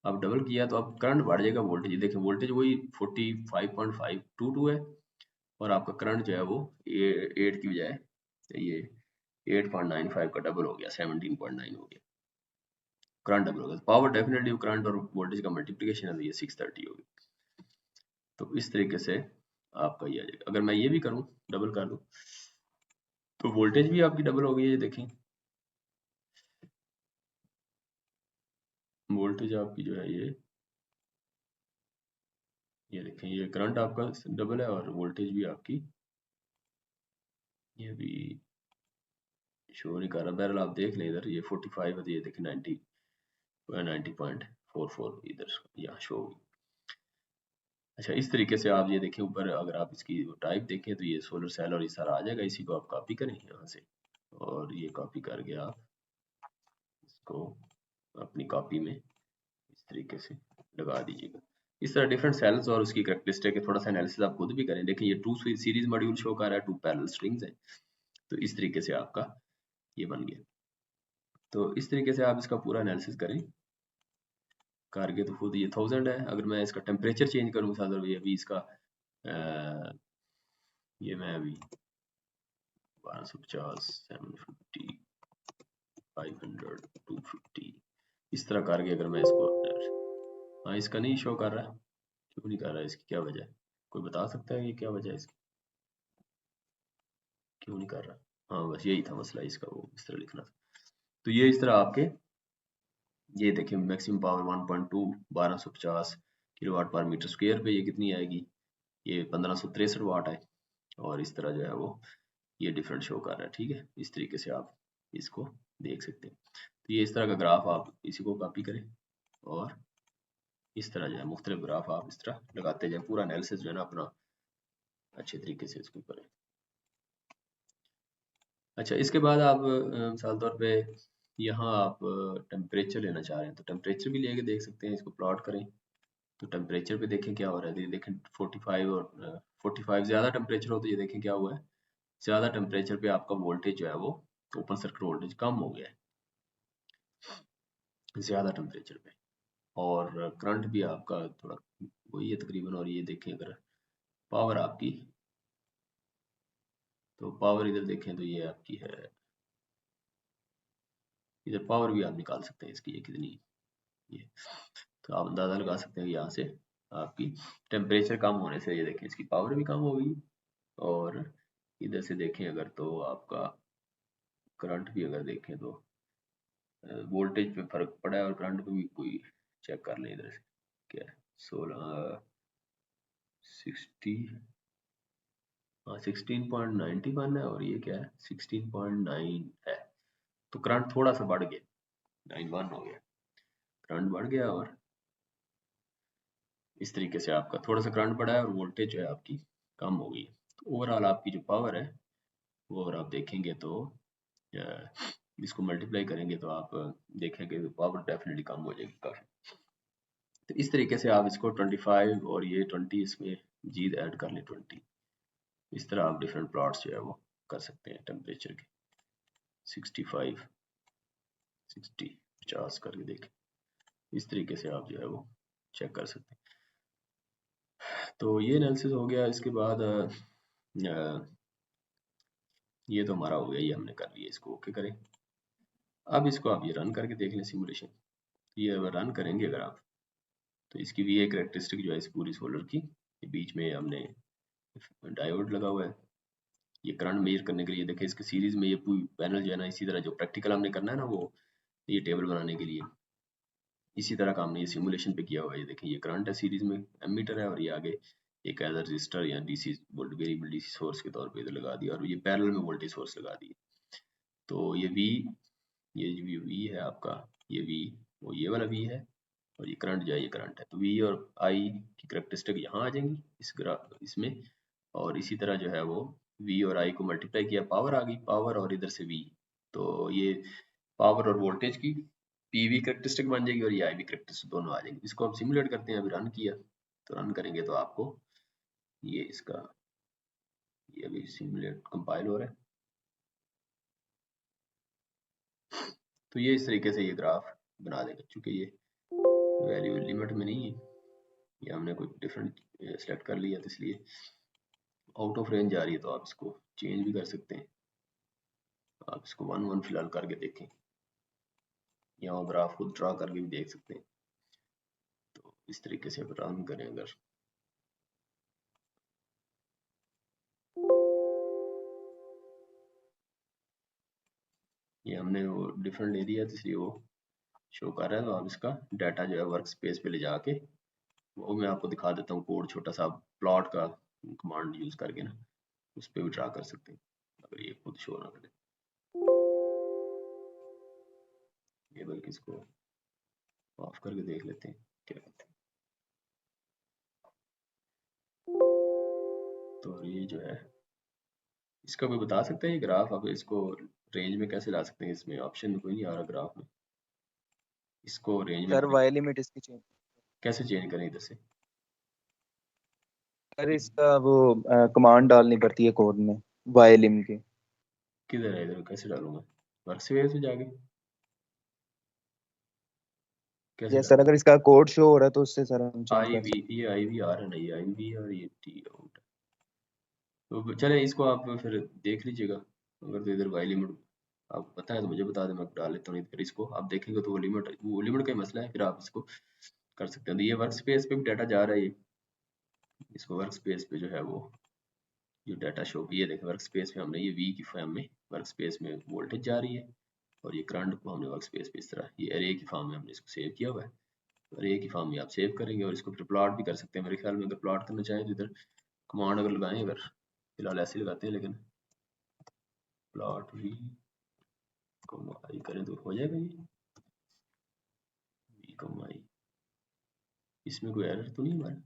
अब डबल किया तो अब करंट बढ़ जाएगा, वोल्टेज देखें वोल्टेज वही 45.522 है, और आपका करंट जो है वो 8 की बजाय ये 8.95 का डबल हो गया, 17.9 हो गया। करंट डबल होगा, पावर डेफिनेटली करंट और वोल्टेज का मल्टीप्लिकेशन है तो ये 630 होगी। तो इस तरीके से आपका ये आ जाएगा। अगर मैं ये भी करूँ, डबल कर दूँ, तो वोल्टेज भी आपकी डबल हो गई है। देखें वोल्टेज आपकी जो है ये देखें, ये करंट आपका डबल है और वोल्टेज भी आपकी ये भी शो नहीं कर रहा। बहरहाल आप देख लें, इधर ये 45 है तो ये देखें 90.44 इधर यहाँ शो हुई। अच्छा, इस तरीके से आप ये देखें ऊपर, अगर आप इसकी टाइप देखें तो ये सोलर सेल और ये सारा आ जाएगा। इसी को आप कॉपी करें यहाँ से, और ये कॉपी करके आप इसको अपनी कॉपी में इस तरीके से लगा दीजिएगा। इस तरह डिफरेंट सेल्स और उसकी कैरेक्टरिस्टिक के थोड़ा सा एनालिसिस आप खुद भी करें। देखिए ये 2 सीरीज मॉड्यूल शो कर रहा है, 2 पैरेलल स्ट्रिंग्स हैं। तो इस तरीके से आपका ये बन गया। तो इस तरीके से आप इसका पूरा एनालिसिस करें करके, तो खुद ये 1000 है। अगर मैं इसका टेम्परेचर चेंज करूँ सादर भाई, अभी इसका ये मैं अभी 1250, 750, 500, 250 इस तरह करके अगर मैं इसको, हाँ इसका नहीं शो कर रहा है, क्यों नहीं कर रहा है, इसकी क्या वजह है? कोई बता सकता है ये क्या वजह है इसकी, क्यों नहीं कर रहा? हाँ बस यही था मसला इसका, वो इस तरह लिखना था। तो ये इस तरह आपके ये देखिए मैक्सिमम पावर 1.2 1250 किलोवाट पर मीटर स्क्वायर पे ये कितनी आएगी, ये 1563 वाट है। और इस तरह जो है वो ये डिफरेंट शो कर रहा है। ठीक है, इस तरीके से आप इसको देख सकते हैं। तो ये इस तरह का ग्राफ आप इसी को कॉपी करें और इस तरह जो है मुख्तलिफ ग्राफ आप इस तरह लगाते जाए, पूरा एनालिसिस जो है ना अपना अच्छे तरीके से इसको करें। अच्छा, इसके बाद आप मिसाल तौर पे यहाँ आप टेम्परेचर लेना चाह रहे हैं तो टेम्परेचर भी लेके देख सकते हैं। इसको प्लॉट करें तो टेम्परेचर पे देखें क्या हो रहा है। ये देखें 45 और 45 ज़्यादा टेम्परेचर हो तो ये देखें क्या हुआ है, ज़्यादा टेम्परेचर पे आपका वोल्टेज जो है वो ओपन सर्किट वोल्टेज कम हो गया है ज़्यादा टेम्परेचर पे, और करंट भी आपका थोड़ा वही है तकरीबन। और ये देखें अगर पावर आपकी, तो पावर इधर देखें तो ये आपकी है, इधर पावर भी आप निकाल सकते हैं इसकी ये कितनी ये, तो आप अंदाज़ा लगा सकते हैं कि यहाँ से आपकी टेम्परेचर कम होने से ये देखें इसकी पावर भी कम हो गई। और इधर से देखें अगर तो आपका करंट भी अगर देखें तो वोल्टेज पे फर्क पड़ा है और करंट पे भी कोई चेक कर लें इधर से क्या है 60 हाँ 16.91 है और ये क्या है 16.9 है। तो करंट थोड़ा सा बढ़ गया, 91 हो गया, करंट बढ़ गया। और इस तरीके से आपका थोड़ा सा करंट बढ़ा है और वोल्टेज जो है आपकी कम हो गई। तो ओवरऑल आपकी जो पावर है वो अगर आप देखेंगे तो इसको मल्टीप्लाई करेंगे तो आप देखेंगे तो पावर डेफिनेटली कम हो जाएगी काफ़ी। तो इस तरीके से आप इसको 25 और ये 20 इसमें जीद ऐड कर लें 20, इस तरह आप डिफरेंट प्लॉट्स जो है वो कर सकते हैं टेम्परेचर के 65, 60, 50 करके देखें। इस तरीके से आप जो है वो चेक कर सकते हैं। तो ये एनालिसिस हो गया। इसके बाद ये तो हमारा हो गया, ये हमने कर लिया, इसको ओके करें। अब इसको आप ये रन करके देख लें सिमुलेशन। ये अगर रन करेंगे अगर आप, तो इसकी भी एक कैरेक्टरिस्टिक जो है इस पूरी सोलर की, ये बीच में हमने डायोड लगा हुआ है ये करंट मेजर करने के लिए। देखें इसके सीरीज में ये पूरी पैनल जो है ना, इसी तरह जो प्रैक्टिकल हमने करना है ना वो ये टेबल बनाने के लिए इसी तरह का हमने ये सिमुलेशन पे किया हुआ है। ये देखें ये करंट है सीरीज में, एमीटर है, और ये आगे एक एज रजिस्टर या डीसी वेरिएबल डीसी सोर्स के तौर पे इधर लगा दिया, और ये पैरेलल में वोल्टेज सोर्स लगा दिया। तो ये वी, ये जो वी है आपका, ये वी वो ये वाला वी है, और ये करंट जो है ये करंट है। तो वी और आई की करेक्टरिस्टिक यहाँ आ जाएंगी इस ग्राफ इसमें, और इसी तरह जो है वो वी और आई को मल्टीप्लाई किया, पावर आ गई, पावर और इधर से वी, तो ये पावर और वोल्टेज की पीवी करेक्टरिस्टिक बन जाएगी और ये आई वी करेक्टरिस्टिक दोनों आ जाएंगी। इसको हम सिमुलेट करते हैं, अभी रन किया तो रन करेंगे तो आपको ये इसका ये अभी सिमुलेट कंपाइल हो रहा है। तो ये इस तरीके से ये ग्राफ बना देगा, चूंकि ये वैल्यू लिमिट में नहीं है, ये हमने कोई डिफरेंट सेलेक्ट कर लिया तो इसलिए आउट ऑफ रेंज आ रही है। तो आप इसको चेंज भी कर सकते हैं, आप इसको 1 1 फिलहाल करके देखें। यहाँ ग्राफ खुद ड्रा करके भी देख सकते हैं। तो इस तरीके से रन करें अगर, ये हमने वो डिफरेंट ले दिया इसलिए वो शो कर रहा है। तो आप इसका डाटा जो है वर्क स्पेस पे ले जाके वो मैं आपको दिखा देता हूँ कोड, छोटा सा प्लॉट का कमांड यूज करके ना उस पर भी ड्रा कर सकते हैं अगर ये खुद शो ना करे। ये बल्कि इसको ऑफ करके देख लेते हैं क्या करते हैं। तो ये जो है इसका कोई बता सकते हैं ये ग्राफ, अब इसको रेंज में कैसे ला सकते हैं? इसमें ऑप्शन कोई नहीं आ रहा ग्राफ में, इसको रेंज में सर वाई लिमिट इसकी चेंज, कैसे चेंज करें इधर से? सर इसका वो कमांड डालनी पड़ती है कोड में वाई लिम के। किधर है, इधर कैसे डालूंगा? वर्क स्पेस में जाके कैसे या सर डालूं? अगर इसका कोड शो हो रहा है तो उससे सर हम चेंज आई कर वी, सकते ये आई वी आ रहा है ना, ये आई वी और ये टी आउट। तो चले इसको आप फिर देख लीजिएगा, अगर तो इधर वाई लिमिट आपको पता है तो मुझे बता दें, मैं डाल लेता हूँ। फिर इसको आप देखेंगे तो वो लिमिट का ही मसला है, फिर आप इसको कर सकते हैं। तो ये वर्क स्पेस पे भी डाटा जा रहा है, ये इसको वर्क स्पेस पे जो है वो जो डाटा शो, ये देखें वर्क स्पेस पे हमने ये वी की फॉर्म में वर्क स्पेस में वोल्टेज जा रही है, और ये करंट को हमने वर्क स्पेस पे इस तरह ये एरे की फॉर्म में हमने इसको सेव किया हुआ है। एरे की फॉर्म में आप सेव करेंगे और इसको फिर प्लॉट भी कर सकते हैं। मेरे ख्याल में अगर प्लॉट करना चाहें तो इधर कमांड अगर लगाएं, अगर फिलहाल ऐसे लगाते हैं, लेकिन प्लॉट वी कॉमा आई करें तो हो जाएगा ये वी कॉमा आई। इसमें कोई एरर तो नहीं हमारा?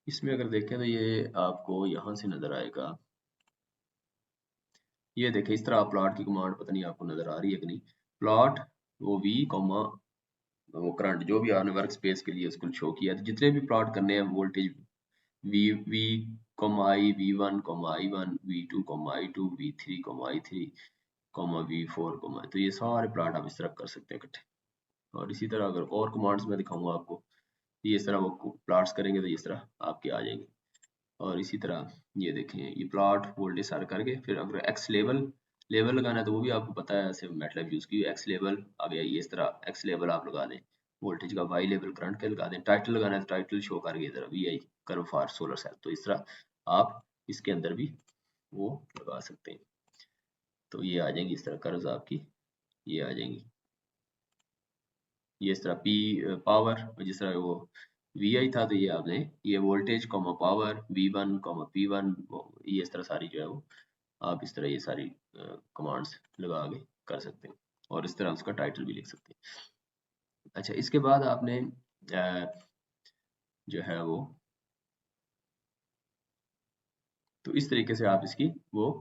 इसमें अगर देखें तो ये आपको यहाँ से नजर आएगा, ये देखें इस तरह आप प्लॉट की कमांड पता नहीं आपको नजर आ रही है कि नहीं। प्लॉट वो वी कॉमा वो करंट जो भी आपने वर्क स्पेस के लिए उसको शो किया, तो जितने भी प्लॉट करने हैं voltage V V comma I V one comma I one V two comma I two V three comma I three comma V four comma, तो ये सारे प्लॉट आप इस तरह कर सकते हैं इकट्ठे। और इसी तरह अगर और कमांड्स में दिखाऊंगा आपको, ये इस तरह वो प्लॉट्स करेंगे तो इस तरह आपके आ जाएंगे। और इसी तरह ये देखें ये प्लॉट वोल्टेज सारे करके, फिर अगर एक्स लेवल लेवल लगाना है तो वो भी आपको पता है, ऐसे मैटलैब यूज की एक्स लेवल आ गया, ये इस तरह एक्स लेवल आप लगा दें वोल्टेज का, वाई लेवल करंट का लगा दें, टाइटल लगाना है तो टाइटल शो करके इधर V I curve for solar cell, तो इस तरह आप इसके अंदर भी वो लगा सकते हैं। तो ये आ जाएंगी इस तरह कर्व्स आपकी, ये आ जाएंगी ये इस तरह पी पावर, जिस तरह वो वी आई था तो ये आपने ये voltage comma power V one comma P one, ये इस तरह सारी जो है वो आप इस तरह ये सारी कमांड्स लगा के कर सकते हैं, और इस तरह उसका टाइटल भी लिख सकते हैं। अच्छा इसके बाद आपने जो है वो तो इस तरीके से आप इसकी वो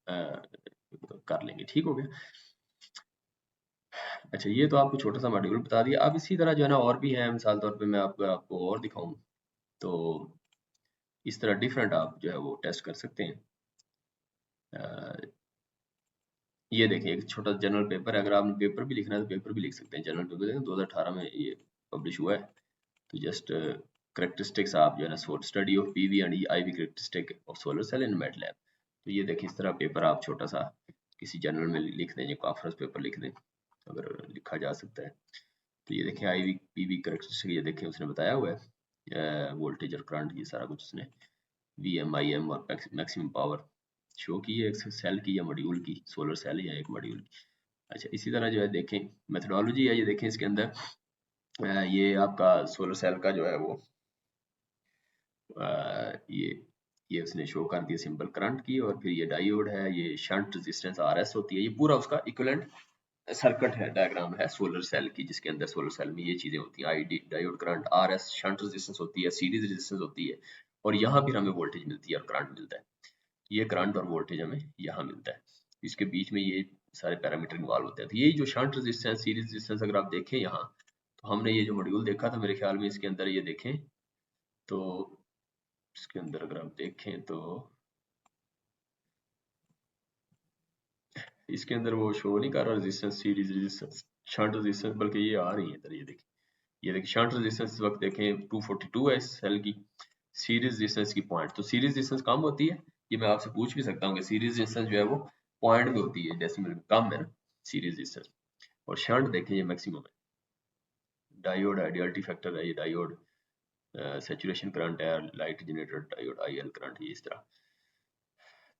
कर लेंगे, ठीक हो गया। अच्छा ये तो आपको छोटा सा मॉड्यूल बता दिया। अब इसी तरह जो है ना और भी है, मिसाल तौर पे मैं आपको और दिखाऊं तो इस तरह डिफरेंट आप जो है वो टेस्ट कर सकते हैं। ये देखिए एक छोटा जनरल पेपर है, अगर आपने पेपर भी लिखना है तो पेपर भी लिख सकते हैं। जनरल पेपर 2018 में ये पब्लिश हुआ है। तो जस्ट करेक्टरिस्टिक्स आप जो है ना study of PV and IV characteristic of solar cell in MATLAB. तो ये देखिए इस तरह पेपर आप छोटा सा किसी जर्नल में लिख दें, कॉन्फ्रेंस पेपर लिख दें अगर लिखा जा सकता है। तो ये देखें आई वी पी वी करेक्टरिस्टिक, ये देखें उसने बताया हुआ है वोल्टेज और करंट, ये सारा कुछ उसने वी एम आई एम और मैक्सिमम पावर शो की है एक सेल की या मॉड्यूल की, सोलर सेल या एक मॉड्यूल की। अच्छा इसी तरह जो है देखें मेथडोलॉजी है, ये देखें इसके अंदर ये आपका सोलर सेल का जो है वो ये उसने शो कर दिया सिंपल करंट की, और फिर ये डायोड है, ये शंट रेजिस्टेंस आर एस होती है, ये पूरा उसका इक्विवेलेंट सर्किट है, डायग्राम है सोलर सेल की, जिसके अंदर सोलर सेल में ये चीजें होती हैं, I diode current R S shunt resistance होती है, सीरीज रेजिस्टेंस होती है, और यहाँ फिर हमें वोल्टेज मिलती है और करंट मिलता है। ये करंट और वोल्टेज हमें यहाँ मिलता है, इसके बीच में ये सारे पैरामीटर इन्वॉल्व होते हैं। तो यही जो शंट रेजिस्टेंस सीरीज रेजिस्टेंस अगर आप देखें यहाँ, तो हमने ये जो मॉड्यूल देखा था मेरे ख्याल में इसके अंदर ये देखें तो इसके अंदर अगर आप देखें तो इसके अंदर वो शो नहीं कर रहा resistance series resistance shunt resistance, बल्कि ये आ रही है इधर, ये देखिए शंट रेजिस्टेंस इस वक्त देखें 242 है इस सेल की, सीरीज रेजिस्टेंस की पॉइंट, तो सीरीज रेजिस्टेंस कम होती है, ये मैं आपसे पूछ भी सकता हूँ कि सीरीज रेजिस्टेंस जो है वो पॉइंट में होती है, डेसिमल में कम है ना सीरीज रेजिस्टेंस, और शंट देखें ये मैक्सिमम है। डायोड आइडियलिटी फैक्टर है, ये डायोड सैचुरेशन करंट है, light generator diode IL current, ये इस तरह।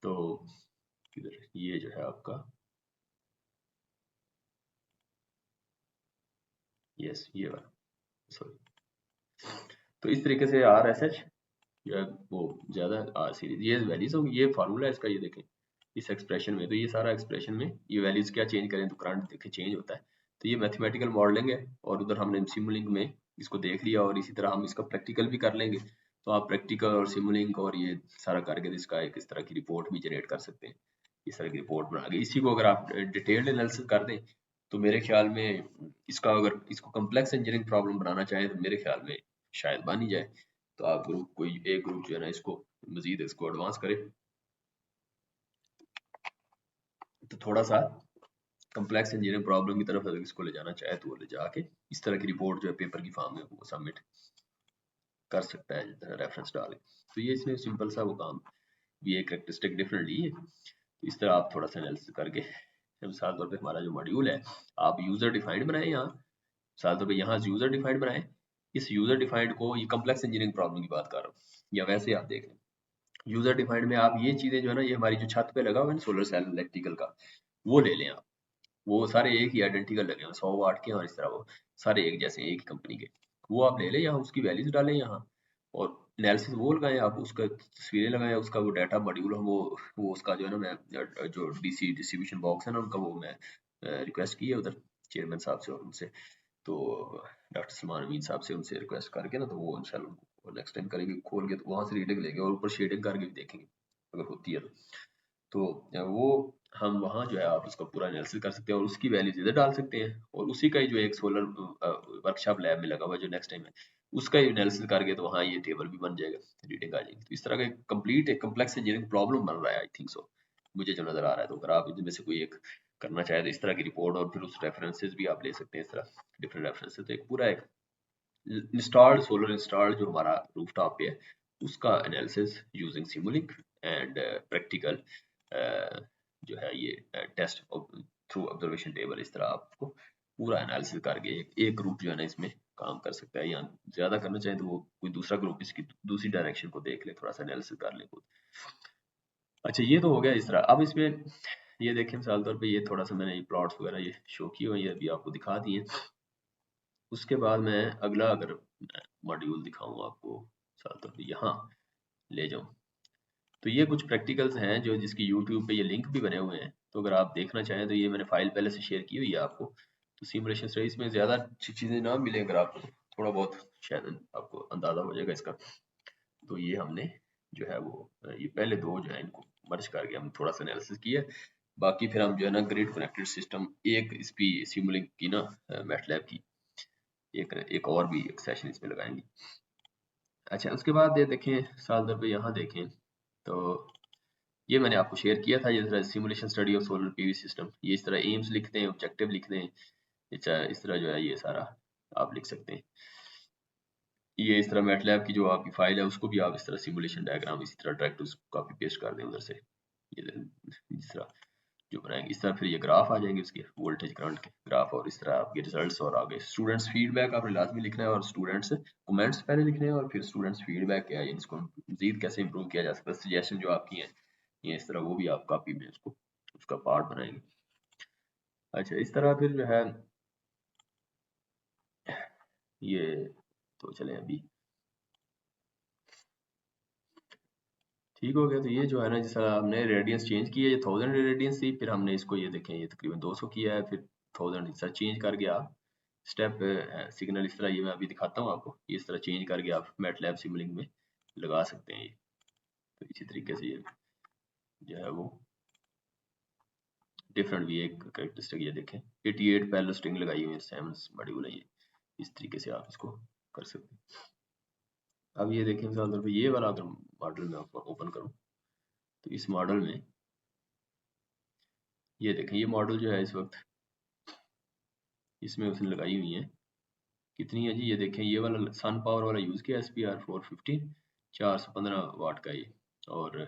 तो किधर ये जो है आपका, यस ये वाला, सॉरी। तो इस तरीके से RSH या वो ज्यादा R सीरीज, ये वैल्यूज होंगी, ये फार्मूला है इसका, ये देखें इस एक्सप्रेशन में। तो ये सारा एक्सप्रेशन में ये वैल्यूज क्या चेंज करें तो करंट देखें चेंज होता है। तो ये मैथमेटिकल मॉडलिंग है, और उधर हमने सिमुलिंक में इसको देख लिया, और इसी तरह हम इसका प्रैक्टिकल भी कर लेंगे। तो आप प्रैक्टिकल और सिमुलिंक और ये सारा करके इसका एक इस तरह की रिपोर्ट भी जनरेट कर सकते हैं। इस तरह की रिपोर्ट बना के इसी को अगर आप डिटेल्ड एनालिसिस कर दें तो मेरे ख्याल में इसका, अगर इसको कम्प्लेक्स इंजीनियरिंग प्रॉब्लम बनाना चाहें तो मेरे ख्याल में शायद बन ही जाए। तो आप ग्रुप, कोई एक ग्रुप जो है ना इसको मजीद इसको एडवांस करे, तो थोड़ा सा कम्प्लेक्स इंजीनियरिंग प्रॉब्लम की तरफ अगर इसको ले जाना चाहे तो वो ले जाके इस तरह की रिपोर्ट जो है पेपर की फॉर्म में वो सबमिट कर सकता है रेफरेंस डाल के। तो ये इसमें सिंपल सा वो काम, भी एक कैरेक्टरिस्टिक डिफरेंट ली है। तो इस तरह आप थोड़ा सा एनालिसिस करके, मिसाल तौर पे हमारा जो मॉड्यूल है आप यूजर डिफाइंड बनाए यहाँ, मिसाल तौर पे यहाँ यूजर डिफाइंड बनाए, इस यूजर डिफाइंड को, ये कम्प्लेक्स इंजीनियरिंग प्रॉब्लम की बात कर रहा हूँ, या वैसे आप देख लें यूजर डिफाइंड में आप ये चीजें जो है ना, ये हमारी जो छत पे लगा हुआ है ना सोलर सेल इलेक्ट्रिकल का, वो ले लें आप, वो सारे एक ही आइडेंटिकल लगे हैं 100 वाट के, और इस तरह वो सारे एक जैसे एक ही कंपनी के, वो आप ले लें यहाँ, उसकी वैल्यूज डालें यहाँ, और एनालिसिस वो लगाएं आप, उसका तस्वीरें लगाएं, उसका वो डाटा मॉड्यूल हम वो उसका जो है ना, मैं जो DC डिस्ट्रीब्यूशन बॉक्स है ना उनका, वो मैं रिक्वेस्ट की है उधर चेयरमैन साहब से और उनसे, तो डॉक्टर सलमान अमीन साहब से उनसे रिक्वेस्ट करके ना, तो वो इंशाल्लाह नेक्स्ट टाइम करेंगे खोल के, तो वहाँ से रीडिंग लेंगे और ऊपर शेडिंग करके भी देखेंगे अगर होती है तो वो हम वहाँ जो है आप उसका पूरा एनालिसिस कर सकते हैं, और उसकी वैल्यूज इधर डाल सकते हैं, और उसी का ही जो एक सोलर वर्कशॉप लैब में लगा हुआ है जो नेक्स्ट टाइम है, उसका ही एनालिसिस करके तो वहाँ ये टेबल भी बन जाएगा, रीडिंग आ जाएगी। तो इस तरह का कंप्लीट एक कम्प्लेक्स इंजीनियरिंग प्रॉब्लम बन रहा है, आई थिंक सो, मुझे जो नजर आ रहा है। तो अगर आप इनमें से कोई एक करना चाहे तो इस तरह की रिपोर्ट, और फिर उस रेफरेंसेस भी आप ले सकते हैं, इस तरह डिफरेंट रेफरेंसेस, तो एक पूरा एक इंस्टॉल्ड सोलर इंस्टॉल्ड जो हमारा रूफटॉप पे है उसका analysis using Simulink and practical जो है ये टेस्ट थ्रू ऑब्जर्वेशन टेबल, इस तरह आपको पूरा एनालिसिस करके एक ग्रुप जो है ना इसमें काम कर सकता है, या ज्यादा करना चाहे तो वो कोई दूसरा ग्रुप इसकी दूसरी डायरेक्शन को देख ले, थोड़ा सा एनालिसिस कर ले खुद। अच्छा ये तो हो गया इस तरह। अब इसमें ये देखें मिसाल तौर पे, ये थोड़ा सा मैंने ये प्लॉट्स वगैरह ये शो किए हुए, ये अभी आपको दिखा दिए। उसके बाद मैं अगला अगर मॉड्यूल दिखाऊं आपको, मिसाल तौर पे यहाँ ले जाऊं, तो ये कुछ प्रैक्टिकल्स हैं जो जिसकी यूट्यूब पे ये लिंक भी बने हुए हैं, तो अगर आप देखना चाहें तो ये मैंने फाइल पहले से शेयर की हुई है आपको। तो सिमुलेशन स्टडीज में ज़्यादा अच्छी चीज़ें ना मिले, अगर आपको थोड़ा बहुत शायद आपको अंदाज़ा हो जाएगा इसका। तो ये हमने जो है वो ये पहले दो जो है इनको मर्ज करके हम थोड़ा सा एनालिसिस किया, बाकी फिर हम जो है ना ग्रिड कनेक्टेड सिस्टम एक इसकी सिमुलिंक की ना मैटलैब की एक और भी एक सेशन इसमें लगाएंगे। अच्छा उसके बाद ये देखें साल दर पे यहाँ देखें, तो ये मैंने आपको शेयर किया था, ये simulation study of solar PV system, ये इस तरह एम्स लिखते हैं, ऑब्जेक्टिव लिखते हैं, इस तरह जो है ये सारा आप लिख सकते हैं। ये इस तरह मैटलैब की जो आपकी फाइल है उसको भी आप इस तरह सिमुलेशन डायग्राम इसी तरह डायरेक्ट कॉपी पेस्ट कर दें उधर से, ये इस तरह जो बनाएंगे, इस तरह फिर ये ग्राफ आ जाएंगे उसके वोल्टेज करंट के ग्राफ, और इस तरह आपके रिजल्ट्स, और आगे स्टूडेंट्स फीडबैक आपने लाजमी लिखना है, और स्टूडेंट्स कमेंट्स पहले लिखने हैं, और फिर स्टूडेंट्स फीडबैक क्या है, इसको मजीद कैसे इंप्रूव किया जा सकता है, सजेशन जो आपकी हैं ये इस तरह वो भी आप कॉपी में उसको उसका पार्ट बनाएंगे। अच्छा इस तरह फिर जो है ये, तो चले अभी ठीक हो गया। तो ये जो है ना, जैसा हमने रेडियंस चेंज की है, ये 1000 रेडियंस थी, फिर हमने इसको ये देखें ये तकरीबन 200 किया है, फिर 1000 इस तरह चेंज करके आप स्टेप सिग्नल इस तरह, ये मैं अभी दिखाता हूँ आपको, ये इस तरह चेंज करके आप मैटलैब सिमुलिंक में लगा सकते हैं ये। तो इसी तरीके से ये जो है वो डिफरेंट भी एक कैरेक्टरिस्टिक, ये देखें 88 पैरेलल स्ट्रिंग लगाई हुई है, 7 मॉड्यूल है ये, इस तरीके से आप इसको कर सकते हैं। अब ये देखें मिसाल तौर पर ये वाला अगर मॉडल में ओपन करूँ, तो इस मॉडल में ये देखें, ये मॉडल जो है इस वक्त इसमें उसने लगाई हुई है, कितनी है जी, ये देखें ये वाला सन पावर वाला यूज़ किया SPR 450 415 वाट का ये, और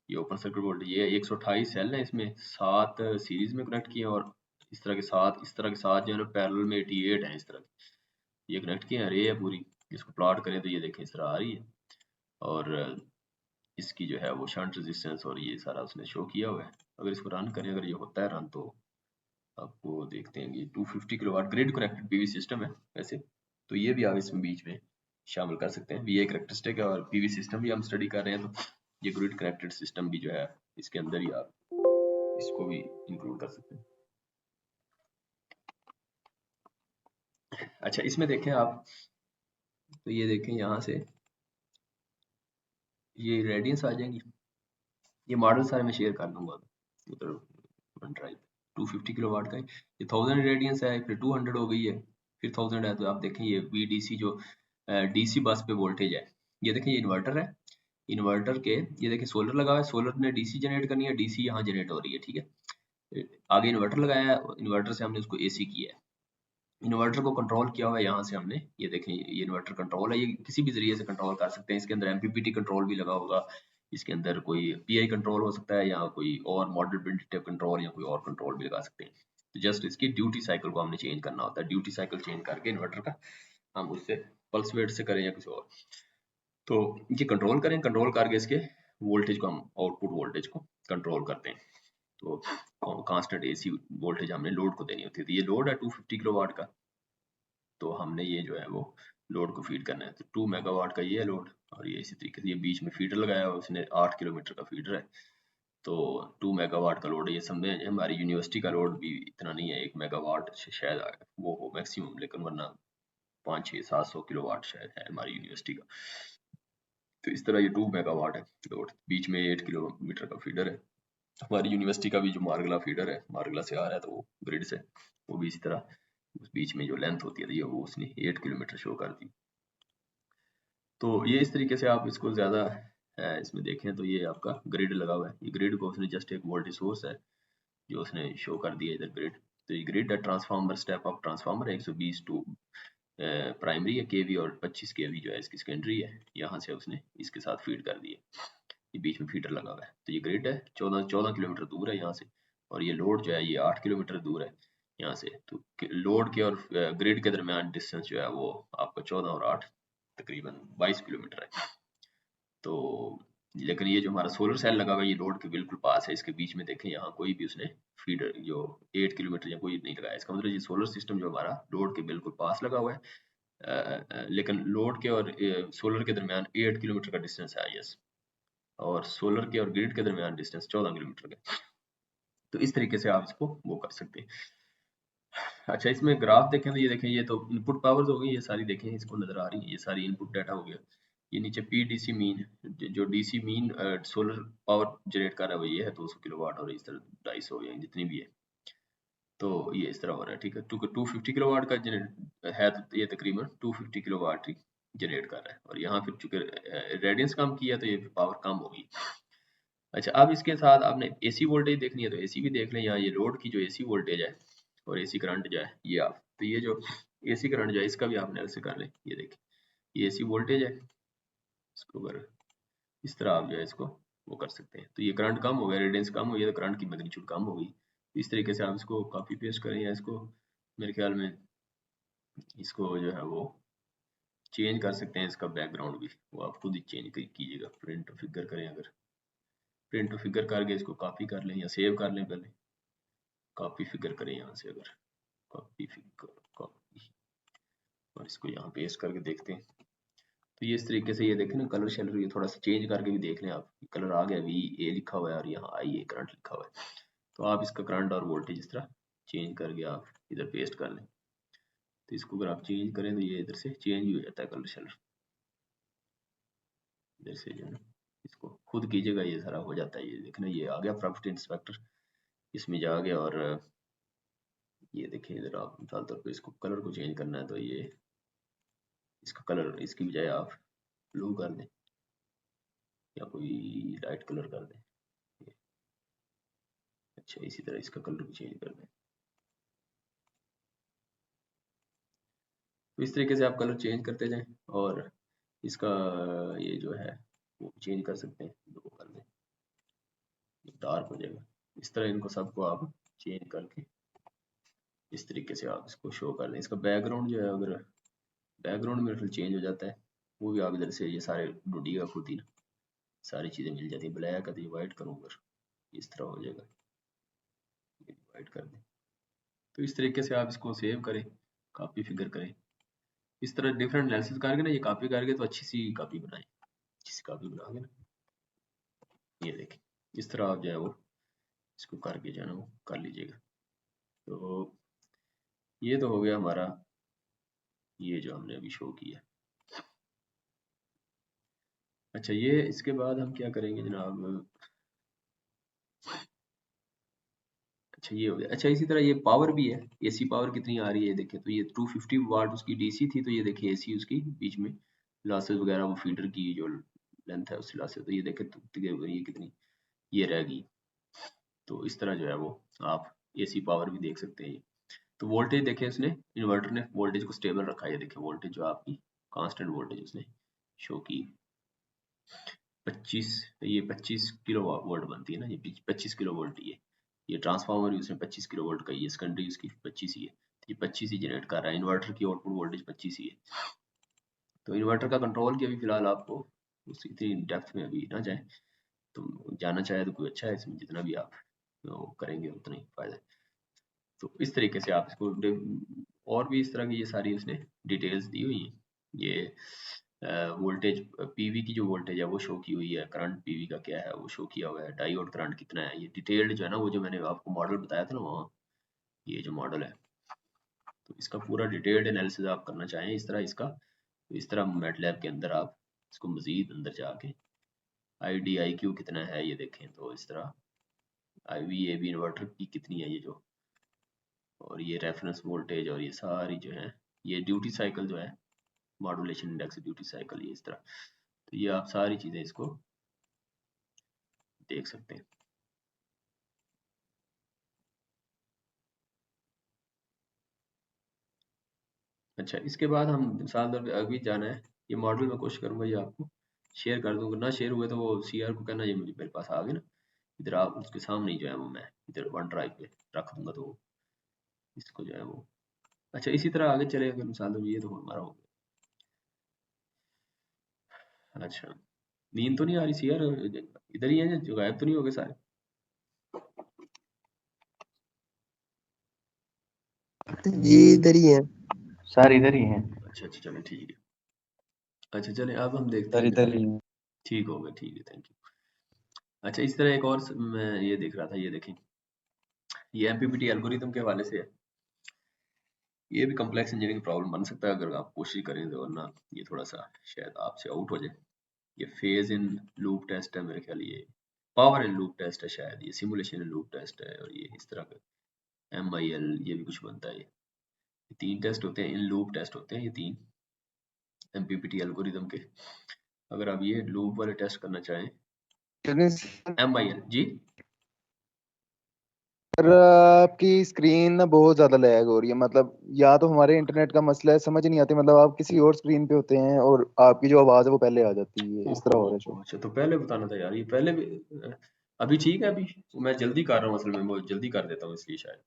ये ओपन सर्किट वोल्टेज, ये 128 सेल है, इसमें 7 सीरीज में कनेक्ट किए और इस तरह के साथ जो है ना पैरेलल में 88 है इस तरह के, ये कनेक्ट किए हैं, रे है पूरी। इसको प्लॉट करें तो ये देखें इस तरह आ रही है, और इसकी जो है वो शंट रेजिस्टेंस और ये सारा उसने शो किया हुआ है। अगर इसको रन करें, अगर ये होता है रन, तो आपको देखते हैं ये 250 kilowatt grid connected PV system है वैसे, तो ये भी आप इसमें बीच में शामिल कर सकते हैं। वीआई कैरेक्टरिस्टिक है और पीवी सिस्टम भी हम स्टडी कर रहे हैं, तो ये ग्रिड कनेक्टेड सिस्टम भी जो है इसके अंदर ही आप इसको भी इंक्लूड कर सकते हैं। अच्छा, इसमें देखें आप, तो ये देखें यहाँ से ये रेडियंस आ जाएंगी, ये मॉडल सारे मैं शेयर कर दूंगा उधर वन ड्राइव। 250 किलोवाट का है, ये 1000 रेडियंस है, फिर 200 हो गई है, फिर 1000 है, तो आप देखें ये VDC जो DC बस पे वोल्टेज है, ये देखें ये इन्वर्टर है, इन्वर्टर के ये देखें सोलर लगा हुआ है, सोलर ने DC जनरेट करनी है, DC यहाँ जनरेट हो रही है, ठीक है। आगे इन्वर्टर लगाया है, इन्वर्टर से हमने उसको AC किया है, इन्वर्टर को कंट्रोल किया हुआ है यहाँ से हमने, ये देखें ये इन्वर्टर कंट्रोल है, ये किसी भी जरिए से कंट्रोल कर सकते हैं। इसके अंदर MPPT कंट्रोल भी लगा होगा, इसके अंदर कोई PI कंट्रोल हो सकता है, या कोई और मॉडल प्रिडिक्टिव कंट्रोल या कोई और कंट्रोल भी लगा सकते हैं। तो जस्ट इसकी ड्यूटी साइकिल को हमने चेंज करना होता है, ड्यूटी साइकिल चेंज करके इन्वर्टर का हम उससे पल्स वेट से करें या किसी और, तो ये कंट्रोल करें, कंट्रोल करके इसके वोल्टेज को हम आउटपुट वोल्टेज को कंट्रोल करते हैं। तो कांस्टेंट AC वोल्टेज हमने लोड को देनी होती है, तो ये लोड है 250 किलोवाट का, तो हमने ये जो है वो लोड को फीड करना है, तो 2 मेगावाट का ये है लोड, और ये इसी तरीके से ये बीच में फीडर लगाया हुआ उसने, 8 किलोमीटर का फीडर है, तो 2 मेगावाट का लोड है। ये समझे हमारी यूनिवर्सिटी का लोड भी इतना नहीं है, 1 मेगावाट शायद वो हो मैक्सिमम, लेकिन वरना 500-600-700 किलोवाट शायद है हमारी यूनिवर्सिटी का। तो इस तरह ये 2 मेगावाट है लोड, बीच में 8 किलोमीटर का फीडर है। हमारी यूनिवर्सिटी का भी जो मारगला फीडर है, मारगला से आ रहा है, तो वो ग्रिड से, वो भी इसी तरह उस बीच में जो लेंथ होती है वो उसने 8 किलोमीटर शो कर दी। तो ये इस तरीके से आप इसको ज़्यादा इसमें देखें तो ये आपका ग्रिड लगा हुआ है, ये ग्रिड को उसने जस्ट एक वोल्टेज सोर्स है जो उसने शो कर दिया इधर ग्रिड, तो ये ग्रिड है transformer, step up transformer 120 to primary है KV, और 25 KV जो है इसकी सेकेंडरी है, यहाँ से उसने इसके साथ फीड कर दी है, ये बीच में फीडर लगा हुआ है। तो ये ग्रिड है, 14 किलोमीटर दूर है यहाँ से, और ये लोड जो है ये 8 किलोमीटर दूर है यहाँ से, तो लोड के और ग्रिड के दरमियान डिस्टेंस जो है वो आपका 14 और 8 तकरीबन 22 किलोमीटर है। तो लेकिन ये जो हमारा सोलर सेल लगा हुआ है ये लोड के बिल्कुल पास है, इसके बीच में देखें यहाँ कोई भी उसने फीडर जो 8 किलोमीटर या कोई नहीं लगाया, इसका मतलब ये सोलर सिस्टम जो हमारा लोड के बिल्कुल पास लगा हुआ है। लेकिन लोड के और सोलर के दरमियान 8 किलोमीटर का डिस्टेंस है, यस, और सोलर के और ग्रिड के दरमियान डिस्टेंस 14 किलोमीटर का। तो इस तरीके से आप इसको वो कर सकते हैं। अच्छा, इसमें ग्राफ देखें तो ये देखें, ये तो इनपुट पावर्स हो गई, ये सारी देखें इसको नजर आ रही है, ये सारी इनपुट डाटा हो गया। ये नीचे PDC मीन, जो DC mean solar power generate कर रहा है वो ये है 200 किलोवाट, और इस तरह 250 या जितनी भी है, तो ये इस तरह हो रहा है, ठीक है। 250 किलोवाट का जनरेट है, तो ये तकरीबन 250 किलोवाट ही जनरेट कर रहा है, और यहाँ फिर चूंकि रेडियंस कम किया तो ये पावर कम होगी। अच्छा, अब इसके साथ आपने AC वोल्टेज देखनी है तो AC भी देख लें, यहाँ ये लोड की जो AC वोल्टेज है और AC करंट जो है ये आप, तो ये जो AC करंट जो है इसका भी आप एनालिसिस कर लें, ये देखिए ये AC वोल्टेज है, इसको अगर इस तरह आप जो है इसको वो कर सकते हैं, तो ये करंट कम हो गया, रेडियंस कम हो गया, तो करंट की मैग्नीट्यूड कम हो गई। इस तरीके से आप इसको कॉपी पेस्ट करें, या इसको मेरे ख्याल में इसको जो है वो चेंज कर सकते हैं, इसका बैकग्राउंड भी वो आप खुद ही चेंज कीजिएगा, प्रिंट फिगर करें, अगर प्रिंट फिगर करके इसको कॉपी कर लें या सेव कर लें, पहले कॉपी फिगर करें यहाँ से, अगर कॉपी फिगर कॉपी, और इसको यहाँ पेस्ट करके देखते हैं, तो ये इस तरीके से ये देखें ना कलर शेलर, ये थोड़ा सा चेंज करके भी देख लें आप, कलर आ गया, VA लिखा हुआ है और यहाँ IA करंट लिखा हुआ है, तो आप इसका करंट और वोल्टेज इस तरह चेंज करके आप इधर पेस्ट कर लें, तो इसको अगर आप चेंज करें तो ये इधर से चेंज ही हो जाता है कलर शेलर, इधर से जो है इसको खुद कीजिएगा, ये सारा हो जाता है। ये देखना ये आ गया प्रॉपर्टी इंस्पेक्टर, इसमें जा गया, और ये देखिए इधर आप मिसाल तौर पर इसको कलर को चेंज करना है, तो ये इसका कलर इसकी बजाय आप ब्लू कर दें या कोई लाइट कलर कर दें, अच्छा इसी तरह इसका कलर भी चेंज कर दें, तो इस तरीके से आप कलर चेंज करते जाएं, और इसका ये जो है वो चेंज कर सकते हैं, ब्लू कर दें, डार्क हो जाएगा। इस तरह इनको सबको आप चेंज करके इस तरीके से आप इसको शो कर दें। इसका बैकग्राउंड जो है, अगर बैकग्राउंड मेरे ख्याल चेंज हो जाता है, वो भी आप इधर से ये सारे ढूंढिएगा खुद ही ना, सारी चीज़ें मिल जाती है। ब्लैक है तो ये वाइट करूँ, अगर इस तरह हो जाएगा, वाइट कर दें। तो इस तरीके से आप इसको सेव करें, कॉपी फिगर करें। इस तरह डिफरेंट एनालिसिस करके ना, ये कॉपी करके तो अच्छी सी कॉपी बनाएं। अच्छी सी कॉपी बना के ना, ये देखें इस तरह आप जो है वो इसको करके जो है ना वो कर लीजिएगा। तो ये तो हो गया हमारा, ये जो हमने अभी शो किया। अच्छा, ये इसके बाद हम क्या करेंगे जनाब, अच्छा ये हो गया। अच्छा, इसी तरह ये पावर भी है, एसी पावर कितनी आ रही है देखें। तो ये 250 वाट उसकी डीसी थी, तो ये देखिए एसी उसकी बीच में लॉसेस वगैरह, वो फीडर की जो लेंथ है उससे लॉसेस, तो ये देखें ये कितनी ये रह गई। तो इस तरह जो है वो आप एसी पावर भी देख सकते हैं। तो वोल्टेज देखें, उसने इन्वर्टर ने वोल्टेज को स्टेबल रखा है। ये देखें वोल्टेज जो आपकी कांस्टेंट वोल्टेज उसने शो की 25, ये 25 किलो वोल्ट बनती है ना, ये 25 किलो वोल्ट। ये ट्रांसफार्मर भी उसने 25 किलो वोल्ट का, ये सेकेंडरी उसकी 25 ही है, तो ये 25 ही जनरेट कर रहा है। इन्वर्टर की आउटपुट वोल्टेज 25 ही है। तो इन्वर्टर का कंट्रोल की अभी फिलहाल आपको उस इतनी डेप्थ में अभी ना जाए, तो जाना चाहे तो कोई अच्छा है, इसमें जितना भी आप वो करेंगे उतना ही फायदा है। तो इस तरीके से आप इसको और भी इस तरह की ये सारी उसने डिटेल्स दी हुई है। ये वोल्टेज पीवी की जो वोल्टेज है वो शो की हुई है, करंट पीवी का क्या है वो शो किया हुआ है, डायोड करंट कितना है, ये डिटेल्ड जो है ना, वो जो मैंने आपको मॉडल बताया था ना वहाँ, ये जो मॉडल है, तो इसका पूरा डिटेल्ड एनालिसिस आप करना चाहें इस तरह इसका, तो इस तरह मैटलैब के अंदर आप इसको मजीद अंदर जाके IDIQ कितना है ये देखें। तो इस तरह IVAB इन्वर्टर की कितनी है ये जो, और ये रेफरेंस वोल्टेज, और ये सारी जो है ये ड्यूटी साइकिल जो है, मॉड्यूलेशन इंडेक्स ड्यूटी साइकिल, ये इस तरह। तो ये आप सारी चीज़ें इसको देख सकते हैं। अच्छा, इसके बाद हम मिसाल तौर पे अभी जाना है, ये मॉडल में कोशिश करूंगा ये आपको शेयर कर दूंगा, ना शेयर हुए तो वो CR को कहना ये मुझे मेरे पास आ गए ना, इधर आप उसके सामने ही जो है वो मैं इधर वन ड्राइव पे रख दूंगा, तो इसको जो है वो अच्छा इसी तरह आगे चले। अगर मिसाल दो, ये तो हमारा हो गया। अच्छा, नींद तो नहीं आ रही CR, इधर ही है जो, गायब तो नहीं हो गए सारे? जी इधर ही है, सारे इधर ही हैं। अच्छा अच्छा, चलो ठीक है। अच्छा चले, अब हम देखते सर हैं इधर जनाब। ही हैं। ठीक हो गया, ठीक है, थैंक यू। अच्छा, इस तरह एक और मैं ये देख रहा था, ये देखें, ये MPPT एल्गोरिथम के हवाले से है। ये भी कॉम्प्लेक्स इंजीनियरिंग प्रॉब्लम बन सकता है अगर आप कोशिश करें तो, वरना ये थोड़ा सा शायद आपसे आउट हो जाए। ये फेज इन लूप टेस्ट है मेरे ख्याल, ये पावर इन लूप टेस्ट है शायद, ये सिमुलेशन इन लूप टेस्ट है, और ये इस तरह का MIL ये भी कुछ बनता है। ये 3 टेस्ट होते हैं, इन लूप टेस्ट होते हैं ये 3 MPPT एल्गोरिथम के। अगर आप ये लूप वाले टेस्ट करना चाहें, MIL जी। सर आपकी स्क्रीन ना बहुत ज्यादा लैग हो रही है, मतलब या तो हमारे इंटरनेट का मसला है, समझ नहीं आती, मतलब आप किसी और स्क्रीन पे होते हैं और आपकी जो आवाज है वो पहले आ जाती है, इस तरह हो रहा है शो। अच्छा, तो पहले बताना था यार, ये पहले भी अभी ठीक है? अभी मैं जल्दी कर रहा हूँ, असल में मैं जल्दी कर देता हूँ इसलिए शायद।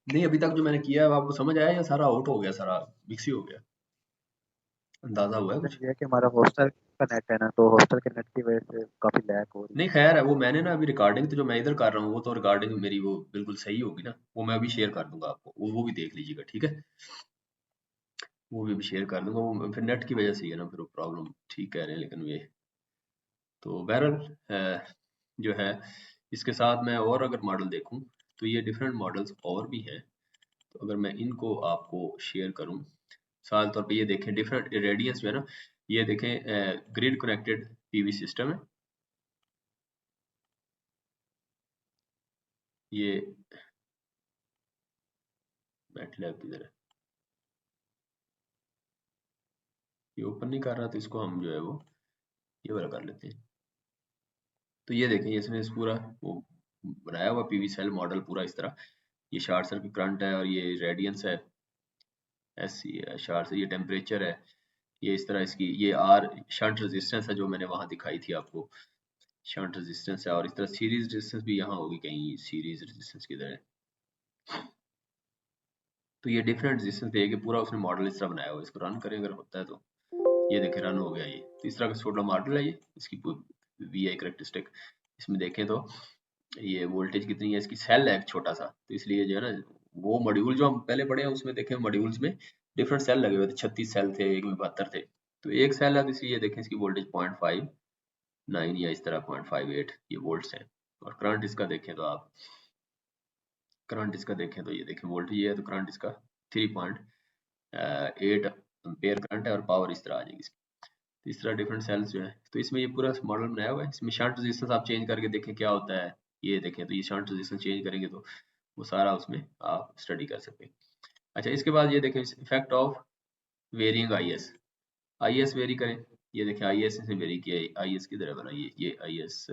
नहीं, अभी तक जो मैंने किया है आपको समझ आया या सारा आउट हो गया, सारा मिक्स ही हो गया? अंदाजा हुआ है कुछ? ये है कि हमारा हॉस्टल का नेट है ना, तो हॉस्टल के नेट की वजह से काफी लैग हो रही नहीं खैर है, वो मैंने ना अभी रिकॉर्डिंग तो जो मैं इधर कर रहा हूँ वो तो रिकॉर्डिंग मेरी वो बिल्कुल सही होगी ना, वो मैं अभी शेयर कर दूंगा आपको, वो भी देख लीजिएगा, ठीक है? वो भी अभी शेयर कर दूंगा, वो फिर नेट की वजह से ही है ना, फिर वो प्रॉब्लम ठीक कह रहे हैं, लेकिन ये तो बहरहाल जो है, इसके साथ मैं और अगर मॉडल देखूं तो ये डिफरेंट मॉडल्स और भी हैं। तो अगर मैं इनको आपको शेयर करूं, मिसाल तौर पे ये देखें डिफरेंट रेडियंस जो है ना, ये देखें ग्रिड कनेक्टेड PV सिस्टम है, ये मैटलैब किधर है, ये ओपन नहीं कर रहा, तो इसको हम जो है वो ये वाला कर लेते हैं। तो ये देखें, इसने इस पूरा वो बनाया हुआ PV सेल मॉडल पूरा इस तरह, ये शॉर्ट सर्किट करंट है, और ये रेडियंस है SC है, शॉर्ट से ये टेम्परेचर है, ये इस तरह इसकी ये R शंट रेजिस्टेंस है जो मैंने वहां दिखाई थी आपको, शंट रेजिस्टेंस है, और इस तरह सीरीज रेजिस्टेंस भी यहाँ होगी कहीं, सीरीज रेजिस्टेंस किधर है। तो ये डिफरेंट रेजिस्टेंस दे के पूरा उसने मॉडल इस तरह बनाया हुआ है। इसको रन करें अगर होता है तो ये देखें रन हो गया। ये तो इस तरह का छोटा मॉडल है ये, इसकी वी आई करेक्टरिस्टिक। इसमें देखें तो ये वोल्टेज कितनी है, इसकी सेल है एक छोटा सा, तो इसलिए जो है ना वो मॉड्यूल जो हम पहले पढ़े हैं उसमें देखें मॉड्यूल्स में डिफरेंट सेल लगे हुए थे, 36 सेल थे, एक में 72 थे। तो एक सेल है तो इसलिए देखें इसकी वोल्टेज 0.59 या इस तरह 0.58 ये वोल्ट्स हैं। और करंट इसका देखें तो आप करंट इसका देखें तो ये देखें वोल्टेज ये है, तो करंट इसका 3.8 एम्पेयर करंट है, और पावर इस तरह आ जाएगी इसकी। तो इस तरह डिफरेंट सेल्स जो है, तो इसमें ये पूरा मॉडल बनाया हुआ है। इसमें शंट रेजिस्टेंस आप चेंज करके देखें क्या होता है। ये देखें तो ये शंट रेजिस्टेंस चेंज करेंगे तो वो सारा उसमें आप स्टडी कर सकते हैं। अच्छा, इसके बाद ये देखें effect of varying IS. IS vary करें, ये देखें आईएस से वेरी किया है। आईएस किधर है बनाइए, ये आईएस,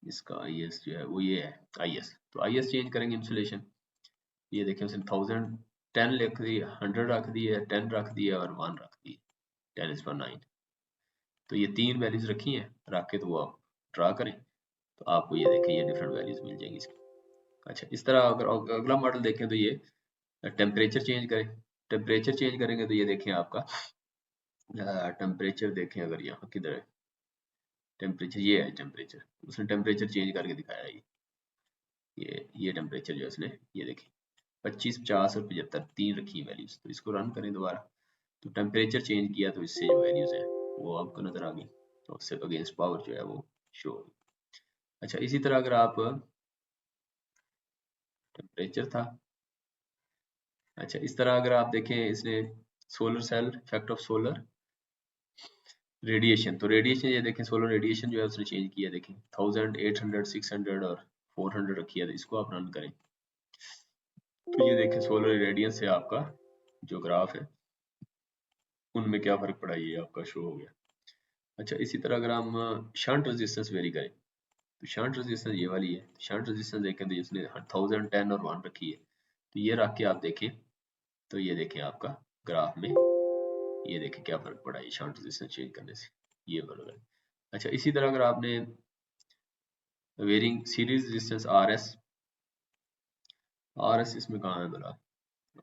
इसका आईएस जो है वो ये है आईएस। तो आईएस चेंज करेंगे इंसुलेशन। ये देखें उसने 1000 10 लिख दी, 100 रख दी है, 10 रख दी है और 1 रख दी, 10⁻9। तो ये 3 वैल्यूज रखी हैं, रख के तो वो आप ड्रा करें तो आपको ये देखें ये डिफरेंट वैल्यूज मिल जाएंगी इसकी। अच्छा, इस तरह अगर अगला मॉडल देखें तो ये टेम्परेचर चेंज करें। टेम्परेचर चेंज करेंगे तो ये देखें आपका टेम्परेचर देखें, अगर यहाँ किधर है टेम्परेचर, ये है टेम्परेचर, उसने टेम्परेचर चेंज करके दिखाया है। ये टेम्परेचर जो है उसने, ये देखें 25, 50 और 75 3 रखी वैल्यूज। तो इसको रन करें दोबारा, तो टेम्परेचर चेंज किया तो इससे जो वैल्यूज है वो आपको नजर आ गई, तो उससे अगेंस्ट पावर जो है वो शो होगी। अच्छा, इसी तरह अगर आप टेम्परेचर था, अच्छा इस तरह अगर आप देखें इसने solar cell, effect of solar radiation, तो रेडिएशन ये देखें सोलर रेडिएशन जो है उसने चेंज किया, देखें 1000, 800, 600 और 400 रखी है। तो इसको आप रन करें तो ये देखें सोलर रेडियंस से आपका जो ग्राफ है उनमें क्या फर्क पड़ा, ये आपका शो हो गया। अच्छा, इसी तरह अगर हम शंट रेजिस्टेंस वेरी करें, तो शंट रेजिस्टेंस ये वाली है। शंट रेजिस्टेंस देखें तो इसने 1000, 10 और 1 रखी है। तो ये रख के आप देखें तो ये देखें आपका ग्राफ में ये देखें क्या फर्क पड़ा है शंट रेजिस्टेंस चेंज करने से, ये फर्क है। अच्छा, इसी तरह अगर आपने वेरिंग सीरीज रेजिस्टेंस आरएस इसमें कहाँ है भला,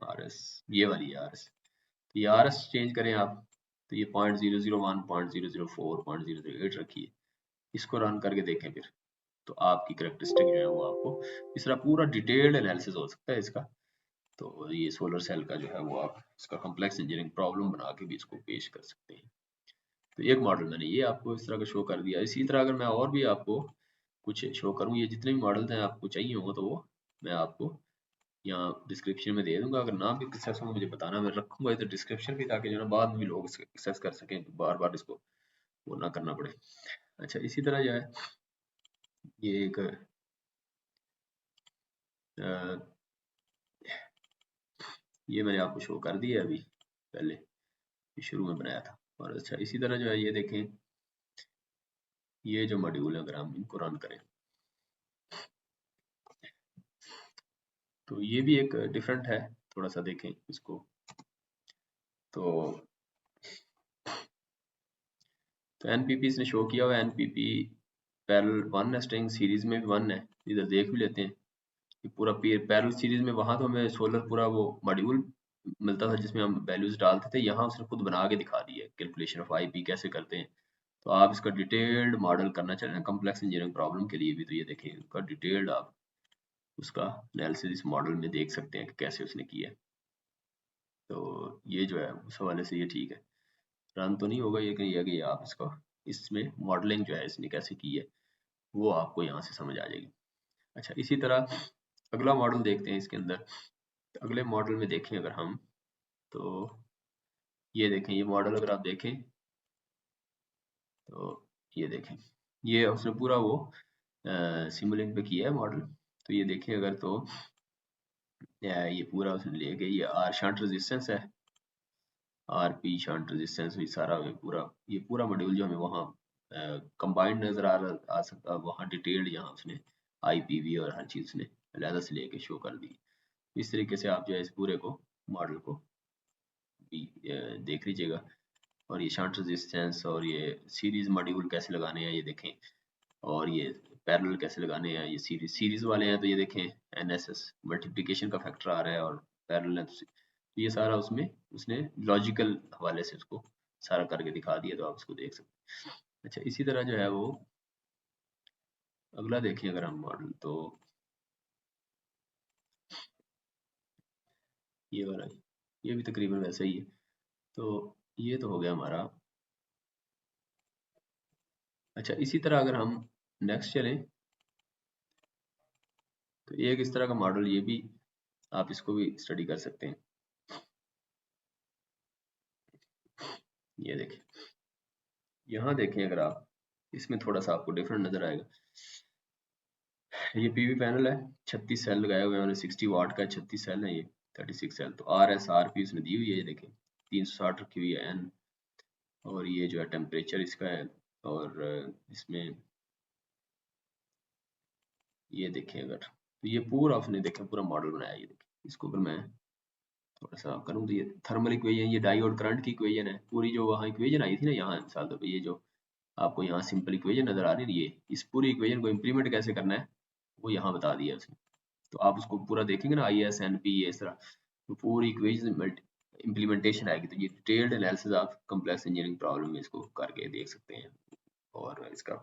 आरएस ये वाली है आरएस। तो ये आरएस चेंज करें आप, तो ये 0.001, 0.004, 0.008 रखी है। इसको रन करके देखें फिर, तो आपकी करेक्टरिस्टिक जो है वो आपको इस तरह पूरा डिटेल्ड एनालिसिस हो सकता है इसका। तो ये सोलर सेल का जो है वो आप इसका कॉम्प्लेक्स इंजीनियरिंग प्रॉब्लम बना के भी इसको पेश कर सकते हैं। तो एक मॉडल मैंने ये आपको इस तरह का शो कर दिया। इसी तरह अगर मैं और भी आपको कुछ शो करूँ, ये जितने भी मॉडल्स हैं आपको चाहिए हो तो वो मैं आपको यहाँ डिस्क्रिप्शन में दे दूंगा। अगर ना भी एक्सेस हो मुझे बताना, मैं रखूंगा इधर डिस्क्रिप्शन भी, ताकि जो है बाद में भी लोग एक्सेस कर सकें, बार बार इसको वो ना करना पड़े। अच्छा, इसी तरह जो है ये एक ये मैंने आपको शो कर दिया अभी पहले शुरू में बनाया था। और अच्छा, इसी तरह जो है ये देखें ये जो मॉड्यूल है अगर हम इनको रन करें तो ये भी एक डिफरेंट है, थोड़ा सा देखें इसको। तो एनपीपी इसने शो किया हुआ है, एनपीपी पैरेलल 1 है, स्ट्रिंग सीरीज में भी 1 है। इधर देख भी लेते हैं कि पूरा पैरेलल सीरीज में वहां तो हमें सोलर पूरा वो मॉड्यूल मिलता था जिसमें हम वैल्यूज डालते थे, यहाँ उसने खुद बना के दिखा दी है कैलकुलेशन ऑफ आईपी कैसे करते हैं। तो आप इसका डिटेल्ड मॉडल करना चाह रहे हैं कम्प्लेक्स इंजीनियरिंग प्रॉब्लम के लिए भी, तो ये देखें उसका डिटेल्ड आप उसका एनालिसिस इस मॉडल में देख सकते हैं कि कैसे उसने किया है। तो ये जो है उस हवाले से ये ठीक है, रन तो नहीं होगा ये, कहीं है कि आप इसको इसमें मॉडलिंग जो है इसने कैसे की है वो आपको यहाँ से समझ आ जाएगी। अच्छा, इसी तरह अगला मॉडल देखते हैं इसके अंदर। अगले मॉडल में देखें अगर हम, तो ये देखें ये मॉडल अगर आप देखें तो ये देखें ये उसने पूरा वो सिमुलेट पे किया है मॉडल। तो ये देखें अगर तो ये पूरा उसने ले गया, ये आर शंट रेजिस्टेंस है, आर पी शंट रेजिस्टेंस भी सारा ये पूरा मॉड्यूल जो हमें वहाँ कंबाइंड नजर आ सकता है, वहाँ डिटेल्ड यहाँ उसने आईपीवी और हर चीज़ उसने अलग से लेके शो कर दी। इस तरीके से आप जो है इस पूरे को मॉडल को भी देख लीजिएगा। और ये शंट रेजिस्टेंस और ये सीरीज मॉड्यूल कैसे लगाने हैं ये देखें। और ये पैरेलल कैसे लगाने हैं, ये सीरीज वाले हैं तो ये देखें NSS मल्टीप्लिकेशन का फैक्टर आ रहा है और पैरेलल है तो ये सारा उसमें उसने लॉजिकल हवाले से उसको सारा करके दिखा दिया, तो आप उसको देख सकते हैं। अच्छा इसी तरह जो है वो अगला देखिए अगर हम मॉडल, तो ये वाला ये भी तकरीबन वैसा ही है। तो ये तो हो गया हमारा। अच्छा इसी तरह अगर हम नेक्स्ट चलें तो एक इस तरह का मॉडल, ये भी आप इसको भी स्टडी कर सकते हैं। ये देखें, यहाँ देखें अगर आप, इसमें थोड़ा सा आपको डिफरेंट नजर आएगा। ये पीवी पैनल है, 36 सेल लगाए हुए हैं, 60 वाट का 36 सेल है, ये 36 सेल। तो RSRP उसने दी हुई है, ये देखें 360 रखी हुई है N, और ये जो है टेम्परेचर इसका है, और इसमें ये देखें अगर, तो ये पूरा उसने देखें पूरा मॉडल बनाया। ये देखें, इसको अगर मैं थोड़ा सा करूँ तो ये थर्मल इक्वेशन, ये डायोड करंट की इक्वेशन है पूरी, जो वहाँ इक्वेशन आई थी ना यहाँ मिसाल तो ये जो आपको यहाँ सिंपल इक्वेशन नजर आ रही है, ये इस पूरी इक्वेशन को इम्प्लीमेंट कैसे करना है वो यहाँ बता दिया उसने। तो आप उसको पूरा देखेंगे ना, ISNP ये इस तरह, तो पूरी इक्वेशन इम्प्लीमेंटेशन आएगी। तो ये डिटेल्ड एनालिसिस आप कम्प्लेक्स इंजीनियरिंग प्रॉब्लम में इसको करके देख सकते हैं। और इसका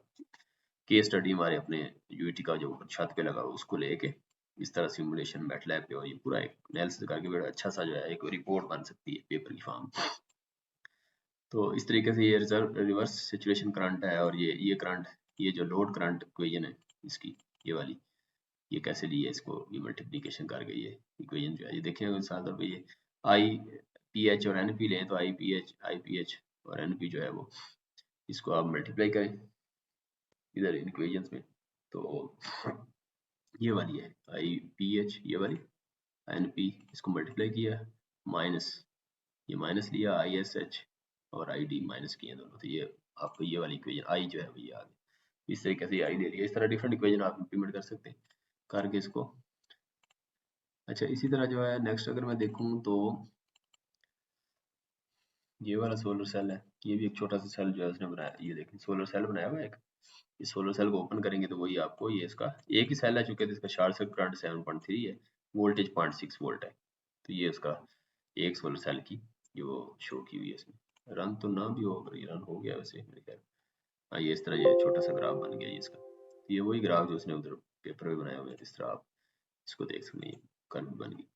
केस स्टडी हमारे अपने UIT का जो छत पे लगा उसको लेके इस तरह सिमुलेशन मैटलैब पे, और ये पूरा एक एनालिसिस करके बड़ा अच्छा सा जो है एक रिपोर्ट बन सकती है पेपर की फॉर्म। तो इस तरीके से ये रिवर्स सिचुएशन करंट है, और ये करंट, ये जो लोड करंट इक्वेशन है इसकी, ये वाली, ये कैसे ली है इसको, ये मल्टीप्लिकेशन करके ये इक्वेशन जो है, ये देखिए मिसाल तौर पे ये IPH और NP लें तो IPH और NP जो है वो, इसको आप मल्टीप्लाई करें इधर इक्वेशंस में, तो ये वाली है IPH, ये वाली NP, इसको मल्टीप्लाई किया माइनस, ये माइनस लिया ISH और ID माइनस किए दोनों, तो ये आपको ये वाली इक्वेशन I जो है वो ये आ गई। इस तरीके से आई ले लिया। इस तरह डिफरेंट इक्वेशन आप इम्प्लीमेंट कर सकते हैं करके इसको। अच्छा इसी तरह जो है नेक्स्ट अगर मैं देखूं तो ये वाला सोलर सेल है, ये भी एक छोटा सा सेल जो है उसने बनाया, ये देखें सोलर सेल बनाया हुआ है एक। इस सोलर सेल को ओपन करेंगे तो वही आपको ये इसका एक ही सेल है, चूंकि इसका शॉर्ट सर्किट करंट 7.3 है, वोल्टेज 0.6 वोल्ट है। तो ये इसका एक सोलर सेल की जो शो की हुई है इसमें। रन तो ना भी हो, अगर ये रन हो गया वैसे मेरे ख्याल। हाँ ये इस तरह ये छोटा सा ग्राफ बन गया ये इसका। तो ये वही ग्राफ जो उसने उधर पेपर में बनाया हुआ है, इस तरह आप इसको देख सकते हैं, कर्व बन गई।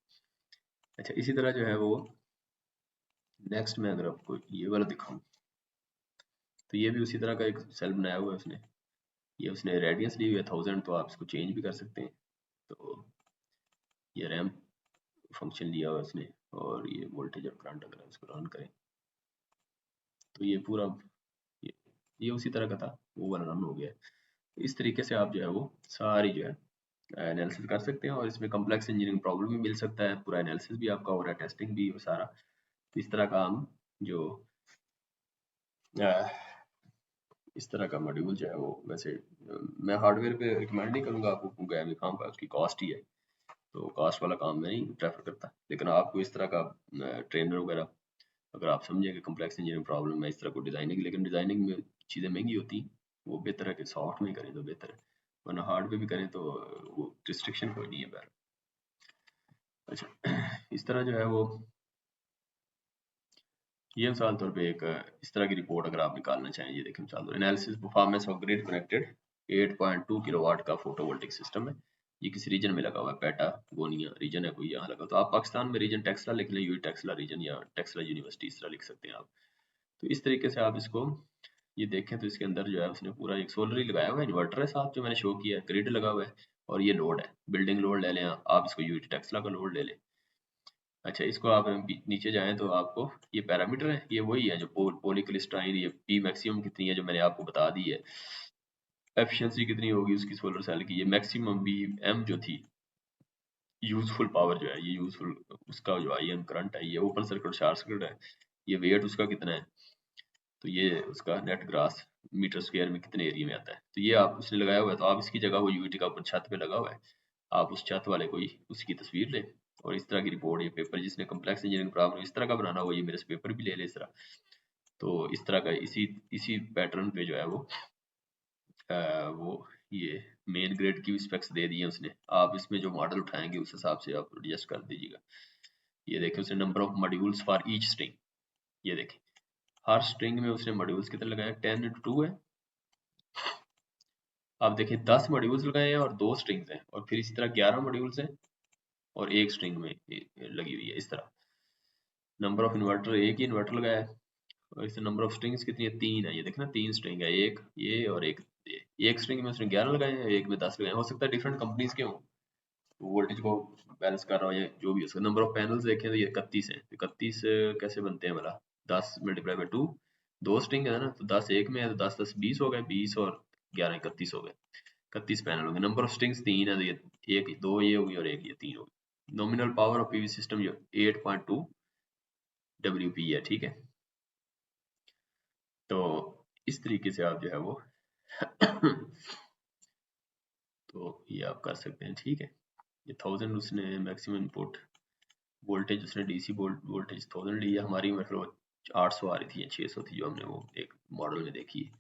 अच्छा इसी तरह जो है वो नेक्स्ट में अगर आपको ये वाला दिखाऊं तो ये भी उसी तरह का एक सेल बनाया हुआ है उसने। ये उसने रेडियंस ली हुई है 1000, तो आप इसको चेंज भी कर सकते हैं। तो ये रैम्प फंक्शन लिया हुआ है उसने, और ये वोल्टेज और करंट अगर इसको रन करें तो ये पूरा ये उसी तरह का था, वो वाला रन हो गया है। इस तरीके से आप जो है वो सारी जो है एनालिसिस कर सकते हैं, और इसमें कम्प्लेक्स इंजीनियरिंग प्रॉब्लम भी मिल सकता है, पूरा एनालिसिस भी आपका हो रहा है, टेस्टिंग भी सारा। तो इस तरह का हम जो इस तरह का मॉड्यूल जो है वो, वैसे मैं हार्डवेयर पे रिकमेंड नहीं करूँगा आपको, क्योंकि एम काम का उसकी कॉस्ट ही है, तो कास्ट वाला काम मैं नहीं प्रेफर करता। लेकिन आपको इस तरह का ट्रेनर वगैरह अगर आप समझें कि कम्प्लेक्स इंजीनियरिंग प्रॉब्लम है इस तरह को डिज़ाइनिंग, लेकिन डिज़ाइनिंग में चीज़ें महंगी होती हैं, वो बेहतर है कि सॉफ्ट में करें तो बेहतर है, वरना हार्ड पे भी करें तो वो रिस्ट्रिक्शन कोई नहीं है बैर। अच्छा इस तरह जो है वो, ये मिसाल तौर पे एक इस तरह की रिपोर्ट अगर आप निकालना चाहें, ये देखें मिसाल तौर analysis performance of grid connected 8.2 kilowatt का फोटोवोल्टिक सिस्टम है। ये किस रीजन में लगा हुआ है, पैटागोनिया रीजन है कोई यहाँ लगा। तो आप पाकिस्तान में रीजन टेक्सला लिख लें, यूई टेक्सला रीजन या टेक्सला यूनिवर्सिटी इस तरह लिख सकते हैं आप। तो इस तरीके से आप इसको ये देखें तो इसके अंदर जो है उसने पूरा एक सोलर ही लगाया हुआ है, इन्वर्टर है साथ जो मैंने शो किया है, ग्रिड लगा हुआ है, और ये लोड है, बिल्डिंग लोड ले लें आप इसको, यूई टेक्सला का लोड ले लें। अच्छा इसको आप नीचे जाएं तो आपको ये पैरामीटर है, ये वही है जो पॉलीक्रिस्टलाइन, ये पी मैक्सिमम कितनी है जो मैंने आपको बता दी है, एफिशिएंसी कितनी होगी उसकी सोलर सेल की, ये मैक्सिमम बी एम जो थी यूजफुल पावर जो है, ये यूजफुल उसका जो IM करंट है, ये ओपन सर्किट शॉर्ट सर्किट है, ये वेट उसका कितना है, तो ये उसका नेट ग्रास मीटर स्क्वायर में कितने एरिया में आता है। तो ये आप उसने लगाया हुआ है, तो आप इसकी जगह वो यूटी का ऊपर छत पे लगा हुआ है, आप उस छत वाले को ही उसकी तस्वीर लें, और इस तरह की रिपोर्ट, ये पेपर जिसने कम्प्लेक्स इंजीनियरिंग प्रॉब्लम इस तरह का बनाना हो, ये मेरे से पेपर भी ले ले इस तरह। तो इस तरह का इसी इसी पैटर्न पे जो है वो वो ये मेन ग्रेड की स्पेक्स दे दी है उसने। आप इसमें जो मॉडल उठाएंगे उस हिसाब से आप एडजस्ट कर दीजिएगा। ये देखिए उसने number of modules for each string, ये देखिए हर स्ट्रिंग में उसने मॉड्यूल्स कितने लगाए, 10×2 है। आप देखिए 10 मॉड्यूल्स लगाए हैं और 2 स्ट्रिंग्स हैं, और फिर इसी तरह 11 मॉड्यूल्स हैं और एक स्ट्रिंग में लगी हुई है। इस तरह नंबर ऑफ इन्वर्टर, एक ही इन्वर्टर लगाया है, और इससे नंबर ऑफ स्ट्रिंग्स कितनी है, 3 है। ये देखना 3 स्ट्रिंग है, एक ये और एक ये। एक स्ट्रिंग में उसने 11 लगाए हैं, एक में 10 लगाए हैं। हो सकता है डिफरेंट कंपनीज के हों, वोल्टेज को बैलेंस कर रहा हो या जो भी हो सकता है। नंबर ऑफ पैनल्स देखें तो ये 31 है। 31 कैसे बनते हैं भला, 10 मल्टीप्लाई बाई 2, 2 स्ट्रिंग है ना, तो 10 एक में है तो 10 10 20 हो गए, 20 और 11 31 हो गए, 31 पैनल हो गए। नंबर ऑफ स्ट्रिंग्स 3 है, तो ये एक 2 ये होगी और एक ये 3 होगी। Nominal power of PV system जो 8.2 WP है, ठीक है। तो इस तरीके से आप जो है वो तो ये आप कर सकते हैं, ठीक है। ये 1000 उसने मैक्सिमम इनपुट वोल्टेज, उसने डीसी वोल्टेज 1000 ली है। हमारी मतलब 800 आ रही थी या 600 थी जो हमने वो एक मॉडल में देखी है।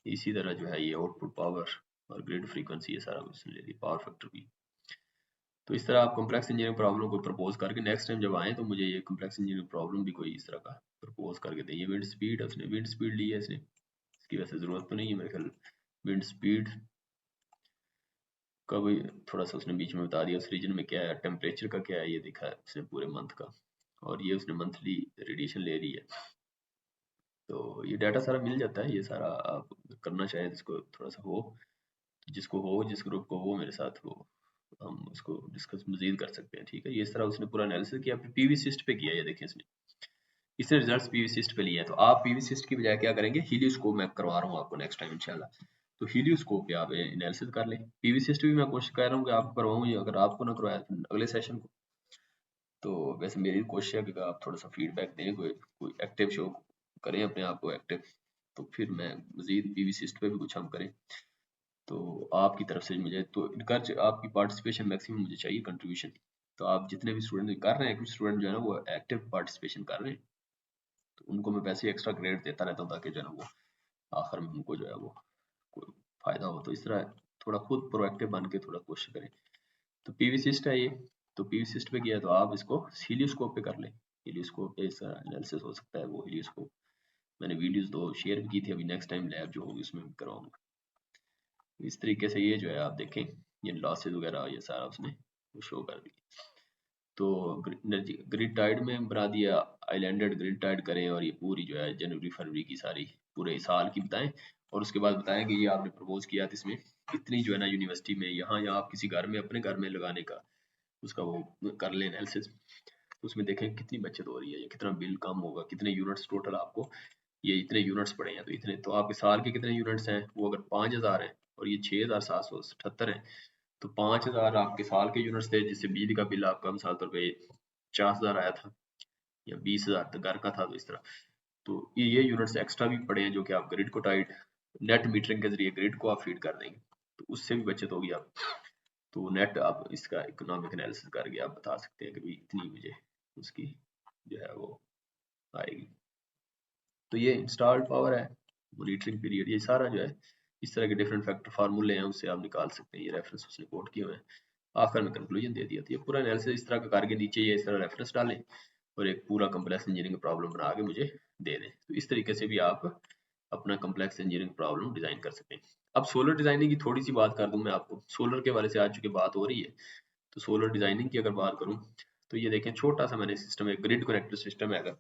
इसी तरह जो है ये आउटपुट पावर और ग्रिड फ्रीक्वेंसी, ये सारा कुछ ले ली, पावर फैक्टर भी। तो इस तरह आप कॉम्प्लेक्स इंजीनियरिंग प्रॉब्लम को प्रपोज करके नेक्स्ट टाइम जब आए तो मुझे ये कॉम्प्लेक्स इंजीनियरिंग प्रॉब्लम भी कोई इस तरह का प्रपोज करके दें। ये विंड स्पीड, उसने विंड स्पीड ली है इसने, इसकी वैसे ज़रूरत तो नहीं है मेरे ख्याल। विंड स्पीड का भी थोड़ा सा उसने बीच में बता दिया, उस रीजन में क्या है, टेम्परेचर का क्या है ये दिखा है उसने पूरे मंथ का, और ये उसने मंथली रेडिएशन ले रही है। तो ये डाटा सारा मिल जाता है, ये सारा आप करना चाहें जिसको थोड़ा सा हो, जिसको हो, जिस ग्रुप को हो मेरे साथ, वो हम उसको डिस्कस मजीद कर सकते हैं, ठीक है। ये इस तरह उसने पूरा एनालिसिस किया, फिर पीवी सिस्ट पे किया। ये देखें इसने रिजल्ट्स पीवी सिस्ट पे लिए हैं। तो आप पीवी सिस्ट की बजाय क्या करेंगे, हीलियोस्कोप मैं करवा रहा हूँ आपको नेक्स्ट टाइम इंशाल्लाह। तो हीलियोस्कोप पे आप एनालिसिस कर लें। पीवी सिस्ट भी मैं कोशिश कर रहा हूँ कि आपको करवाऊँ, अगर आपको ना करवाया तो अगले सेशन को। तो वैसे मेरी कोशिश है कि आप थोड़ा सा फीडबैक दें, कोई एक्टिव शो करें अपने आप को एक्टिव, तो फिर मैं मजीद पीवी सिस्ट पे भी कुछ हम करें। तो आपकी तरफ से मुझे तो इनकरेज, आपकी पार्टिसिपेशन मैक्सिमम मुझे चाहिए, कंट्रीब्यूशन। तो आप जितने भी स्टूडेंट कर रहे हैं, कुछ स्टूडेंट जो है ना वो एक्टिव पार्टिसिपेशन कर रहे हैं, तो उनको मैं पैसे एक्स्ट्रा ग्रेड देता रहता हूँ ताकि जो है ना वो आखिर में उनको जो है वो कोई फायदा हो। तो इस तरह थोड़ा खुद प्रोएक्टिव बन के थोड़ा कोशिश करें। तो पीवी सिस्ट है ये, तो पीवी सिस्ट पे किया तो आप इसको हीलियोस्कोप पे कर लें। हीलियोस्कोप पे इसका एनालिसिस हो सकता है, वो हीलियोस्कोप मैंने वीडियोस 2 शेयर भी की थी, अभी नेक्स्ट टाइम लैब जो होगी उसमें करवाऊंगा। इस तरीके से ये जो है आप देखें, ये लॉसेज वगैरह ये सारा उसने शो कर दिया। तो ग्रिड टाइड में बना दिया, आइलैंडेड ग्रिड टाइड करें, और ये पूरी जो है जनवरी फरवरी की सारी पूरे साल की बताएं, और उसके बाद बताएं कि ये आपने प्रपोज किया था, इसमें इतनी जो है ना यूनिवर्सिटी में यहाँ या आप किसी घर में अपने घर में लगाने का उसका वो कर लें एनालिसिस। उसमें देखें कितनी बचत हो रही है, या कितना बिल कम होगा, कितने यूनिट्स टोटल आपको, ये इतने यूनिट्स पड़े हैं तो इतने, तो आपके साल के कितने यूनिट्स हैं, वो अगर 5000 हैं और ये 6778 हैं, तो 5000 आपके साल के यूनिट्स थे, जिससे बिजली का बिल आपका मिसाल तौर पे 50,000 आया था, या 20,000 तो घर का था। तो इस तरह तो ये यूनिट्स एक्स्ट्रा भी पड़े हैं जो कि आप ग्रिड को टाइट नेट मीटरिंग के जरिए ग्रिड को आप फीड कर देंगे, तो उससे भी बचत होगी आप। तो नेट आप इसका इकोनॉमिक एनालिसिस करके आप बता सकते हैं कि भाई इतनी मुझे उसकी जो है वो आएगी। तो ये इंस्टॉल्ड पावर है, मॉनिटरिंग पीरियड, ये सारा जो है इस तरह के डिफरेंट फैक्टर फार्मूले हैं, उससे आप निकाल सकते हैं। ये रेफरेंस उसने कोट किए हुए हैं, आखिर में कंक्लूजन दे दिया। तो ये पूरा एनालिसिस इस तरह का करके नीचे ये इस तरह रेफरेंस डालें और एक पूरा कम्प्लेक्स इंजीनियरिंग प्रॉब्लम बना के मुझे दे दें। तो इस तरीके से भी आप अपना कम्प्लेक्स इंजीनियरिंग प्रॉब्लम डिजाइन कर सकते हैं। अब सोलर डिजाइनिंग की थोड़ी सी बात कर दूं मैं आपको, सोलर के वाले से आज चूंकि बात हो रही है, तो सोलर डिजाइनिंग की अगर बात करूं तो ये देखें छोटा सा मैंने सिस्टम है, ग्रिड कनेक्टर सिस्टम है। अगर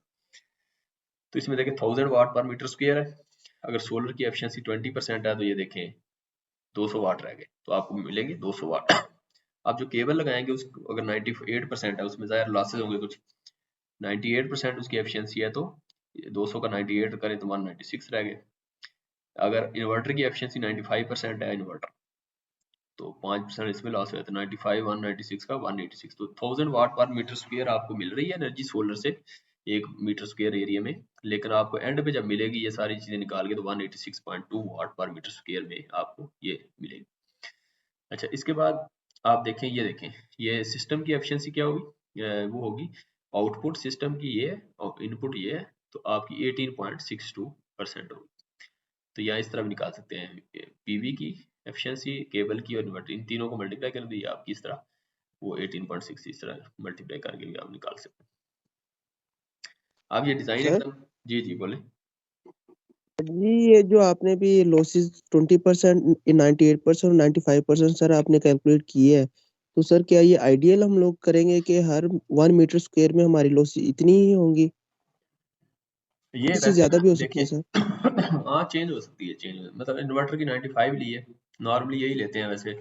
तो इसमें देखें 1000 वाट पर मीटर स्क्वायर है, अगर सोलर की एफिशिएंसी 20% है तो ये देखें 200 वाट रह गए, तो आपको मिलेंगे 200 वाट। आप जो केबल लगाएंगे उस अगर 98% है, उसमें ज़ाहिर लॉसेज होंगे कुछ, 98% उसकी एफिशिएंसी है, तो 200 का 98 करें तो 196 रह गए। अगर इन्वर्टर की एफिशिएंसी 95% है इन्वर्टर, तो 5% इसमें लॉस हुआ, तो 95 196 का 186, तो 1000 वाट पर मीटर स्क्वायर आपको मिल रही है एनर्जी सोलर से 1 मीटर स्क्वायर एरिया में। लेकिन आपको एंड पे जब मिलेगी ये सारी चीजें निकाल के, तो 186.2 वाट पर मीटर स्क्वायर में आपको ये मिलेगी। अच्छा, इसके बाद आप देखें, ये देखें ये सिस्टम की एफिशिएंसी क्या होगी, वो होगी आउटपुट सिस्टम की ये और इनपुट ये है, तो आपकी 18.62% होगी। तो यहाँ इस तरह भी निकाल सकते हैं, पीवी की एफिशिएंसी, केबल की और इन्वर्टर, इन तीनों को मल्टीप्लाई कर दिया आपकी इस तरह, वो 18.6 इस तरह मल्टीप्लाई करके भी आप निकाल सकते हैं। आप ये डिजाइन सर एकदम, जी जी बोले। जी, ये जो आपने भी लॉसेस 20%, 98% और 95% सर आपने कैलकुलेट किए है, तो सर क्या ये आइडियल हम लोग करेंगे कि हर 1 मीटर स्क्वायर में हमारी लॉस इतनी ही होंगी, ये इससे वैसे ज्यादा भी हो सकती देखिए है सर? हाँ चेंज हो सकती है, मतलब इन्वर्टर की 95 ली है, नॉर्मली यही लेते हैं वैसे,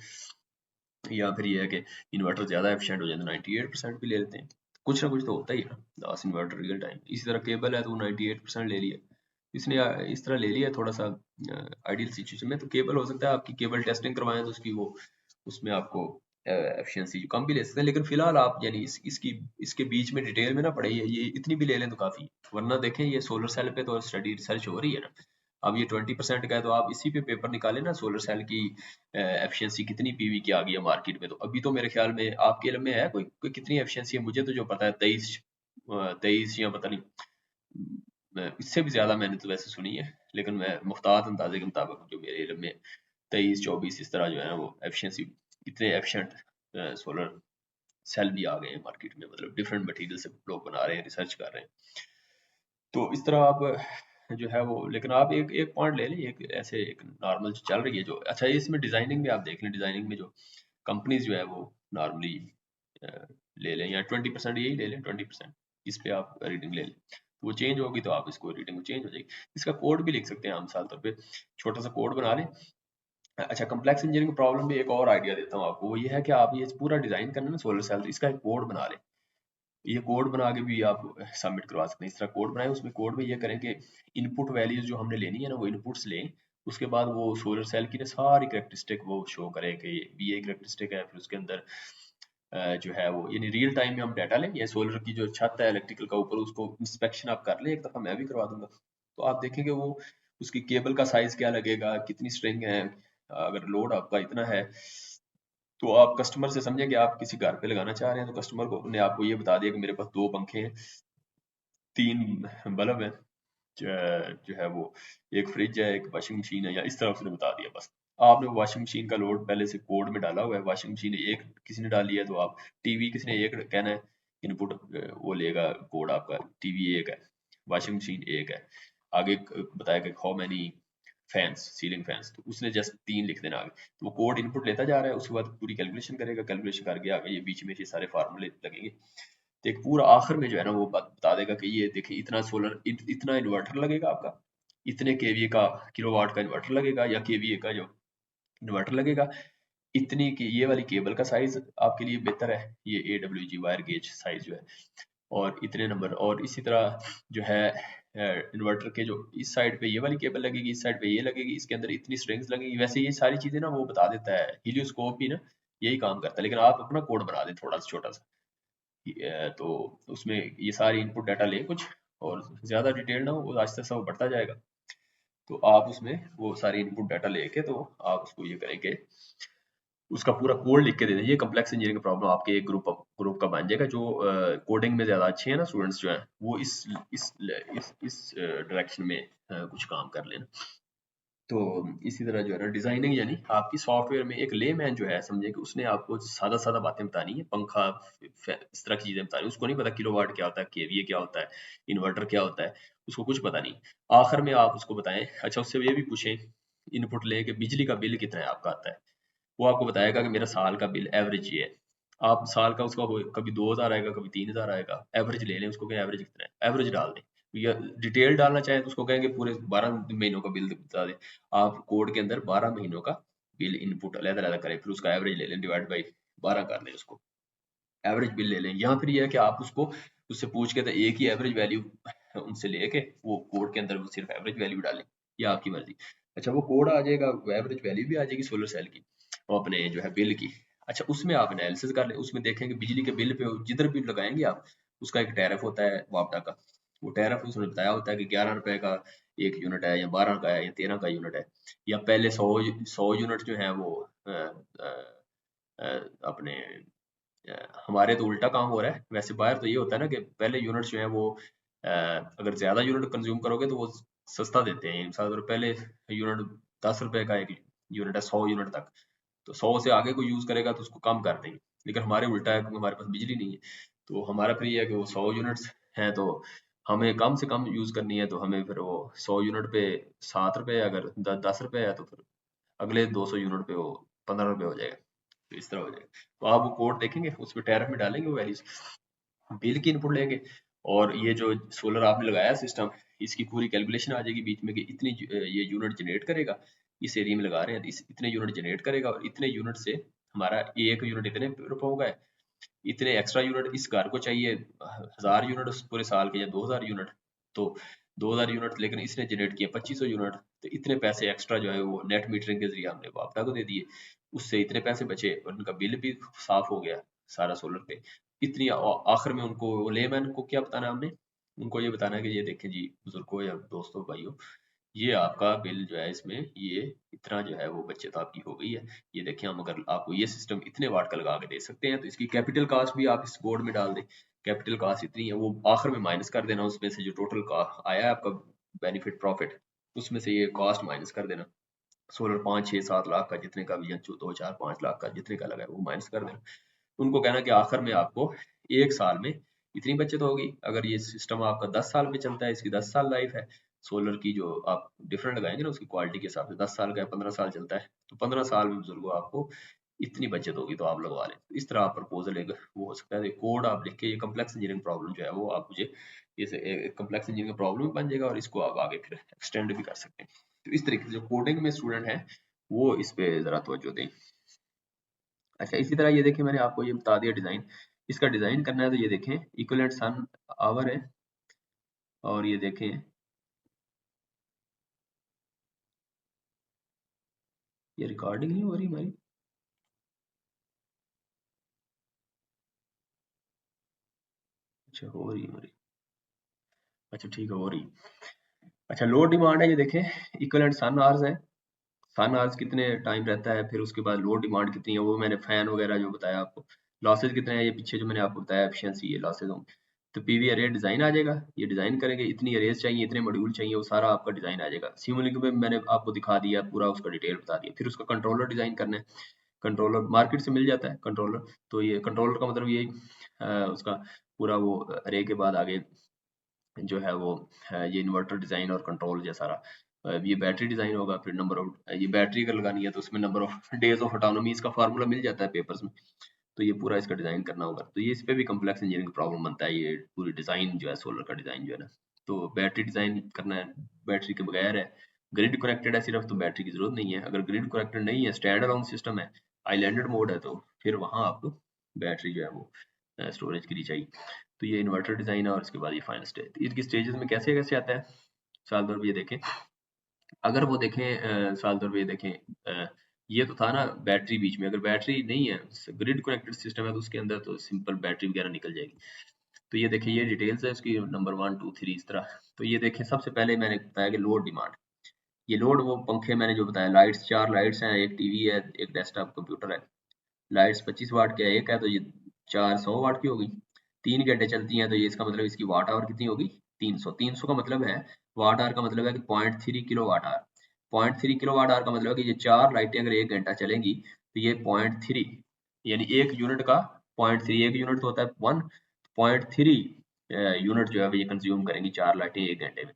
या फिर ये है कि इन्वर्टर ज्यादा एफिशिएंट हो जाए तो 98% भी ले लेते हैं, कुछ ना कुछ तो होता ही है ना लास्ट इन्वर्टर रियल टाइम। इसी तरह केबल है तो 98% ले लिया, इसने इस तरह ले लिया थोड़ा सा आइडियल सिचुएशन में, तो केबल हो सकता है आपकी केबल टेस्टिंग करवाएं तो उसकी वो उसमें आपको एफिशिएंसी कम भी ले सकते हैं, लेकिन फिलहाल आप यानी इसके बीच में डिटेल में ना पड़े, ये इतनी भी ले लें तो काफी है। वरना देखें ये सोलर सेल पे तो स्टडी रिसर्च हो रही है ना, अब ये 20% का है तो आप इसी पे पेपर निकालें ना, सोलर सेल की एफिशिएंसी कितनी पीवी की आ गई है मार्केट में। तो अभी तो मेरे ख्याल में आपके इल्म में है कोई कितनी एफिशिएंसी है? मुझे तो जो पता है 23 या पता नहीं, इससे भी ज्यादा मैंने तो वैसे सुनी है, लेकिन मैं मुख्तात अंदाजे के मुताबिक जो मेरे इल्म में 23-24 इस तरह जो है ना वो एफिशिएंसी, इतने एफिशिएंट सोलर सेल भी आ गए हैं मार्केट में, मतलब डिफरेंट मटेरियल से लोग बना रहे हैं, रिसर्च कर रहे हैं। तो इस तरह आप जो है वो, लेकिन आप एक एक पॉइंट ले लें, एक ऐसे एक नॉर्मल जो चल रही है जो अच्छा है, इसमें डिजाइनिंग में आप देख लें, डिजाइनिंग में जो कंपनीज जो है वो नॉर्मली ले लें, या 20% यही ले लें, 20% इस पे आप रीडिंग ले लें, तो वो चेंज होगी तो आप इसको रीडिंग चेंज हो जाएगी। इसका कोड भी लिख सकते हैं हम, मिसाल तौर पे छोटा सा कोड बना लें। अच्छा, कम्प्लेक्स इंजीनियरिंग प्रॉब्लम में एक और आइडिया देता हूँ आपको, वो ये है कि आप ये पूरा डिजाइन करना ना सोलर सेल, तो इसका एक कोड बना लें, ये कोड बना के भी आप सबमिट करवा सकते हैं। इस तरह कोड बनाए, उसमें कोड में ये करें कि इनपुट वैल्यूज जो हमने लेनी है ना वो इनपुट्स लें, उसके बाद वो सोलर सेल की ना सारी करेक्टरिस्टिक वो शो करे कि ये करेक्टरिस्टिक है, फिर उसके अंदर जो है वो यानी रियल टाइम में हम डाटा लें, ये सोलर की जो छत है इलेक्ट्रिकल का ऊपर, उसको इंस्पेक्शन आप कर लें, एक दफ़ा मैं भी करवा दूंगा, तो आप देखेंगे वो उसकी केबल का साइज क्या लगेगा, कितनी स्ट्रिंग है, अगर लोड आपका इतना है तो आप कस्टमर से समझे कि आप किसी घर पे लगाना चाह रहे हैं, तो कस्टमर को ने आपको ये बता दिया कि मेरे पास 2 पंखे हैं, 3 बल्ब हैं, जो है वो एक फ्रिज है, एक वॉशिंग मशीन है, या इस तरह उसने बता दिया। बस आपने वॉशिंग मशीन का लोड पहले से कोड में डाला हुआ है, वॉशिंग मशीन एक किसी ने डाली है तो आप टीवी किसी ने एक कहना है, इनपुट वो लेगा कोड आपका, टीवी एक है, वॉशिंग मशीन एक है, आगे बताया कि how many fans, ceiling fans, तो उसने जस्ट 3 लिख देना आगे, तो वो कोड इनपुट लेता जा रहा है, उसके बाद पूरी कैलकुलेशन करेगा, कैलकुलेशन करके आगे ये बीच में ये सारे फार्मूले लगेंगे, तो एक पूरा आखिर में जो है ना वो बता देगा कि ये देखिए इतना सोलर इतना इन्वर्टर लगेगा आपका, इतने केवीए का किलोवाट का इन्वर्टर लगेगा, या केवीए का जो इन्वर्टर लगेगा, इतनी की ये वाली केबल का साइज आपके लिए बेहतर है, ये AWG वायर गेज साइज जो है, और इतने नंबर, और इसी तरह जो है इन्वर्टर के जो इस साइड पे ये वाली केबल लगेगी, इस साइड पे ये लगेगी, इसके अंदर इतनी स्ट्रिंग्स लगेगी, वैसे ये सारी चीजें ना वो बता देता है, हीलियोस्कोप भी ना यही काम करता है, लेकिन आप अपना कोड बना दें थोड़ा सा छोटा सा, तो उसमें ये सारी इनपुट डाटा ले कुछ, और ज्यादा डिटेल ना हो, वो आहिस्ता आहिस्ता वो बढ़ता जाएगा, तो आप उसमें वो सारी इनपुट डाटा लेके तो आप उसको ये करेंगे, उसका पूरा कोड लिख के दे दें। ये कम्प्लेक्स इंजीनियरिंग प्रॉब्लम आपके एक ग्रुप का बन जाएगा, जो कोडिंग में ज्यादा अच्छे हैं ना स्टूडेंट्स जो हैं, वो इस डायरेक्शन में कुछ काम कर लेना। तो इसी तरह जो है ना डिजाइनिंग, यानी आपकी सॉफ्टवेयर में एक लेमैन जो है समझे कि उसने आपको सादा सादा बातें बतानी है, पंखा इस तरह की चीजें बतानी, उसको नहीं पता किलोवाट क्या होता है, केवीए क्या होता है, इन्वर्टर क्या होता है, उसको कुछ पता नहीं। आखिर में आप उसको बताएं, अच्छा उससे ये भी पूछें इनपुट लें कि बिजली का बिल कितना है आपका आता है, वो आपको बताएगा कि मेरा साल का बिल एवरेज ये है, आप साल का उसका कभी 2000 आएगा, कभी 3000 आएगा, एवरेज ले लें उसको, क्या एवरेज कितना है, एवरेज डाल दें, या डिटेल डालना चाहें तो उसको कहेंगे पूरे 12 महीनों का बिल बता दें, आप कोड के अंदर 12 महीनों का बिल इनपुट अलग अलग करें, फिर उसका एवरेज ले लें, डिवाइड बाई 12 कर लें, उसको एवरेज बिल ले लें, या फिर यह है कि आप उसको उससे पूछ के तो एक ही एवरेज वैल्यू उनसे लेके वो कोड के अंदर वो सिर्फ एवरेज वैल्यू डालें, या आपकी मर्जी। अच्छा वो कोड आ जाएगा, वो एवरेज वैल्यू भी आ जाएगी सोलर सेल की और अपने जो है बिल की। अच्छा उसमें आप एनालिसिस कर लें, उसमें देखेंगे बिजली के बिल पे जिधर भी लगाएंगे आप, उसका एक टैरिफ होता है वापडा का, वो टैरिफ उसने बताया होता है कि 11 रुपए का एक यूनिट है, या 12 का है, या 13 का यूनिट है, या पहले 100 यूनिट जो है वो अपने हमारे तो उल्टा काम हो रहा है, वैसे बाहर तो ये होता है ना कि पहले यूनिट जो है वो अगर ज्यादा यूनिट कंज्यूम करोगे तो वो सस्ता देते हैं। मिसाल के पहले यूनिट 10 रुपए का एक यूनिट है 100 यूनिट तक, तो 100 से आगे कोई यूज करेगा तो उसको कम कर देंगे। लेकिन हमारे उल्टा है, क्योंकि हमारे पास बिजली नहीं है, तो हमारा फिर ये है कि वो 100 यूनिट्स हैं तो हमें कम से कम यूज करनी है, तो हमें फिर वो 100 यूनिट पे 7 रुपए, अगर 10 रुपए है तो फिर अगले 200 यूनिट पे वो 15 रुपए हो जाएगा। तो इस तरह हो जाएगा। तो आप वो कोड देखेंगे, उसमें टैरिफ में डालेंगे वो वैल्यूज, बिल की इनपुट लेंगे, और ये जो सोलर आपने लगाया सिस्टम, इसकी पूरी कैलकुलेशन आ जाएगी बीच में कि इतनी ये यूनिट जनरेट करेगा, इस एरिया में लगा रहे हैं इतने यूनिट जनरेट करेगा, और इतने यूनिट से हमारा एक यूनिट इतने रुपए होगा, इतने एक्स्ट्रा यूनिट इस घर को चाहिए 1000 यूनिट पूरे साल के या 2000 यूनिट, तो 2000 यूनिट, लेकिन इसने जनरेट किया 2500 यूनिट, तो इतने पैसे एक्स्ट्रा जो है वो नेट मीटरिंग के जरिए हमने वापडा को दे दिए, उससे इतने पैसे बचे और उनका बिल भी साफ हो गया सारा सोलर पे। इतनी आखिर में उनको लेमैन को क्या बताना हमने, उनको ये बताना है कि ये देखें जी बुजुर्गों या दोस्तों भाइयों, ये आपका बिल जो है इसमें ये इतना जो है वो बचत आपकी हो गई है, ये देखें हम अगर आपको ये सिस्टम इतने वाट का लगा के दे सकते हैं, तो इसकी कैपिटल कास्ट भी आप इस बोर्ड में डाल दें, कैपिटल कास्ट इतनी है, वो आखिर में माइनस कर देना, उसमें से जो टोटल आया है आपका बेनिफिट प्रॉफिट, उसमें से ये कॉस्ट माइनस कर देना, सोलर 5 6 7 लाख का जितने का भी, या 2 4 5 लाख का जितने का लगा है वो माइनस कर देना। उनको कहना कि आखिर में आपको एक साल में इतनी बचत होगी। अगर ये सिस्टम आपका 10 साल में चलता है, इसकी 10 साल लाइफ है, सोलर की जो आप डिफरेंट लगाएंगे ना उसकी क्वालिटी के हिसाब से, 10 साल का है 15 साल चलता है, तो 15 साल में बुजुर्गों आपको इतनी बचत होगी, तो आप लगवा लें। इस तरह आप प्रपोजल एक वो हो सकता है, कोड आप लिख के, ये कम्प्लेक्स इंजीनियरिंग प्रॉब्लम जो है वो आप मुझे इसे कम्प्लेक्स इंजीनियरिंग प्रॉब्लम बन जाएगा, और इसको आप आगे फिर एक्सटेंड भी कर सकते हैं। तो इस तरीके से जो कोडिंग में स्टूडेंट है वो इस पे जरा तवज्जो दें। अच्छा, इसी तरह ये देखिए मैंने आपको ये बता दिया डिजाइन, इसका डिजाइन करना है तो ये देखें इक्विवेलेंट सन आवर है, और ये देखें ये रिकॉर्डिंग नहीं हो रही हमारी, अच्छा हो रही, अच्छा ठीक है हो रही। अच्छा लोड डिमांड है, ये देखें इक्विवेलेंट सन आवर्स है, सन आवर्स कितने टाइम रहता है, फिर उसके बाद लोड डिमांड कितनी है, वो मैंने फैन वगैरह जो बताया आपको, लॉसेज कितने हैं ये पीछे जो मैंने आपको बताया एफिशिएंसी, ये लॉसेज होंगे। तो पीवी अरे डिजाइन आ जाएगा, ये डिजाइन करेंगे, इतनी अरेज चाहिए, इतने मॉड्यूल चाहिए, वो सारा आपका डिजाइन आ जाएगा। सिमुलिंक में मैंने आपको दिखा दिया पूरा, उसका डिटेल बता दिया। फिर उसका कंट्रोलर डिजाइन करना है, कंट्रोलर मार्केट से मिल जाता है कंट्रोलर, तो ये कंट्रोलर का मतलब यही उसका पूरा वो अरे के बाद आगे जो है वो ये इन्वर्टर डिजाइन और कंट्रोल जैसा रहा। ये बैटरी डिजाइन होगा, फिर नंबर ऑफ, ये बैटरी अगर लगानी है तो उसमें number of days of autonomy इसका फार्मूला मिल जाता है पेपर्स में, तो ये पूरा इसका डिजाइन करना होगा। तो ये इस पे भी कम्प्लेक्स इंजीनियरिंग प्रॉब्लम बनता है, ये पूरी डिजाइन जो है सोलर का डिजाइन जो है ना। तो बैटरी डिजाइन करना है, बैटरी के बगैर है, ग्रिड कनेक्टेड है सिर्फ, तो बैटरी की जरूरत नहीं है। अगर ग्रिड कनेक्टेड नहीं है, स्टैंड अलोन सिस्टम है, आइलैंडेड मोड है, तो फिर वहां आपको बैटरी जो है वो स्टोरेज के लिए चाहिए। तो ये इन्वर्टर डिजाइन है, और इसके बाद ये फाइनल स्टेज, इसकी स्टेजेस में कैसे कैसे आता है साल दर ये देखें। अगर वो देखें साल दर ये देखें, ये तो था ना बैटरी बीच में, अगर बैटरी नहीं है, ग्रिड कनेक्टेड सिस्टम है, तो उसके अंदर तो सिंपल बैटरी वगैरह निकल जाएगी। तो ये देखिए ये डिटेल्स है इसकी, नंबर 1 2 3 इस तरह। तो ये देखें सबसे पहले मैंने बताया कि लोड डिमांड, ये लोड वो पंखे मैंने जो बताया, लाइट्स 4 लाइट्स हैं, एक टीवी है, एक डेस्कटॉप कंप्यूटर है, लाइट्स 25 वाट के एक है, तो ये 400 वाट की होगी, 3 घंटे चलती हैं, तो ये इसका मतलब इसकी वाट आवर कितनी होगी 300। 300 का मतलब है, वाट आवर का मतलब है कि 0.3 kilowatt hour, 0.3 kilowatt hour का मतलब है कि ये 4 लाइटें अगर 1 घंटा चलेंगी तो ये 0.3 यानी एक यूनिट का 0.3, एक यूनिट तो होता है 1.3 यूनिट जो है ये कंज्यूम करेंगी 4 लाइटें 1 घंटे में।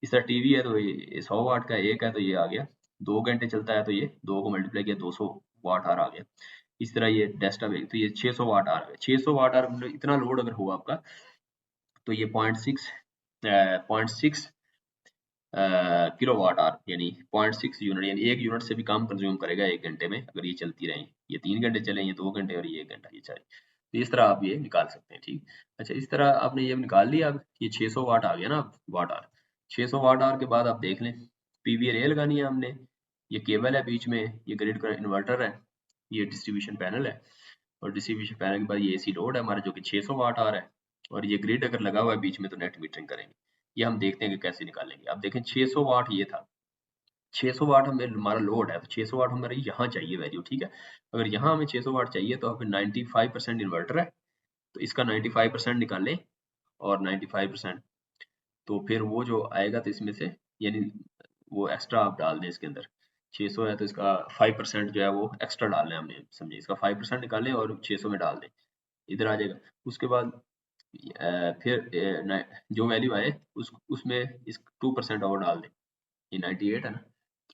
इस तरह टीवी है तो ये 100 वाट का एक है, तो ये आ गया 2 घंटे चलता है, तो ये 2 को मल्टीप्लाई किया 200 वाट आवर आ गया। इस तरह ये डेस्कटॉप है, तो ये 600 वाट आवर है, 600 वाट आवर मतलब इतना लोड अगर हुआ आपका, तो ये 0.6 किलो वाट आवर यानी 0.6 यूनिट, यानी एक यूनिट से भी कम कंज्यूम करेगा 1 घंटे में, अगर ये चलती रहे, ये 3 घंटे चले, ये 2 घंटे और ये 1 घंटा, ये चाहिए। तो इस तरह आप ये निकाल सकते हैं, ठीक। अच्छा इस तरह आपने ये निकाल लिया, अब ये 600 वाट आ गया ना वाट आवर। 600 वाट आवर के बाद आप देख लें, पीवी अरे लगानी है हमने, ये केबल है बीच में, ये ग्रिड का इन्वर्टर है, ये डिस्ट्रीब्यूशन पैनल है, और डिस्ट्रीब्यूशन पैनल के बाद ये एसी लोड है हमारा जो कि 600 वाट आ रहा है, और ये ग्रिड अगर लगा हुआ है बीच में तो नेट मीटरिंग करेंगे। ये हम देखते हैं कि कैसे निकालेंगे। अब देखें 600 वाट ये था, 600 वाट हमें हमारा लोड है, तो 600 वाट हमारे यहाँ चाहिए वैल्यू, ठीक है। अगर यहाँ हमें 600 वाट चाहिए तो हमें 95% इन्वर्टर है, तो इसका 95% निकालें, और 95%, तो फिर वो जो आएगा तो इसमें से यानी वो एक्स्ट्रा आप डाल दें इसके अंदर। 600 है तो इसका 5% जो है वो एक्स्ट्रा डालना है हमने, समझिए इसका 5% निकालें और 600 में डाल दें, इधर आ जाएगा। उसके बाद फिर जो वैल्यू आए उसमें इस 2% और डाल दें, ये 98 है ना,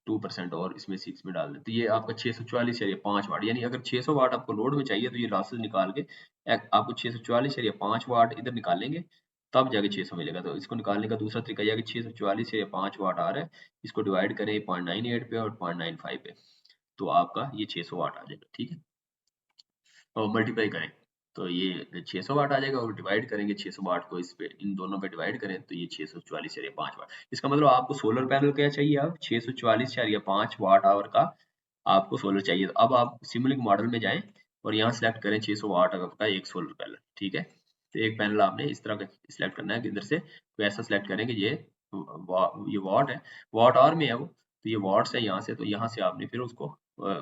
2% और इसमें 6 में डाल दें, तो ये आपका 644 या 5 वाट, यानी अगर 600 वाट आपको लोड में चाहिए तो ये लॉसेस निकाल के आपको 644 या 5 वाट इधर निकालेंगे, तब जाके 600 मिलेगा। तो इसको निकालने का दूसरा तरीका यह है कि 644 या 5 वाट आ रहा है, इसको डिवाइड करें 0.98 पे और 0.95 पे, तो आपका ये 600 वाट आ जाएगा, ठीक है, और मल्टीप्लाई करें तो ये 600 वाट आ जाएगा, और डिवाइड करेंगे 600 वाट को इस पे, इन दोनों पे डिवाइड करें तो ये 644 या 5 वाट। इसका मतलब आपको सोलर पैनल क्या चाहिए, अब 644 या 5 वाट आवर का आपको सोलर चाहिए। तो अब आप सिमुलिंक मॉडल में जाएं और यहाँ सिलेक्ट करें 600 वाट आवर का एक सोलर पैनल, ठीक है। तो एक पैनल आपने इस तरह का सिलेक्ट करना है कि इधर से तो ऐसा सिलेक्ट करें कि ये वाट है, वाट आवर में है वो, तो ये वाट्स है यहाँ से, तो यहाँ से आपने फिर उसको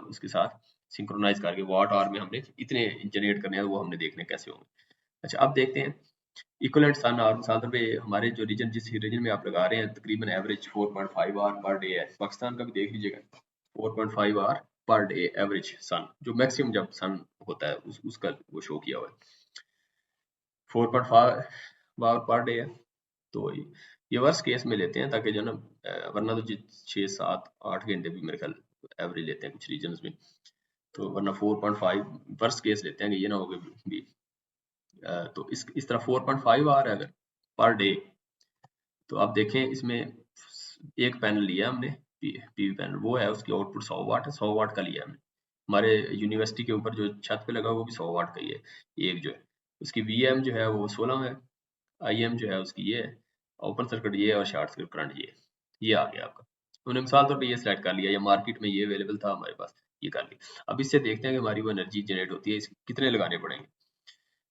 उसके साथ सिंक्रोनाइज करके वाट आवर में हमने इतने जनरेट करने हैं, वो हमने देखने कैसे होंगे। अच्छा अब देखते हैं इक्विवेलेंट सन और मिसाल तौर पे हमारे जो रीजन, जिस रीजन में आप लगा रहे हैं तकरीबन एवरेज 4.5 आवर पर डे है, पाकिस्तान का भी देख लीजिएगा 4.5 आवर पर डे एवरेज सन, जो मैक्सिमम जब सन होता है उसका वो शो किया हुआ है 4.5 आवर पर डे है। तो ये वर्स्ट केस में लेते हैं ताकि जो ना वरना तो 6, 7, 8 घंटे भी मेरे ख्याल एवरेज लेते हैं कुछ रीजन में, तो वरना 4.5 वर्स्ट केस लेते हैं कि ये ना हो भी तो इस तरह 4.5 आ रहा है अगर पर डे, तो आप देखें इसमें एक पैनल लिया हमने पीवी पैनल, वो है उसकी आउटपुट 100 वाट है, 100 वाट का लिया हमने। हमारे यूनिवर्सिटी के ऊपर जो छत पे लगा वो भी 100 वाट का ही है, एक जो है उसकी वीएम जो है वो 16 है, आईएम जो है उसकी ये है, ओपन सर्किट ये है और शॉर्ट सर्किट करंट ये आ गया आपका। उन्हें मिसाल तौर पे ये सिलेक्ट कर लिया, या मार्केट में ये अवेलेबल था हमारे पास, ये कर लिया। अब इससे देखते हैं कि हमारी वो एनर्जी जनरेट होती है, इसके कितने लगाने पड़ेंगे।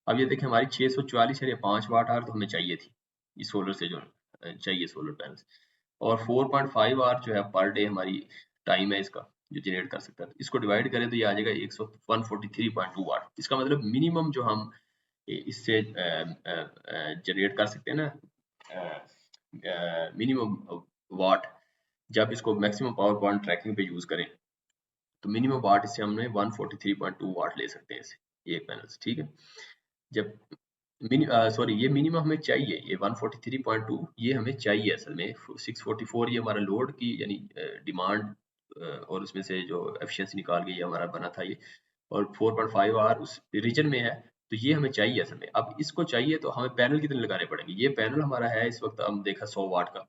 अब ये देखें हमारी 644 या 5 वाट आवर तो हमें चाहिए थी इस सोलर से, जो चाहिए सोलर पैनल से, और 4.5 आवर जो है पर डे हमारी टाइम है इसका जो जनरेट कर सकता है। इसको डिवाइड करें तो ये आ जाएगा 143.2 वाट। इसका मतलब मिनिमम जो हम इससे जनरेट कर सकते हैं ना मिनिमम वाट, जब इसको मैक्सिमम पावर पॉइंट ट्रैकिंग पे यूज करें तो मिनिमम वाट इससे हमने 143.2 वाट ले सकते हैं इससे एक पैनल से, ठीक है। जब सॉरी ये मिनिमम हमें चाहिए, ये 143.2 ये हमें चाहिए असल में, 644 ये हमारा लोड की यानी डिमांड और उसमें से जो एफिशिएंसी निकाल के ये हमारा बना था ये, और 4.5 आवर उस रीजन में है, तो ये हमें चाहिए असल में। अब इसको चाहिए तो हमें पैनल कितने लगाने पड़ेंगे, ये पैनल हमारा है इस वक्त हम देखा 100 वाट का,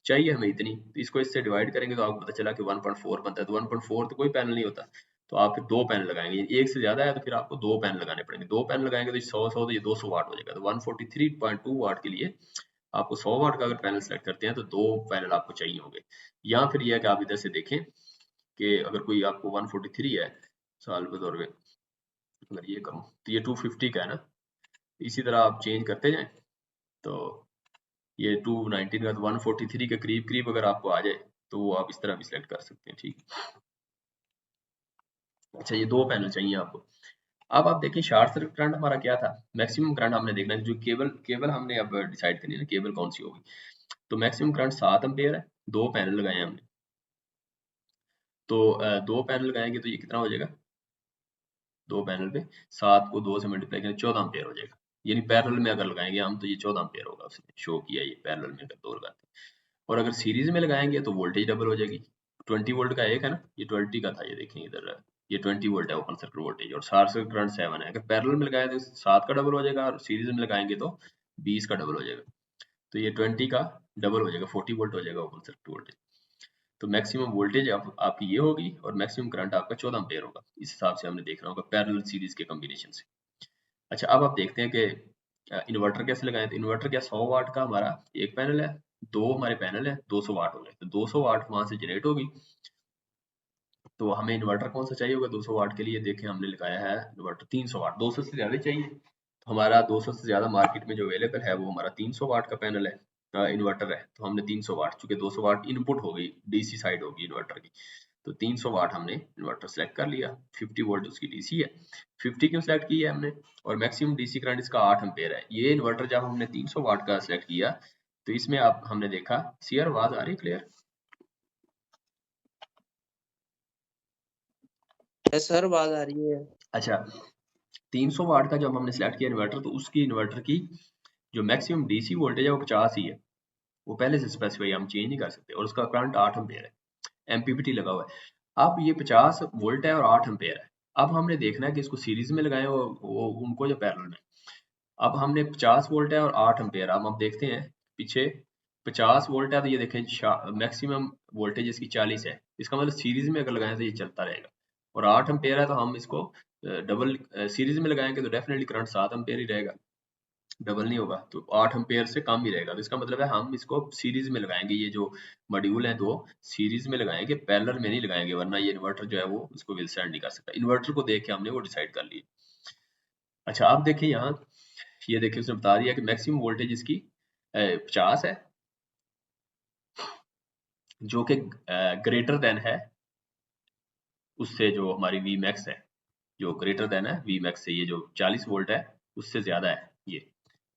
चाहिए हमें इतनी, तो इसको इससे डिवाइड करेंगे तो आपको पता चला कि 1.4 बनता है, तो 1.4 तो कोई पैनल नहीं होता, तो आप फिर 2 पैनल लगाएंगे, एक से ज्यादा है तो फिर आपको 2 पैनल लगाने पड़ेंगे, 2 पैनल लगाएंगे तो 100 तो ये 200 वाट हो जाएगा। तो 143.2 वाट के लिए आपको 100 वाट का अगर पैनल सेलेक्ट करते हैं तो 2 पैनल आपको चाहिए होंगे। या फिर यह है कि आप इधर से देखें कि अगर कोई आपको 143 है साल के तौर पर, अगर ये करूँ तो ये 250 का है ना, इसी तरह आप चेंज करते जाएं तो ये 219 का, तो 143 के करीब करीब अगर आपको आ जाए तो वो आप इस तरह भी सिलेक्ट कर सकते हैं, ठीक। अच्छा ये 2 पैनल चाहिए आपको। अब आप देखिए शॉर्ट सर्किट करंट हमारा क्या था, मैक्सिमम करंट हमने देखना है, जो केबल हमने अब डिसाइड करनी है ना केबल कौन सी होगी। तो मैक्सिमम करंट 7 एम्पेयर है, 2 पैनल लगाए हैं हमने, तो 2 पैनल लगाएंगे तो ये कितना हो जाएगा, 2 पैनल पे 7 को 2 से मल्टीप्लाई करें 14 एम्पेयर हो जाएगा, यानी पैरेलल में अगर लगाएंगे हम तो ये 14 एम्पेयर होगा, उसने शो किया ये पैरेलल में अगर 2 लगाते हैं। और अगर सीरीज में लगाएंगे तो वोल्टेज डबल हो जाएगी, 20 वोल्ट का एक है ना, ये 20 का था, ये देखें इधर ये 20 वोल्ट है ओपन सर्किट वोल्टेज, और शॉर्ट सर्किट करंट 7 है। अगर पैरेलल में लगाए तो 7 का डबल हो जाएगा, और सीरीज में लगाएंगे तो 20 का डबल हो जाएगा, तो ये 20 का डबल हो जाएगा, 40 वोल्ट हो जाएगा ओपन सर्किट वोल्टेज। तो मैक्सिमम वोल्टेज आपकी ये होगी और मैक्सिमम करंट आपका 14 एम्पेयर होगा, इस हिसाब से हमने देखना होगा पैरेलल सीरीज के कॉम्बिनेशन से। अच्छा अब आप देखते हैं कि इन्वर्टर कैसे लगाएं। तो इन्वर्टर क्या 100 वाट का हमारा एक पैनल है, 2 हमारे पैनल है, 200 वाट हो गए, तो 200 वाट वहां से जनरेट होगी। तो हमें इन्वर्टर कौन सा चाहिए होगा 200 वाट के लिए, देखें हमने लगाया है इन्वर्टर 300 वाट, 200 से ज्यादा चाहिए, तो हमारा 200 से ज्यादा मार्केट में जो अवेलेबल है वो हमारा 300 वाट का पैनल है, इन्वर्टर है, तो हमने 300 वाट, चूंकि 200 वाट इनपुट हो गई डीसी साइड होगी इन्वर्टर की, तो 300 वाट हमने इन्वर्टर सेलेक्ट कर लिया, 50 वोल्ट उसकी डीसी है, 50 क्यों सेलेक्ट की है हमने, और मैक्सिमम डीसी करंट इसका 8 एम्पेयर है। ये इन्वर्टर जब हमने 300 वाट का सेलेक्ट किया तो इसमें आप हमने देखा, सीआर आवाज आ रही क्लियर? सर आवाज आ रही है। अच्छा, 300 वाट का जब हमने सिलेक्ट किया इन्वर्टर, तो उसकी इन्वर्टर की जो मैक्सिमम डीसी वोल्टेज है वो 50 ही है, वो पहले से स्पेसिफाई, हम चेंज नहीं कर सकते, और उसका करंट 8 एम्पेयर है, एमपीपीटी लगा हुआ है। अब ये 50 वोल्ट है और 8 एम्पेयर है। अब हमने देखना है कि इसको सीरीज में लगाएं वो उनको या पैरेलल में। अब हमने 50 वोल्ट है और 8 एम्पेयर, अब हम देखते हैं पीछे 50 वोल्ट है, तो ये देखें मैक्सिमम वोल्टेज इसकी 40 है, इसका मतलब सीरीज में अगर लगाएं तो ये चलता रहेगा। और 8 एम्पेयर है, तो हम इसको डबल सीरीज में लगाएंगे तो डेफिनेटली करंट 7 एम्पेयर ही रहेगा, डबल नहीं होगा, तो 8 एम्पेयर से कम ही रहेगा। तो इसका मतलब है हम इसको सीरीज में लगाएंगे, ये जो मॉड्यूल है दो सीरीज में लगाएंगे, पैरेलल में नहीं लगाएंगे, वरना ये इन्वर्टर जो है वो इसको विथस्टैंड नहीं कर सकता। इन्वर्टर को देख के हमने वो डिसाइड कर लिया। अच्छा, आप देखिए यहाँ, ये देखिए उसने बता दिया कि मैक्सिमम वोल्टेज इसकी 50 है, जो कि ग्रेटर देन है उससे जो हमारी वी मैक्स है, जो ग्रेटर देन है वी मैक्स से, ये जो 40 वोल्ट है उससे ज्यादा है ये।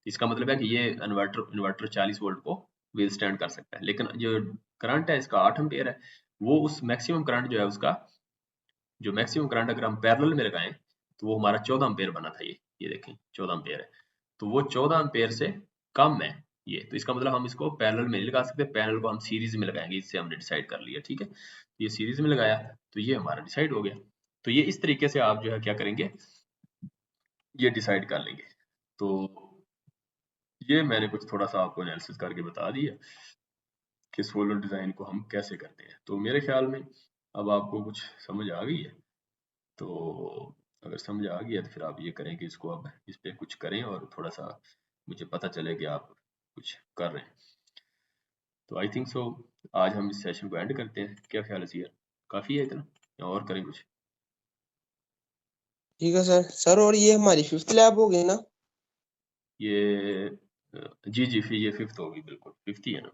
इसका मतलब है कि ये इन्वर्टर 40 वोल्ट को विथस्टैंड कर सकता है। लेकिन जो करंट है इसका 8 एम्पेयर है, वो उस मैक्सिमम करंट जो है उसका, जो मैक्सिमम करंट अगर हम पैरेलल में लगाएं तो वो हमारा 14 एम्पेयर बना था, ये देखें 14 एम्पेयर है, तो वो 14 एम्पेयर से कम है ये। तो इसका मतलब हम इसको पैरेलल में नहीं लगा सकते, पैरेलल को हम सीरीज में लगाएंगे, इससे हमने डिसाइड कर लिया। ठीक है, ये सीरीज में लगाया तो ये हमारा डिसाइड हो गया। तो ये इस तरीके से आप जो है क्या करेंगे, ये डिसाइड कर लेंगे। तो ये मैंने कुछ थोड़ा सा आपको एनालिसिस करके बता दिया कि सोलर डिजाइन को हम कैसे करते हैं। तो मेरे ख्याल में अब आपको कुछ समझ आ गई है। तो अगर समझ आ गया तो फिर आप ये करें कि इसको अब इस पे कुछ करें और थोड़ा सा मुझे पता चले कि आप कुछ कर रहे हैं। तो आई थिंक सो आज हम इस सेशन को एंड करते हैं, क्या ख्याल है सियर? काफी है इतना या और करें कुछ? ठीक है सर और ये हमारी 5th लैब होगी ना? ये जी जी, फिर ये 5th होगी, बिल्कुल 5th ही है ना।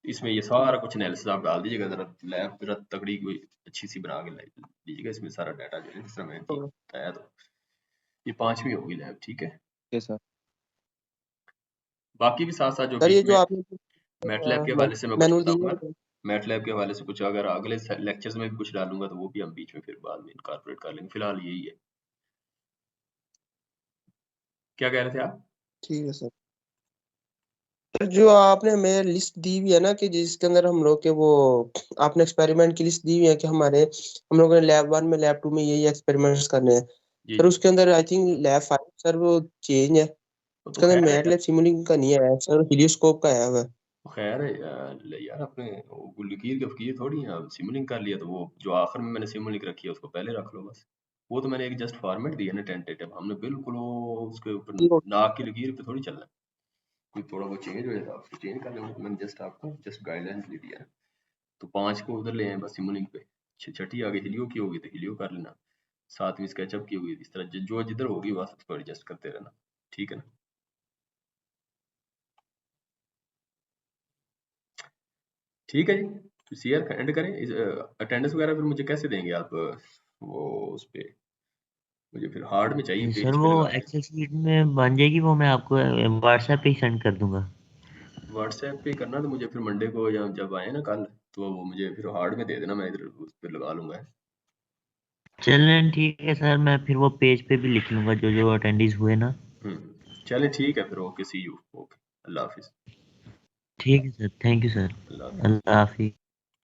इसमें ये सारा कुछ एनालिसिस आप डाल दीजिएगा, जरा लैब जरा तगड़ी कोई अच्छी सी बना के लीजिएगा, इसमें सारा डाटा जो है जिस तरह मैंने बताया। तो ये 5वीं होगी लैब, ठीक है। Okay sir. बाकी भी साथ साथ जो सर ये बीच जो में आपने मैटलैब के हवाले से मैं कुछ मैनुअल बताऊंगा, दिया मैटलैब के हवाले से कुछ अगर अगले लेक्चर्स में भी कुछ डालूंगा तो वो भी हम बीच में फिर बाद में इनकॉर्पोरेट कर लेंगे। फिलहाल यही है। क्या कह रहे थे आप? ठीक है सर। सर जो आपने हमें लिस्ट दी हुई है ना कि जिसके अंदर हम लोग के वो आपने एक्सपेरिमेंट की लिस्ट दी हुई है कि हमारे हम लोगों ने लैब 1 में लैब 2 में यही एक्सपेरिमेंट्स करने हैं जी सर। जी, उसके अंदर आई थिंक लैब 5 सर वो चेंज है, वो तो उसके अंदर खैर है यार, मैटलैब सिमुलिंक का नहीं है सर, हीलियोस्कोप का है वो। वो खैर है यार अपने वो लकीर के फकीर थोड़ी हैं। सिमुलिंक कर लिया तो वो जो आखिर में मैंने सिमुलिंक रखी है उसको पहले रख लो बस। वो तो मैंने एक जस्ट फॉर्मेट दिया ना टेंटेटिव, हमने बिल्कुल वो उसके ऊपर नाक की लकीर पे थोड़ी चलना है। कोई थोड़ा बहुत चेंज हो जाता है उसको चेंज कर लेंगे, मैंने जस्ट आपको जस्ट गाइडलाइंस दे दिया है। तो 5 को उधर ले आए बस सिमुलिंक पे, छठी आगे हिलियो की होगी तो हिलियो कर लेना, 7वीं स्केचअप की होगी, इस तरह जो जिधर होगी बस उसको एडजस्ट करते रहना। ठीक है ना? ठीक है जी, शेयर एंड करें। अटेंडेंस वगैरह फिर मुझे कैसे देंगे आप? वो उस पे मुझे फिर हार्ड में चाहिए, सर पेज पे वो लगा के। एक्सेल शीट में बन जाएगी, वो मैं आपको व्हाट्सएप पे ही सेंड कर दूंगा। व्हाट्सएप पे करना तो मुझे फिर मंडे को या जब आए ना कल, तो वो मुझे फिर हार्ड में दे देना, मैं इधर उस पर लगा लूंगा। चलें ठीक है सर, मैं फिर वो पेज पे भी लिख लूंगा जो जो अटेंडीज हुए ना। चले ठीक है फिर, ओके सी यू, ओके, अल्लाह हाफिज। ठीक है sir, thank you sir, Allah Hafiz. Allah Hafiz.